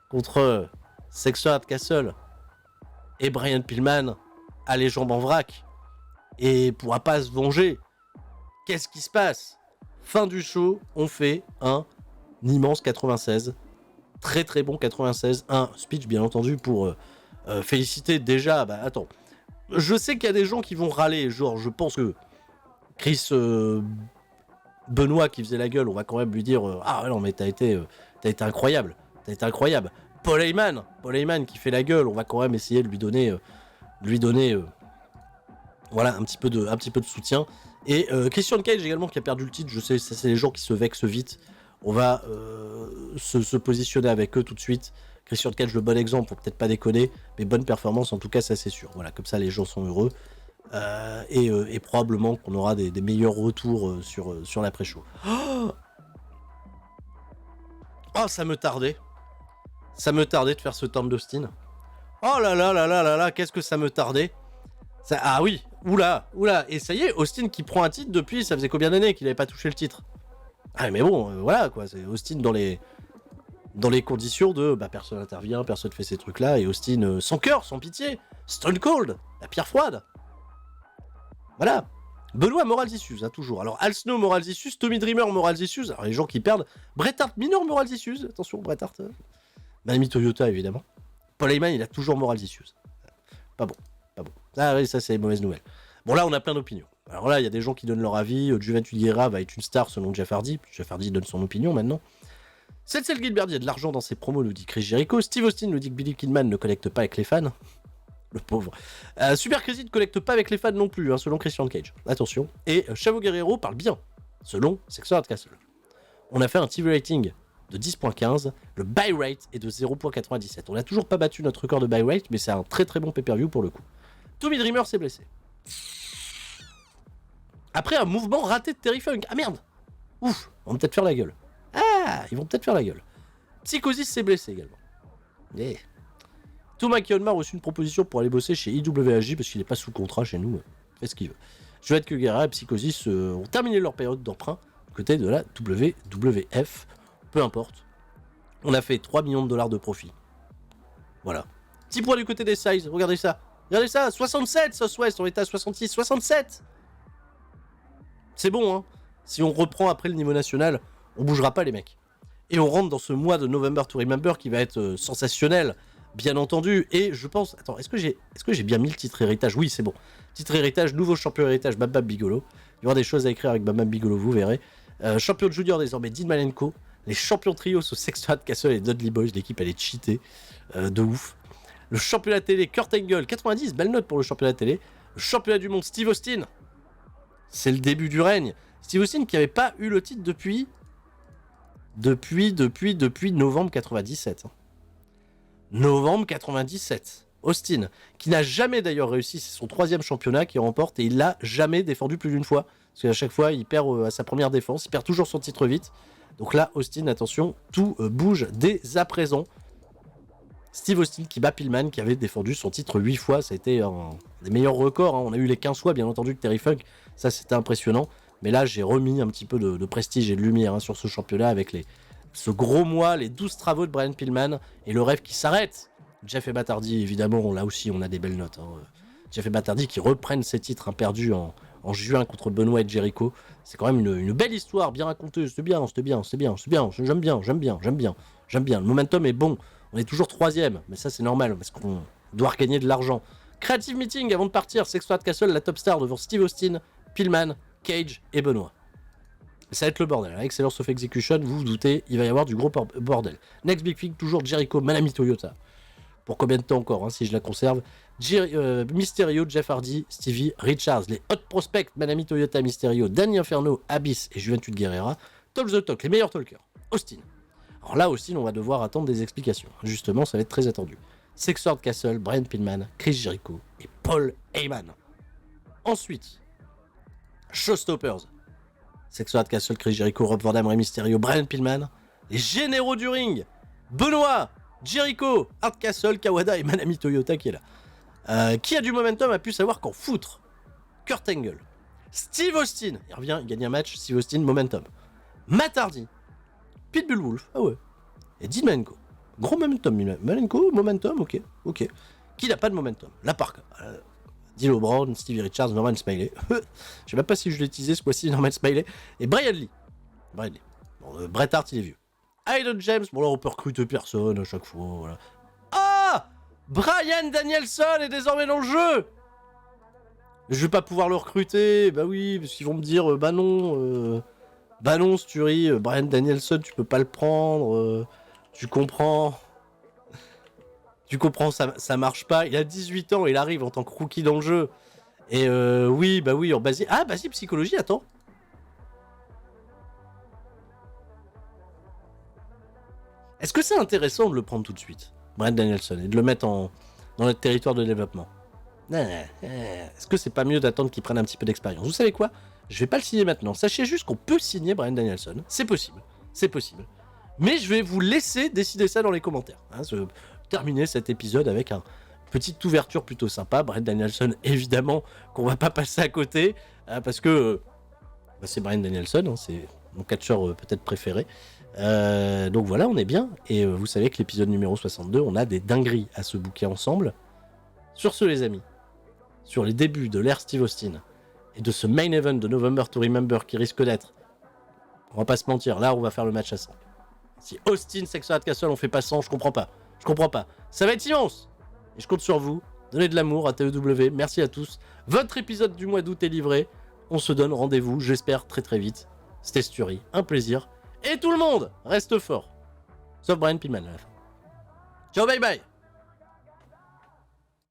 contre Sexy Hardcastle et Brian Pillman a les jambes en vrac et pourra pas se venger. Qu'est-ce qui se passe? Fin du show, on fait un immense 96. Très très bon 96. Un speech bien entendu pour féliciter déjà. Attends. Je sais qu'il y a des gens qui vont râler. Genre, je pense que Chris Benoit qui faisait la gueule, on va quand même lui dire ah non, mais t'as été incroyable. T'as été incroyable. Paul Heyman qui fait la gueule, on va quand même essayer de lui donner voilà, un petit peu de soutien. Et Christian Cage également qui a perdu le titre. Je sais, ça c'est les gens qui se vexent vite. On va se positionner avec eux tout de suite. Christian Cage, le bon exemple, pour peut-être pas déconner, mais bonne performance en tout cas, ça c'est sûr. Voilà, comme ça les gens sont heureux. Et probablement qu'on aura des meilleurs retours sur l'après-show. Oh, ça me tardait. Ça me tardait de faire ce temple d'Austin. Oh là là là là là là, qu'est-ce que ça me tardait. Ça... Ah oui, oula, oula. Et ça y est, Austin qui prend un titre depuis, ça faisait combien d'années qu'il n'avait pas touché le titre? Ah mais bon, voilà quoi, c'est Austin dans les conditions de bah, personne n'intervient, personne fait ces trucs-là, et Austin sans cœur, sans pitié, Stone Cold, la pierre froide. Voilà. Benoît Morals Issues, hein, toujours. Alors Al Snow Morals Issues, Tommy Dreamer Morals Issues, alors les gens qui perdent, Bret Hart Minor Morals Issues, attention Bret Hart, Manami Toyota évidemment. Paul Heyman il a toujours Morals Issues. Pas bon, pas bon. Ah oui, ça c'est mauvaise nouvelle. Bon là on a plein d'opinions. Alors là il y a des gens qui donnent leur avis, Juventud Guerra va être une star selon Jeff Hardy, Jeff Hardy donne son opinion maintenant. Celle Gilbert dit de l'argent dans ses promos, nous dit Chris Jericho. Steve Austin nous dit que Billy Kidman ne collecte pas avec les fans. Le pauvre. Super Crazy ne collecte pas avec les fans non plus, hein, selon Christian Cage. Attention. Et Chavo Guerrero parle bien, selon Sexo Hard Castle. On a fait un TV rating de 10.15. Le buy rate est de 0.97. On n'a toujours pas battu notre record de buy rate, mais c'est un très très bon pay-per-view pour le coup. Tommy Dreamer s'est blessé. Après un mouvement raté de Terry Funk. Ah merde. Ouf, on va peut-être faire la gueule. Ah, ils vont peut-être faire la gueule. Psychosis s'est blessé également. Yeah. Thomas Kionma a reçu une proposition pour aller bosser chez IWAJ parce qu'il n'est pas sous contrat chez nous. Fait ce qu'il veut. Joël Guerra et Psychosis ont terminé leur période d'emprunt du côté de la WWF. Peu importe. On a fait 3 millions de dollars de profit. Voilà. Petit point du côté des size. Regardez ça. Regardez ça. 67 Southwest. On était à 66. 67. C'est bon, hein. Si on reprend après le niveau national, on bougera pas les mecs. Et on rentre dans ce mois de November to Remember qui va être sensationnel. Bien entendu, et je pense... Attends, est-ce que j'ai bien mis le titre héritage? Oui, c'est bon. Titre héritage, nouveau champion héritage, Bam Bam Bigelow. Il y aura des choses à écrire avec Bam Bam Bigelow, vous verrez. Champion junior désormais, Dean Malenko. Les champions trios sous Sexto Hard Castle et Dudley Boys. L'équipe, elle est cheatée. De ouf. Le championnat télé, Kurt Angle, 90, belle note pour le championnat télé. Le championnat du monde, Steve Austin. C'est le début du règne. Steve Austin qui n'avait pas eu le titre depuis novembre 97. Novembre 97. Austin, qui n'a jamais d'ailleurs réussi, c'est son 3e championnat qu'il remporte et il l'a jamais défendu plus d'une fois. Parce qu'à chaque fois, il perd à sa première défense, il perd toujours son titre vite. Donc là, Austin, attention, tout bouge dès à présent. Steve Austin qui bat Pillman, qui avait défendu son titre 8 fois, ça a été un des meilleurs records. Hein. On a eu les 15 fois, bien entendu, que Terry Funk, ça c'était impressionnant. Mais là, j'ai remis un petit peu de prestige et de lumière sur ce championnat avec ce gros mois, les 12 travaux de Brian Pillman et le rêve qui s'arrête. Jeff et Matt Hardy, évidemment, là aussi, on a des belles notes. Hein. Jeff et Matt Hardy qui reprennent ces titres perdus en juin contre Benoit et Jericho. C'est quand même une belle histoire, bien racontée. C'est bien. J'aime bien. Le momentum est bon. On est toujours 3e, mais ça, c'est normal, parce qu'on doit regagner de l'argent. Creative Meeting, avant de partir, Sexto Hard Castle, la top star devant Steve Austin, Pillman, Cage et Benoit. Ça va être le bordel. Avec Excellence of Execution, vous vous doutez, il va y avoir du gros bordel. Next Big Thing, toujours Jericho, Manami Toyota. Pour combien de temps encore, hein, si je la conserve. Mysterio, Jeff Hardy, Stevie Richards. Les hot prospects, Manami Toyota, Mysterio, Danny Inferno, Abyss et Juventud Guerrera. Talk the Talk, les meilleurs talkers. Austin. Alors là, Austin, on va devoir attendre des explications. Justement, ça va être très attendu. Sexto Hard Castle, Brian Pillman, Chris Jericho et Paul Heyman. Ensuite, Showstoppers. Sexto Hard Castle, Chris Jericho, Rob Van Dam, Rey Mysterio, Brian Pillman. Les généraux du ring. Benoît, Jericho, Hard Castle, Kawada et Manami Toyota qui est là. Qui a du momentum a pu savoir qu'en foutre. Kurt Angle. Steve Austin. Il revient, il gagne un match. Steve Austin, momentum. Matt Hardy. Pitbull Wolf. Ah ouais. Et Dean Malenko. Gros momentum. Malenko, momentum, ok. Qui n'a pas de momentum? La Parka. D'Lo Brown, Stevie Richards, Norman Smiley. Je sais même pas si je l'ai utilisé ce fois-ci, Norman Smiley. Et Brian Lee. Bon, Bret Hart, il est vieux. Idol James, bon là on peut recruter personne à chaque fois, voilà. Ah, Bryan Danielson est désormais dans le jeu. Je vais pas pouvoir le recruter, bah oui, parce qu'ils vont me dire, bah non, Sturi, Bryan Danielson, tu peux pas le prendre, tu comprends, ça marche pas, il a 18 ans, il arrive en tant que rookie dans le jeu, et oui, en basique, basique psychologie, attends. Est-ce que c'est intéressant de le prendre tout de suite, Bryan Danielson, et de le mettre dans notre territoire de développement? Est-ce que c'est pas mieux d'attendre qu'il prenne un petit peu d'expérience? Vous savez quoi? Je vais pas le signer maintenant. Sachez juste qu'on peut signer Bryan Danielson. C'est possible. Mais je vais vous laisser décider ça dans les commentaires. Hein, terminer cet épisode avec une petite ouverture plutôt sympa. Bryan Danielson, évidemment, qu'on va pas passer à côté, parce que c'est Bryan Danielson, hein, c'est mon catcheur peut-être préféré. Donc voilà, on est bien. Et vous savez que l'épisode numéro 62, on a des dingueries à se booker ensemble. Sur ce, les amis, sur les débuts de l'ère Steve Austin et de ce main event de November to Remember qui risque d'être, on va pas se mentir, là on va faire le match à 100. Si Austin, Sexo Castle, on fait pas 100, je comprends pas. Ça va être immense. Et je compte sur vous. Donnez de l'amour à TEW. Merci à tous. Votre épisode du mois d'août est livré. On se donne rendez-vous, j'espère, très très vite. C'était Sturi, un plaisir. Et tout le monde reste fort. Sauf Brian Pillman à la fin. Ciao, bye bye.